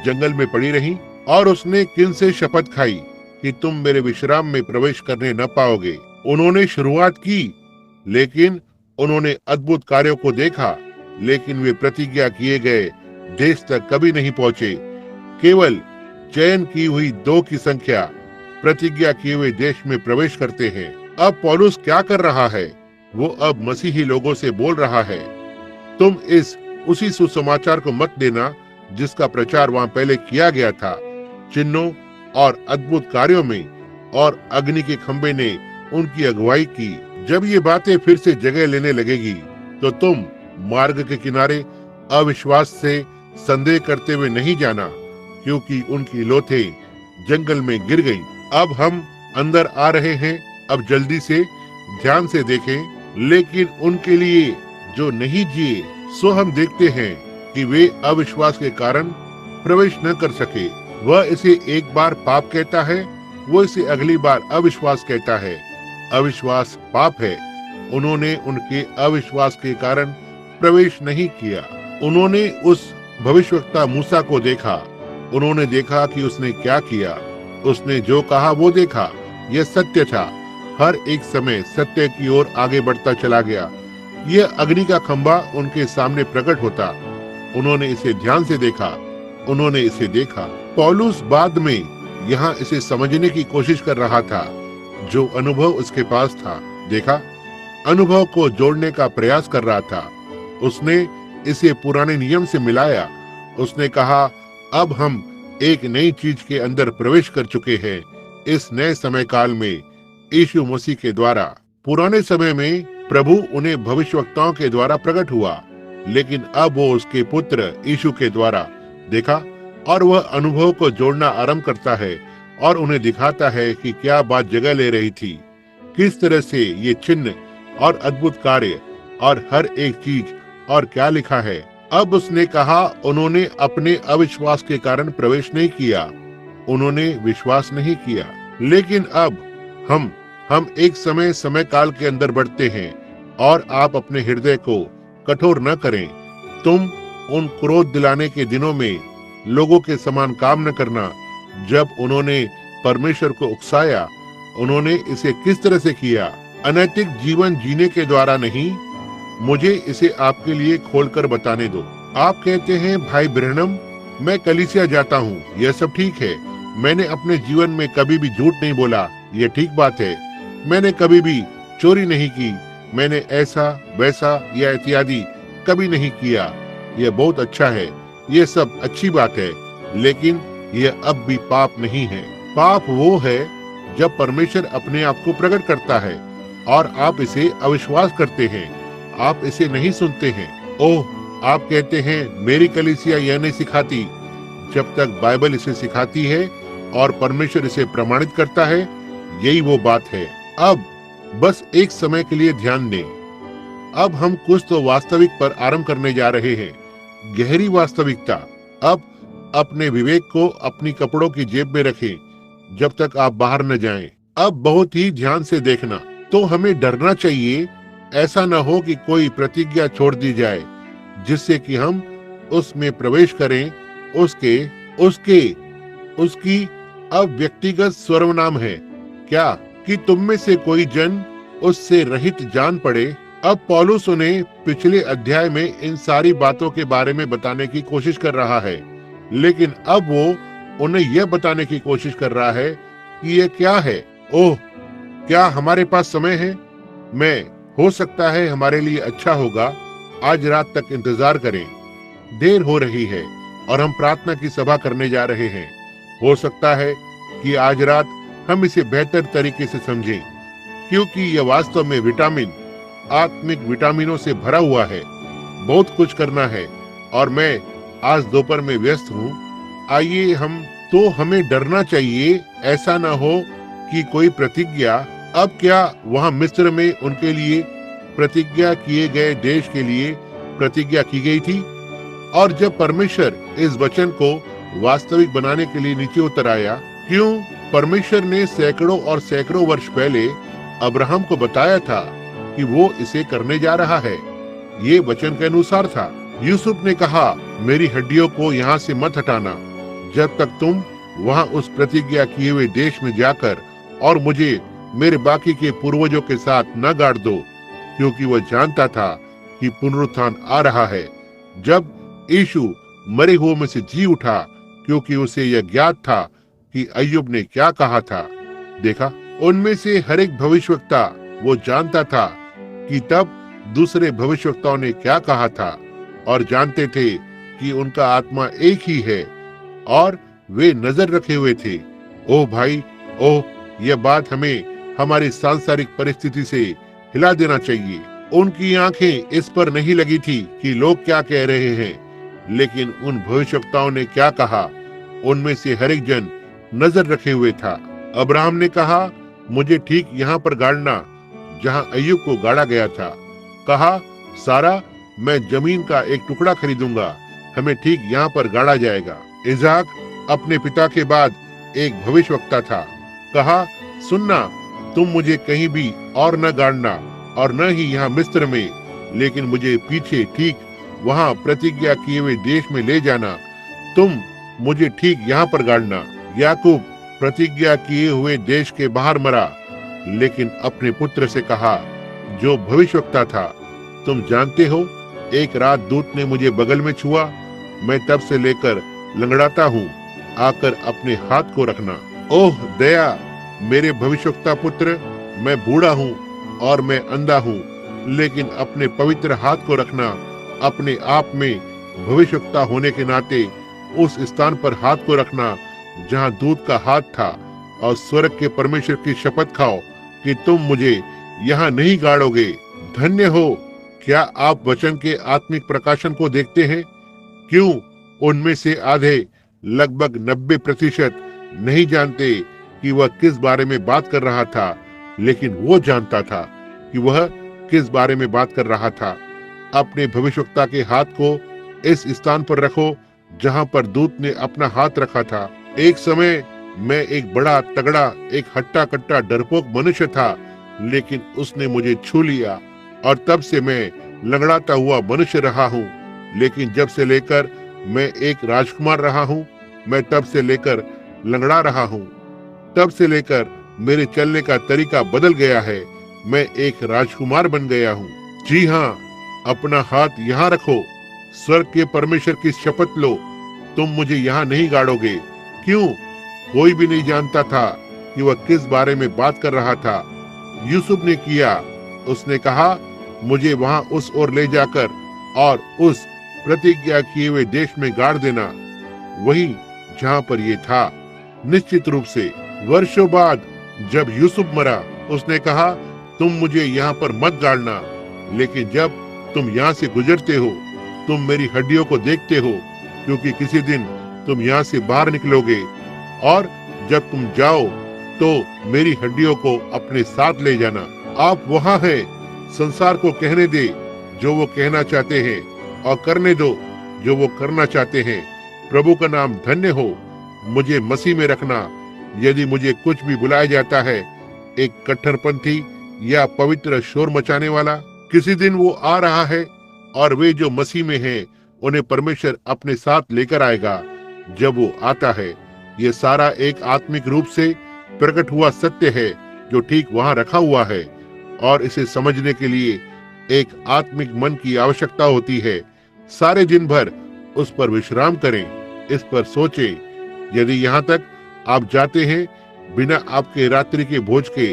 [SPEAKER 1] जंगल में पड़ी रहीं? और उसने किन से शपथ खाई कि तुम मेरे विश्राम में प्रवेश करने न पाओगे? उन्होंने शुरुआत की, लेकिन उन्होंने अद्भुत कार्यों को देखा, लेकिन वे प्रतिज्ञा किए गए देश तक कभी नहीं पहुंचे। केवल चयन की हुई 2 की संख्या प्रतिज्ञा किए हुए देश में प्रवेश करते हैं। अब पौलुस क्या कर रहा है? वो अब मसीही लोगों से बोल रहा है, तुम उसी सुसमाचार को मत देना जिसका प्रचार वहां पहले किया गया था, चिन्हों और अद्भुत कार्यों में, और अग्नि के खंबे ने उनकी अगुवाई की। जब ये बातें फिर से जगह लेने लगेगी, तो तुम मार्ग के किनारे अविश्वास से संदेह करते हुए नहीं जाना, क्योंकि उनकी लोथें जंगल में गिर गईं। अब हम अंदर आ रहे हैं। अब जल्दी से ध्यान से देखें। लेकिन उनके लिए जो नहीं जिए, सो हम देखते हैं कि वे अविश्वास के कारण प्रवेश न कर सके। वह इसे एक बार पाप कहता है, वो इसे अगली बार अविश्वास कहता है। अविश्वास पाप है। उन्होंने उनके अविश्वास के कारण प्रवेश नहीं किया। उन्होंने उस भविष्यवक्ता मूसा को देखा। उन्होंने देखा कि उसने क्या किया। उसने जो कहा वो देखा। यह सत्य था। हर एक समय सत्य की ओर आगे बढ़ता चला गया। यह अग्नि का खंभा उनके सामने प्रकट होता। उन्होंने इसे ध्यान से देखा। उन्होंने इसे देखा। पौलुस बाद में यहाँ इसे समझने की कोशिश कर रहा था, जो अनुभव उसके पास था। देखा, अनुभव को जोड़ने का प्रयास कर रहा था। उसने इसे पुराने नियम से मिलाया। उसने कहा, अब हम एक नई चीज के अंदर प्रवेश कर चुके हैं, इस नए समय काल में यीशु मसीह के द्वारा। पुराने समय में प्रभु उन्हें भविष्यवक्ताओं के द्वारा प्रकट हुआ, लेकिन अब वो उसके पुत्र यीशु के द्वारा देखा, और वह अनुभव को जोड़ना आरंभ करता है और उन्हें दिखाता है कि क्या बात जगह ले रही थी, किस तरह से ये चिन्ह और अद्भुत कार्य और हर एक चीज, और क्या लिखा है। अब उसने कहा, उन्होंने अपने अविश्वास के कारण प्रवेश नहीं किया। उन्होंने विश्वास नहीं किया। लेकिन अब हम एक समय काल के अंदर बढ़ते हैं, और आप अपने हृदय को कठोर न करें। तुम उन क्रोध दिलाने के दिनों में लोगों के समान काम न करना, जब उन्होंने परमेश्वर को उकसाया। उन्होंने इसे किस तरह से किया? अनैतिक जीवन जीने के द्वारा नहीं। मुझे इसे आपके लिए खोलकर बताने दो। आप कहते हैं, भाई ब्रैनम, मैं कलीसिया जाता हूँ, यह सब ठीक है। मैंने अपने जीवन में कभी भी झूठ नहीं बोला, यह ठीक बात है। मैंने कभी भी चोरी नहीं की। मैंने ऐसा वैसा या इत्यादि कभी नहीं किया। यह बहुत अच्छा है, यह सब अच्छी बात है। लेकिन यह अब भी पाप नहीं है। पाप वो है जब परमेश्वर अपने आप को प्रकट करता है और आप इसे अविश्वास करते हैं। आप इसे नहीं सुनते हैं। ओह, आप कहते हैं मेरी कलीसिया यह नहीं सिखाती। जब तक बाइबल इसे सिखाती है और परमेश्वर इसे प्रमाणित करता है, यही वो बात है। अब बस एक समय के लिए ध्यान दें। अब हम कुछ तो वास्तविक पर आरंभ करने जा रहे हैं, गहरी वास्तविकता। अब अपने विवेक को अपनी कपड़ों की जेब में रखें जब तक आप बाहर न जाएं। अब बहुत ही ध्यान से देखना। तो हमें डरना चाहिए, ऐसा न हो कि कोई प्रतिज्ञा छोड़ दी जाए जिससे कि हम उसमें प्रवेश करें। उसकी अब व्यक्तिगत सर्वनाम है क्या कि तुम में से कोई जन उससे रहित जान पड़े। अब पौलुस उन्हें पिछले अध्याय में इन सारी बातों के बारे में बताने की कोशिश कर रहा है, लेकिन अब वो उन्हें यह बताने की कोशिश कर रहा है कि यह क्या है। ओह, क्या हमारे पास समय है? हो सकता है हमारे लिए अच्छा होगा आज रात तक इंतजार करें। देर हो रही है और हम प्रार्थना की सभा करने जा रहे हैं। हो सकता है कि आज रात हम इसे बेहतर तरीके से समझें, क्योंकि यह वास्तव में आत्मिक विटामिनों से भरा हुआ है। बहुत कुछ करना है और मैं आज दोपहर में व्यस्त हूँ। आइए हमें डरना चाहिए, ऐसा ना हो कि कोई प्रतिज्ञा। अब क्या वहाँ मिस्र में उनके लिए प्रतिज्ञा किए गए देश के लिए प्रतिज्ञा की गई थी? और जब परमेश्वर इस वचन को वास्तविक बनाने के लिए नीचे उतर आया, क्यों परमेश्वर ने सैकड़ों और सैकड़ों वर्ष पहले अब्राहम को बताया था कि वो इसे करने जा रहा है? ये वचन के अनुसार था। यूसुफ ने कहा, मेरी हड्डियों को यहाँ से मत हटाना जब तक तुम वहाँ उस प्रतिज्ञा किए हुए देश में जाकर और मुझे मेरे बाकी के पूर्वजों के साथ न गाड़ दो, क्योंकि वह जानता था कि पुनरुत्थान आ रहा है। जब यीशु मरे हुए में से जी उठा, क्योंकि उसे यह ज्ञात था कि अय्यूब ने क्या कहा था। देखा, उनमें से हर एक भविष्यवक्ता वो जानता था कि तब दूसरे भविष्यवक्ताओं ने क्या कहा था और जानते थे कि उनका आत्मा एक ही है और वे नजर रखे हुए थे। ओह भाई, ओह, यह बात हमें हमारी सांसारिक परिस्थिति से हिला देना चाहिए। उनकी आंखें इस पर नहीं लगी थी कि लोग क्या कह रहे हैं, लेकिन उन भविष्यवक्ताओं ने क्या कहा, उनमें से हर एक जन नजर रखे हुए था। अब्राहम ने कहा, मुझे ठीक यहाँ पर गाड़ना जहाँ अय्यूब को गाड़ा गया था। कहा, सारा, मैं जमीन का एक टुकड़ा खरीदूंगा, हमें ठीक यहाँ पर गाड़ा जाएगा। इसहाक अपने पिता के बाद एक भविष्यवक्ता था। कहा, सुनना, तुम मुझे कहीं भी और न गाड़ना और न ही यहाँ मिस्र में, लेकिन मुझे पीछे ठीक वहाँ प्रतिज्ञा किए हुए देश में ले जाना। तुम मुझे ठीक यहाँ पर गाड़ना। याकूब प्रतिज्ञा किए हुए देश के बाहर मरा, लेकिन अपने पुत्र से कहा जो भविष्यवक्ता था, तुम जानते हो, एक रात दूत ने मुझे बगल में छुआ, मैं तब से लेकर लंगड़ाता हूँ, आकर अपने हाथ को रखना। ओह दया, मेरे भविष्यवक्ता पुत्र, मैं बूढ़ा हूँ और मैं अंधा हूँ, लेकिन अपने पवित्र हाथ को रखना। अपने आप में भविष्यवक्ता होने के नाते उस स्थान पर हाथ को रखना जहाँ दूत का हाथ था, और स्वर्ग के परमेश्वर की शपथ खाओ कि तुम मुझे यहाँ नहीं गाड़ोगे। धन्य हो। क्या आप वचन के आत्मिक प्रकाशन को देखते हैं? क्यों उनमें से आधे, लगभग 90% नहीं जानते कि वह किस बारे में बात कर रहा था, लेकिन वो जानता था कि वह किस बारे में बात कर रहा था। अपने भविष्यवक्ता के हाथ को इस स्थान पर रखो जहां पर दूत ने अपना हाथ रखा था। एक समय मैं एक बड़ा तगड़ा, एक हट्टा कट्टा डरपोक मनुष्य था, लेकिन उसने मुझे छू लिया और तब से मैं लंगड़ाता हुआ मनुष्य रहा हूँ। लेकिन जब से लेकर मैं एक राजकुमार रहा हूँ, मैं तब से लेकर लंगड़ा रहा हूँ। तब से लेकर मेरे चलने का तरीका बदल गया है, मैं एक राजकुमार बन गया हूँ। जी हाँ, अपना हाथ यहाँ रखो, स्वर्ग के परमेश्वर की शपथ लो, तुम मुझे यहाँ नहीं गाड़ोगे। क्यों? कोई भी नहीं जानता था कि वह किस बारे में बात कर रहा था। यूसुफ ने किया, उसने कहा, मुझे वहां उस ओर ले जाकर और उस प्रतिज्ञा किए हुए देश में गाड़ देना, वही जहां पर ये था। निश्चित रूप से वर्षों बाद जब यूसुफ मरा, उसने कहा, तुम मुझे यहाँ पर मत गाड़ना, लेकिन जब तुम यहाँ से गुजरते हो, तुम मेरी हड्डियों को देखते हो, क्योंकि किसी दिन तुम यहाँ से बाहर निकलोगे, और जब तुम जाओ तो मेरी हड्डियों को अपने साथ ले जाना। आप वहाँ हैं, संसार को कहने दे जो वो कहना चाहते हैं और करने दो जो वो करना चाहते हैं। प्रभु का नाम धन्य हो। मुझे मसीह में रखना। यदि मुझे कुछ भी बुलाया जाता है, एक कट्टरपंथी या पवित्र शोर मचाने वाला, किसी दिन वो आ रहा है और वे जो मसीह में हैं उन्हें परमेश्वर अपने साथ लेकर आएगा। जब वो आता है, ये सारा एक आत्मिक रूप से प्रकट हुआ सत्य है जो ठीक वहां रखा हुआ है, और इसे समझने के लिए एक आत्मिक मन की आवश्यकता होती है। सारे दिन भर उस पर विश्राम करें, इस पर सोचें। यदि यहाँ तक आप जाते हैं बिना आपके रात्रि के भोज के,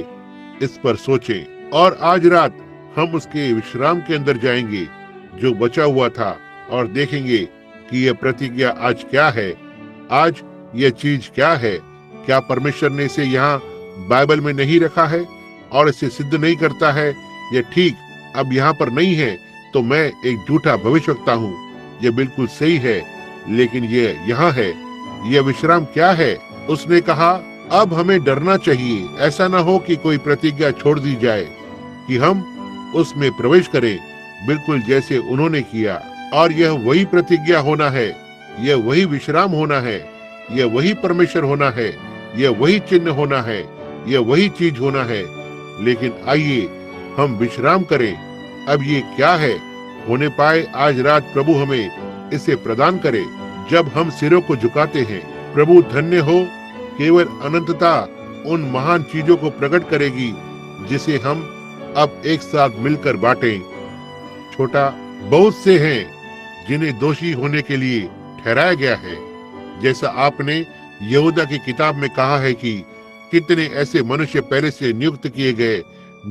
[SPEAKER 1] इस पर सोचें। और आज रात हम उसके विश्राम के अंदर जाएंगे जो बचा हुआ था, और देखेंगे कि यह प्रतिज्ञा आज क्या है, आज यह चीज क्या है। क्या परमेश्वर ने इसे यहाँ बाइबल में नहीं रखा है और इसे सिद्ध नहीं करता है? यह ठीक अब यहाँ पर नहीं है, तो मैं एक झूठा भविष्यवक्ता हूँ। ये बिल्कुल सही है, लेकिन ये यहाँ है। यह विश्राम क्या है? उसने कहा, अब हमें डरना चाहिए। ऐसा न हो कि कोई प्रतिज्ञा छोड़ दी जाए कि हम उसमें प्रवेश करें, बिल्कुल जैसे उन्होंने किया। और यह वही प्रतिज्ञा होना है, यह वही विश्राम होना है, यह वही परमेश्वर होना है, यह वही चिन्ह होना है, यह वही चीज होना है। लेकिन आइए हम विश्राम करें। अब ये क्या है होने पाए, आज रात प्रभु हमें इसे प्रदान करे। जब हम सिरों को झुकाते हैं, प्रभु धन्य हो, केवल अनंतता उन महान चीजों को प्रकट करेगी जिसे हम अब एक साथ मिलकर बांटें। छोटा, बहुत से हैं जिन्हें दोषी होने के लिए ठहराया गया है, जैसा आपने यहूदा की किताब में कहा है कि कितने ऐसे मनुष्य पहले से नियुक्त किए गए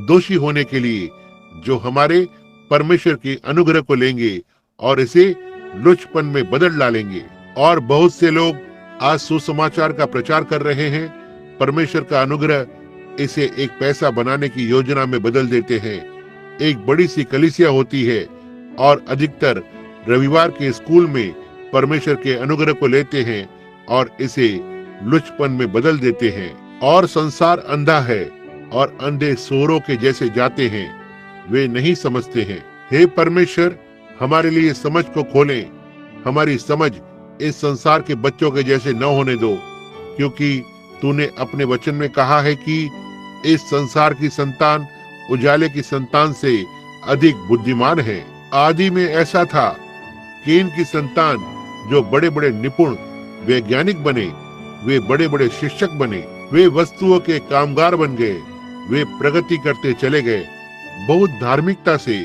[SPEAKER 1] दोषी होने के लिए, जो हमारे परमेश्वर के अनुग्रह को लेंगे और इसे लुचपन में बदल डालेंगे। और बहुत से लोग आज सुसमाचार का प्रचार कर रहे हैं, परमेश्वर का अनुग्रह इसे एक पैसा बनाने की योजना में बदल देते हैं। एक बड़ी सी कलीसिया होती है और अधिकतर रविवार के स्कूल में परमेश्वर के अनुग्रह को लेते हैं और इसे लुचपन में बदल देते हैं। और संसार अंधा है और अंधे सूअरों के जैसे जाते हैं, वे नहीं समझते हैं। हे परमेश्वर, हमारे लिए समझ को खोलें। हमारी समझ इस संसार के बच्चों के जैसे न होने दो, क्योंकि तूने अपने वचन में कहा है कि इस संसार की संतान उजाले की संतान से अधिक बुद्धिमान है। आदि में ऐसा था। केन की संतान जो बड़े बड़े निपुण वैज्ञानिक बने, वे बड़े बड़े शिक्षक बने, वे वस्तुओं के कामगार बन गए, वे प्रगति करते चले गए बहुत धार्मिकता से,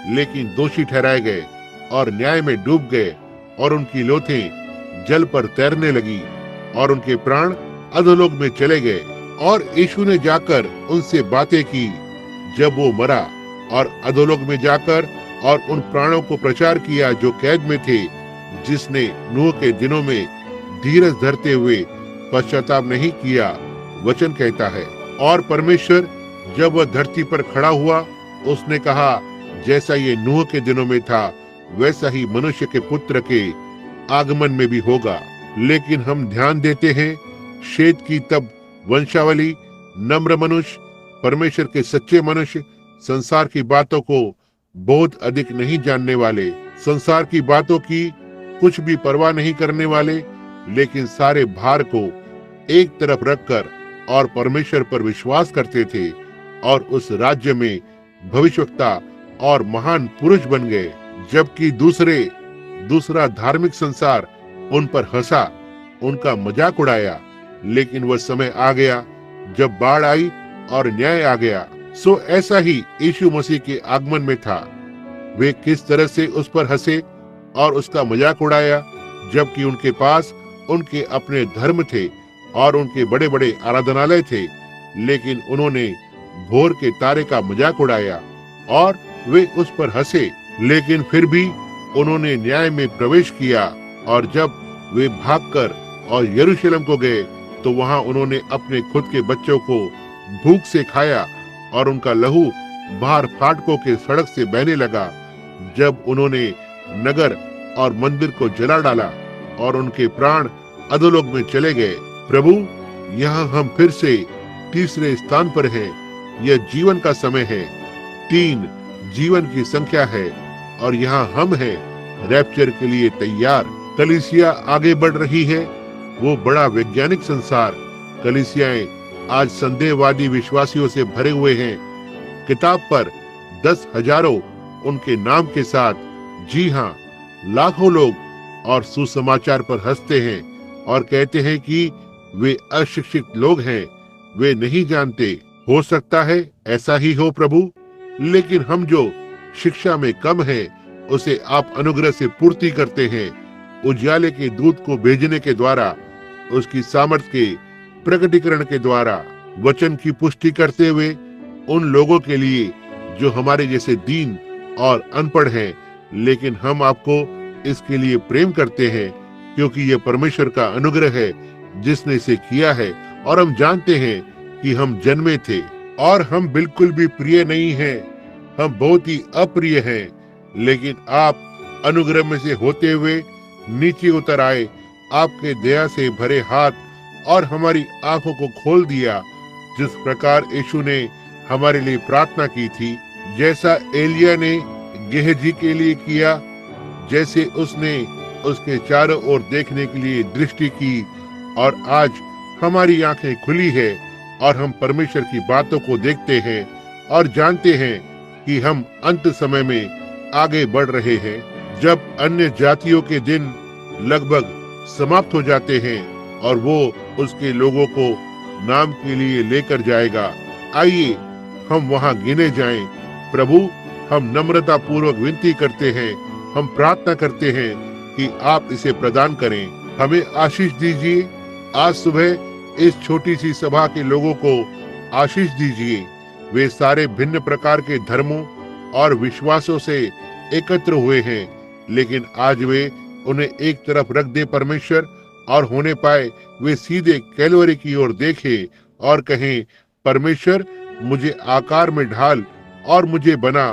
[SPEAKER 1] लेकिन दोषी ठहराए गए और न्याय में डूब गए और उनकी लोथें जल पर तैरने लगी और उनके प्राण अधोलोक में चले गए। और यीशु ने जाकर उनसे बातें की जब वो मरा, और अधोलोक में जाकर और उन प्राणों को प्रचार किया जो कैद में थे, जिसने नूह के दिनों में धीरज धरते हुए पश्चाताप नहीं किया, वचन कहता है। और परमेश्वर जब वह धरती पर खड़ा हुआ, उसने कहा, जैसा ये नूह के दिनों में था, वैसा ही मनुष्य के पुत्र के आगमन में भी होगा। लेकिन हम ध्यान देते हैं, शेत की तब वंशावली, नम्र मनुष्य, परमेश्वर के सच्चे मनुष्य, संसार की बातों को बहुत अधिक नहीं जानने वाले, संसार की बातों की कुछ भी परवाह नहीं करने वाले, लेकिन सारे भार को एक तरफ रखकर और परमेश्वर पर विश्वास करते थे, और उस राज्य में भविष्यवक्ता और महान पुरुष बन गए। जबकि दूसरा धार्मिक संसार उन पर हंसा, उनका मजाक उड़ाया। लेकिन वह समय आ गया जब बाढ़ आई और न्याय आ गया। सो ऐसा ही यीशु मसीह के आगमन में था। वे किस तरह से उस पर हंसे और उसका मजाक उड़ाया, जबकि उनके पास उनके अपने धर्म थे और उनके बड़े बड़े आराधनालय थे, लेकिन उन्होंने भोर के तारे का मजाक उड़ाया और वे उस पर हंसे। लेकिन फिर भी उन्होंने न्याय में प्रवेश किया, और जब वे भागकर और यरूशलेम को गए, तो वहां उन्होंने अपने खुद के बच्चों को भूख से खाया और उनका लहू बाहर फाटकों के सड़क से बहने लगा। जब उन्होंने नगर और मंदिर को जला डाला और उनके प्राण अधोलोक में चले गए। प्रभु, यहाँ हम फिर से तीसरे स्थान पर हैं। यह जीवन का समय है, 3 जीवन की संख्या है, और यहाँ हम हैं रैप्चर के लिए तैयार। कलीसिया आगे बढ़ रही है, वो बड़ा वैज्ञानिक संसार। कलीसियाएं आज संदेहवादी विश्वासियों से भरे हुए हैं। किताब पर 10,000 उनके नाम के साथ, जी हाँ, लाखों लोग और सुसमाचार पर हंसते हैं और कहते हैं कि वे अशिक्षित लोग हैं, वे नहीं जानते। हो सकता है ऐसा ही हो प्रभु, लेकिन हम जो शिक्षा में कम हैं, उसे आप अनुग्रह से पूर्ति करते हैं। उजाले के दूत को भेजने के द्वारा, उसकी सामर्थ के प्रकटीकरण के द्वारा, वचन की पुष्टि करते हुए उन लोगों के लिए जो हमारे जैसे दीन और अनपढ़ हैं, लेकिन हम आपको इसके लिए प्रेम करते हैं, क्योंकि यह परमेश्वर का अनुग्रह है जिसने इसे किया है। और हम जानते हैं कि हम जन्मे थे और हम बिल्कुल भी प्रिय नहीं हैं, हम बहुत ही अप्रिय हैं। लेकिन आप अनुग्रह में से होते हुए नीचे उतर आए, आपके दया से भरे हाथ और हमारी आंखों को खोल दिया। जिस प्रकार यीशु ने हमारे लिए प्रार्थना की थी, जैसा एलिया ने गेहजी के लिए किया, जैसे उसने उसके चारों ओर देखने के लिए दृष्टि की, और आज हमारी आंखें खुली है और हम परमेश्वर की बातों को देखते हैं और जानते हैं कि हम अंत समय में आगे बढ़ रहे हैं। जब अन्य जातियों के दिन लगभग समाप्त हो जाते हैं और वो उसके लोगों को नाम के लिए लेकर जाएगा, आइए हम वहां गिने जाएं। प्रभु, हम नम्रता पूर्वक विनती करते हैं, हम प्रार्थना करते हैं कि आप इसे प्रदान करें। हमें आशीष दीजिए। आज सुबह इस छोटी सी सभा के लोगों को आशीष दीजिए। वे सारे भिन्न प्रकार के धर्मों और विश्वासों से एकत्र हुए हैं, लेकिन आज वे उन्हें एक तरफ रख दे परमेश्वर, और होने पाए वे सीधे कैलवरी की ओर देखें और कहें, परमेश्वर मुझे आकार में ढाल और मुझे बना।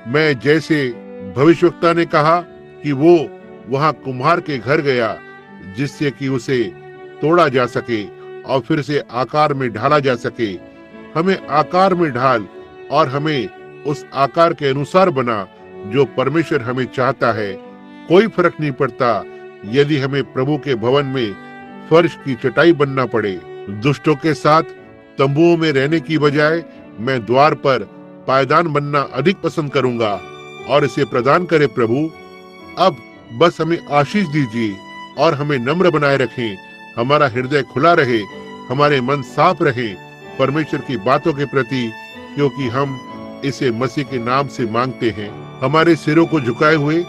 [SPEAKER 1] मैं जैसे भविष्यवक्ता ने कहा कि वो वहां कुम्हार के घर गया, जिससे कि उसे तोड़ा जा सके और फिर से आकार में ढाला जा सके। हमें आकार में ढाल और हमें उस आकार के अनुसार बना जो परमेश्वर हमें चाहता है। कोई फर्क नहीं पड़ता यदि हमें प्रभु के भवन में फर्श की चटाई बनना पड़े। दुष्टों के साथ तंबुओं में रहने की बजाय मैं द्वार पर पायदान बनना अधिक पसंद करूंगा, और इसे प्रदान करे प्रभु। अब बस हमें आशीष दीजिए और हमें नम्र बनाए रखें। हमारा हृदय खुला रहे, हमारे मन साफ रहे परमेश्वर की बातों के प्रति, क्योंकि हम इसे मसीह के नाम से मांगते हैं। हमारे सिरों को झुकाए हुए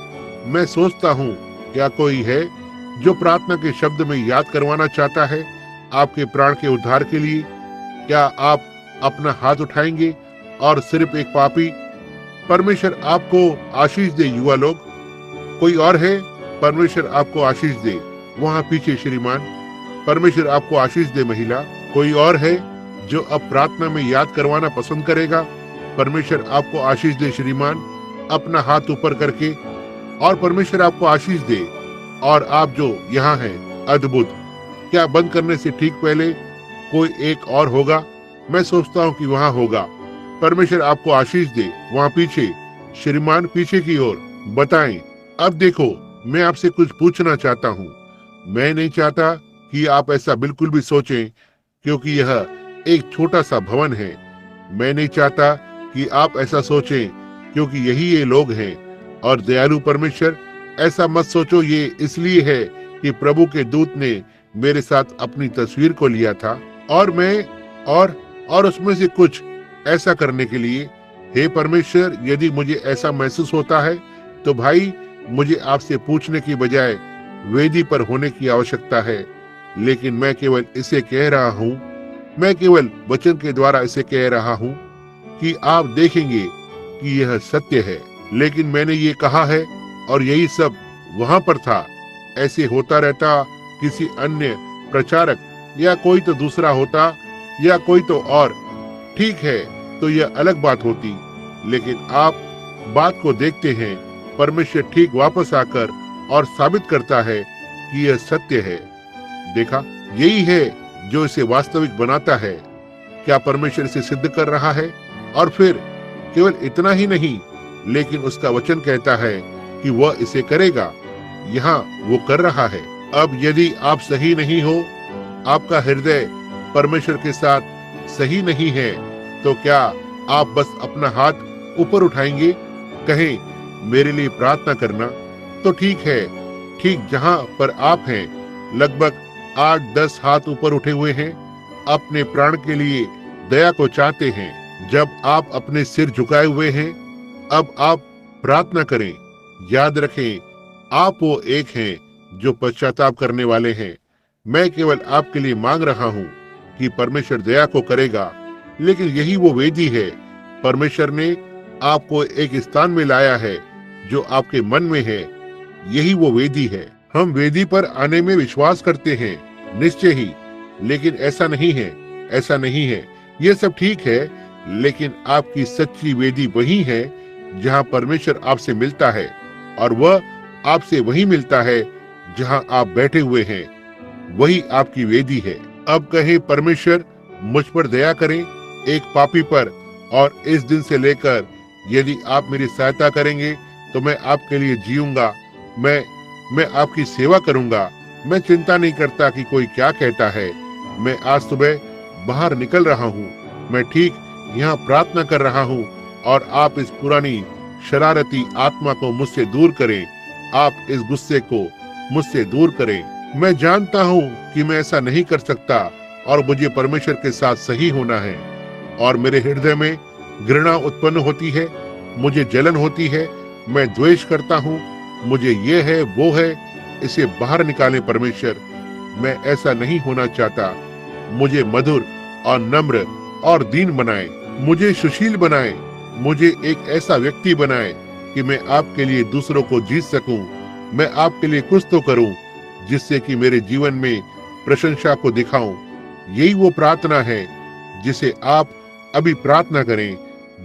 [SPEAKER 1] मैं सोचता हूँ, क्या कोई है जो प्रार्थना के शब्द में याद करवाना चाहता है आपके प्राण के उद्धार के लिए? क्या आप अपना हाथ उठाएंगे और सिर्फ एक पापी? परमेश्वर आपको आशीष दे युवा लोग। कोई और है? परमेश्वर आपको आशीष दे। वहाँ पीछे श्रीमान, परमेश्वर आपको आशीष दे। महिला, कोई और है जो अब प्रार्थना में याद करवाना पसंद करेगा? परमेश्वर आपको आशीष दे श्रीमान, अपना हाथ ऊपर करके, और परमेश्वर आपको आशीष दे। और आप जो यहाँ हैं, अद्भुत। क्या बंद करने से ठीक पहले कोई एक और होगा? मैं सोचता हूँ कि वहाँ होगा। परमेश्वर आपको आशीष दे। वहाँ पीछे श्रीमान, पीछे की ओर बताएं। अब देखो, मैं आपसे कुछ पूछना चाहता हूँ। मैं नहीं चाहता कि आप ऐसा बिल्कुल भी सोचें, क्योंकि यह एक छोटा सा भवन है। मैं नहीं चाहता कि आप ऐसा सोचें, क्योंकि यही ये लोग हैं। और दयालु परमेश्वर, ऐसा मत सोचो ये इसलिए है कि प्रभु के दूत ने मेरे साथ अपनी तस्वीर को लिया था और मैं और उसमें से कुछ ऐसा करने के लिए। हे परमेश्वर, यदि मुझे ऐसा महसूस होता है तो भाई, मुझे आपसे पूछने की बजाय वेदी पर होने की आवश्यकता है। लेकिन मैं केवल इसे कह रहा हूँ, मैं केवल वचन के द्वारा इसे कह रहा हूँ कि आप देखेंगे कि यह सत्य है। लेकिन मैंने ये कहा है और यही सब वहां पर था। ऐसे होता रहता किसी अन्य प्रचारक या कोई तो दूसरा होता या कोई तो और, ठीक है, तो यह अलग बात होती। लेकिन आप बात को देखते हैं, परमेश्वर ठीक वापस आकर और साबित करता है कि यह सत्य है। देखा, यही है जो इसे वास्तविक बनाता है। क्या परमेश्वर इसे सिद्ध कर रहा है? और फिर केवल इतना ही नहीं, लेकिन उसका वचन कहता है कि वह इसे करेगा। यहाँ वो कर रहा है। अब यदि आप सही नहीं हो, आपका हृदय परमेश्वर के साथ सही नहीं है, तो क्या आप बस अपना हाथ ऊपर उठाएंगे, कहें मेरे लिए प्रार्थना करना? तो ठीक है, ठीक जहाँ पर आप हैं, लगभग 8-10 हाथ ऊपर उठे हुए हैं, अपने प्राण के लिए दया को चाहते हैं। जब आप अपने सिर झुकाए हुए हैं, अब आप प्रार्थना करें। याद रखें, आप वो एक हैं जो पश्चाताप करने वाले हैं। मैं केवल आपके लिए मांग रहा हूँ कि परमेश्वर दया को करेगा। लेकिन यही वो वेदी है। परमेश्वर ने आपको एक स्थान में लाया है जो आपके मन में है। यही वो वेदी है। हम वेदी पर आने में विश्वास करते हैं, निश्चय ही। लेकिन ऐसा नहीं है, ऐसा नहीं है। ये सब ठीक है, लेकिन आपकी सच्ची वेदी वही है जहाँ परमेश्वर आपसे मिलता है, और वह आपसे वही मिलता है जहाँ आप बैठे हुए हैं। वही आपकी वेदी है। अब कहें, परमेश्वर मुझ पर दया करें, एक पापी पर, और इस दिन से लेकर यदि आप मेरी सहायता करेंगे तो मैं आपके लिए जीऊंगा। मैं आपकी सेवा करूंगा। मैं चिंता नहीं करता कि कोई क्या कहता है। मैं आज सुबह बाहर निकल रहा हूँ। मैं ठीक यहाँ प्रार्थना कर रहा हूँ, और आप इस पुरानी शरारती आत्मा को मुझसे दूर करें। आप इस गुस्से को मुझसे दूर करें। मैं जानता हूँ कि मैं ऐसा नहीं कर सकता, और मुझे परमेश्वर के साथ सही होना है। और मेरे हृदय में घृणा उत्पन्न होती है, मुझे जलन होती है, मैं द्वेष करता हूँ, मुझे ये है वो है। इसे बाहर निकालें परमेश्वर। मैं ऐसा नहीं होना चाहता। मुझे मधुर और नम्र और दीन बनाए, मुझे सुशील बनाए, मुझे एक ऐसा व्यक्ति बनाए कि मैं आपके लिए दूसरों को जीत सकूं। मैं आपके लिए कुछ तो करूं जिससे कि मेरे जीवन में प्रशंसा को दिखाऊं। यही वो प्रार्थना है जिसे आप अभी प्रार्थना करें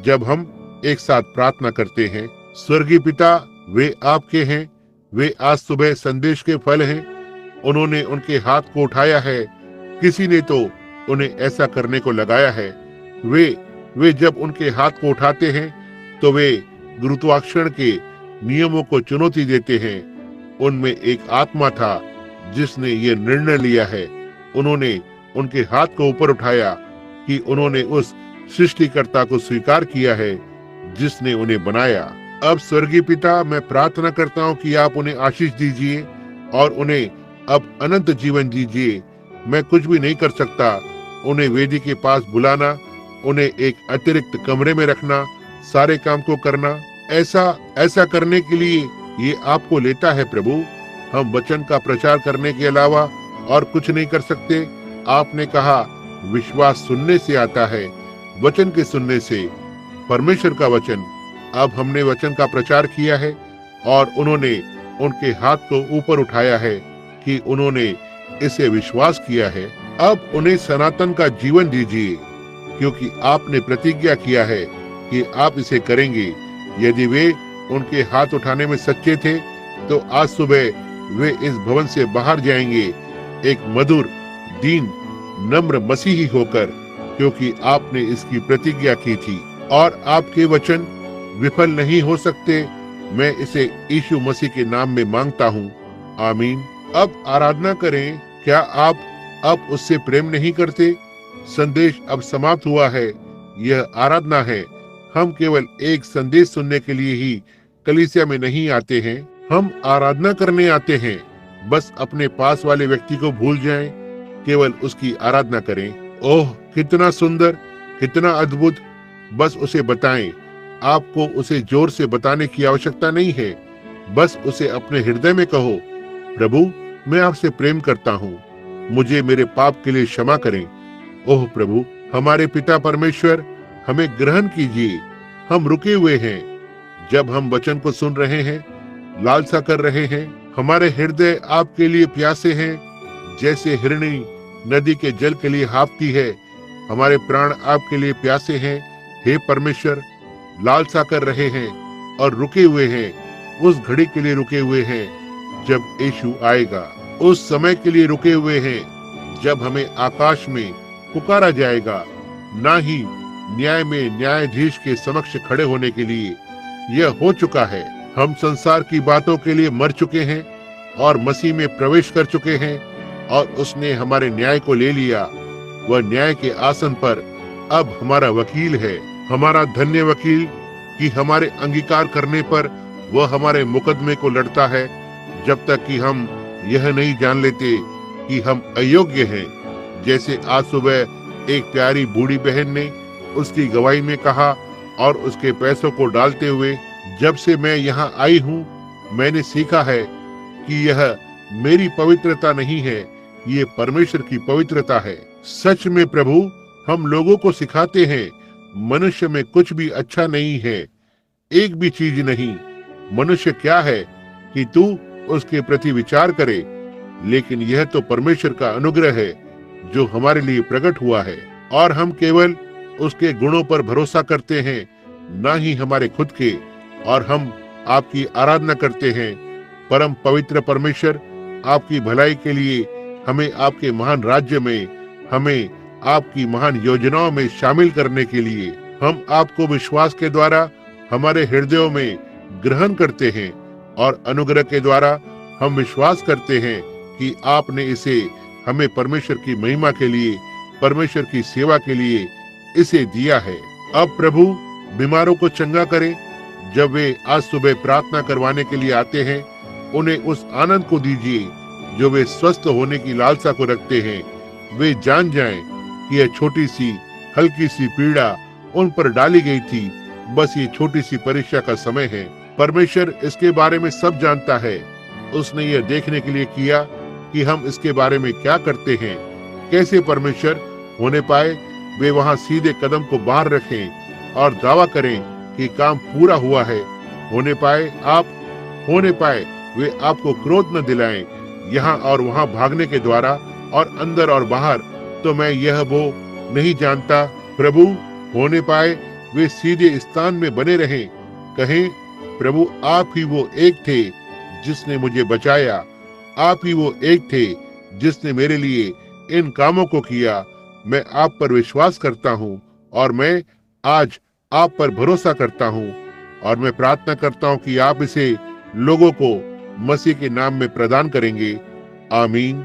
[SPEAKER 1] जब हम एक साथ प्रार्थना करते हैं। स्वर्गीय पिता, वे आपके हैं। वे आज सुबह संदेश के फल हैं। उन्होंने उनके हाथ को उठाया है। किसी ने तो उन्हें ऐसा करने को लगाया है। वे जब उनके हाथ को उठाते हैं तो वे गुरुत्वाकर्षण के नियमों को चुनौती देते हैं। उनमें एक आत्मा था जिसने ये निर्णय लिया है। उन्होंने उनके हाथ को ऊपर उठाया कि उन्होंने उस सृष्टिकर्ता को स्वीकार किया है जिसने उन्हें बनाया। अब स्वर्गीय पिता, मैं प्रार्थना करता हूँ कि आप उन्हें आशीष दीजिए और उन्हें अब अनंत जीवन दीजिए। मैं कुछ भी नहीं कर सकता। उन्हें वेदी के पास बुलाना, उन्हें एक अतिरिक्त कमरे में रखना, सारे काम को करना, ऐसा करने के लिए ये आपको लेता है प्रभु। हम वचन का प्रचार करने के अलावा और कुछ नहीं कर सकते। आपने कहा विश्वास सुनने से आता है, वचन के सुनने से। परमेश्वर का वचन। अब हमने वचन का प्रचार किया है और उन्होंने उनके हाथ को ऊपर उठाया है कि उन्होंने इसे विश्वास किया है। अब उन्हें सनातन का जीवन दीजिए, क्योंकि आपने प्रतिज्ञा किया है कि आप इसे करेंगे। यदि वे उनके हाथ उठाने में सच्चे थे तो आज सुबह वे इस भवन से बाहर जाएंगे एक मधुर, दीन, नम्र मसीही होकर, क्योंकि आपने इसकी प्रतिज्ञा की थी और आपके वचन विफल नहीं हो सकते। मैं इसे यीशु मसीह के नाम में मांगता हूँ, आमीन। अब आराधना करें। क्या आप अब उससे प्रेम नहीं करते? संदेश अब समाप्त हुआ है। यह आराधना है। हम केवल एक संदेश सुनने के लिए ही कलीसिया में नहीं आते हैं, हम आराधना करने आते हैं। बस अपने पास वाले व्यक्ति को भूल जाएं, केवल उसकी आराधना करें। ओह, कितना सुंदर, कितना अद्भुत। बस उसे बताएं। आपको उसे जोर से बताने की आवश्यकता नहीं है। बस उसे अपने हृदय में कहो, प्रभु, मैं आपसे प्रेम करता हूँ, मुझे मेरे पाप के लिए क्षमा करें। ओह प्रभु, हमारे पिता परमेश्वर, हमें ग्रहण कीजिए। हम रुके हुए हैं। जब हम वचन को सुन रहे हैं, लालसा कर रहे हैं, हमारे हृदय आपके लिए प्यासे हैं, जैसे हिरणी नदी के जल के लिए हाँफती है। हमारे प्राण आपके लिए प्यासे हैं। हे परमेश्वर, लालसा कर रहे हैं और रुके हुए हैं। उस घड़ी के लिए रुके हुए हैं जब यीशु आएगा। उस समय के लिए रुके हुए हैं जब हमें आकाश में पुकारा जाएगा, ना ही न्याय में न्यायाधीश के समक्ष खड़े होने के लिए। यह हो चुका है। हम संसार की बातों के लिए मर चुके हैं और मसीह में प्रवेश कर चुके हैं, और उसने हमारे न्याय को ले लिया। वह न्याय के आसन पर अब हमारा वकील है। हमारा धन्य वकील कि हमारे अंगीकार करने पर वह हमारे मुकदमे को लड़ता है, जब तक कि हम यह नहीं जान लेते कि हम अयोग्य हैं। जैसे आज सुबह एक प्यारी बूढ़ी बहन ने उसकी गवाही में कहा, और उसके पैसों को डालते हुए, जब से मैं यहाँ आई हूँ मैंने सीखा है कि यह मेरी पवित्रता नहीं है, ये परमेश्वर की पवित्रता है। सच में प्रभु, हम लोगों को सिखाते हैं मनुष्य में कुछ भी अच्छा नहीं है, एक भी चीज नहीं। मनुष्य क्या है कि तू उसके प्रति विचार करे, लेकिन यह तो परमेश्वर का अनुग्रह है जो हमारे लिए प्रकट हुआ है, और हम केवल उसके गुणों पर भरोसा करते हैं, ना ही हमारे खुद के। और हम आपकी आराधना करते हैं। परम पवित्र परमेश्वर, आपकी भलाई के लिए हमें आपके महान राज्य में, हमें आपकी महान योजनाओं में शामिल करने के लिए हम आपको विश्वास के द्वारा हमारे हृदयों में ग्रहण करते हैं और अनुग्रह के द्वारा हम विश्वास करते हैं कि आपने इसे हमें परमेश्वर की महिमा के लिए, परमेश्वर की सेवा के लिए इसे दिया है। अब प्रभु बीमारों को चंगा करें। जब वे आज सुबह प्रार्थना करवाने के लिए आते हैं, उन्हें उस आनंद को दीजिए जो वे स्वस्थ होने की लालसा को रखते हैं। वे जान जाएं कि यह छोटी सी हल्की सी पीड़ा उन पर डाली गई थी, बस ये छोटी सी परीक्षा का समय है। परमेश्वर इसके बारे में सब जानता है। उसने यह देखने के लिए किया कि हम इसके बारे में क्या करते हैं। कैसे परमेश्वर होने पाए वे वहां सीधे कदम को बाहर रखें और दावा करें कि काम पूरा हुआ है। होने पाए वे आपको क्रोध न दिलाएं, यहाँ और वहां भागने के द्वारा और अंदर और बाहर, तो मैं यह वो नहीं जानता। प्रभु होने पाए वे सीधे स्थान में बने रहें, कहें प्रभु आप ही वो एक थे जिसने मुझे बचाया, आप ही वो एक थे जिसने मेरे लिए इन कामों को किया। मैं आप पर विश्वास करता हूँ और मैं आज आप पर भरोसा करता हूँ और मैं प्रार्थना करता हूँ कि आप इसे लोगों को मसीह के नाम में प्रदान करेंगे। आमीन।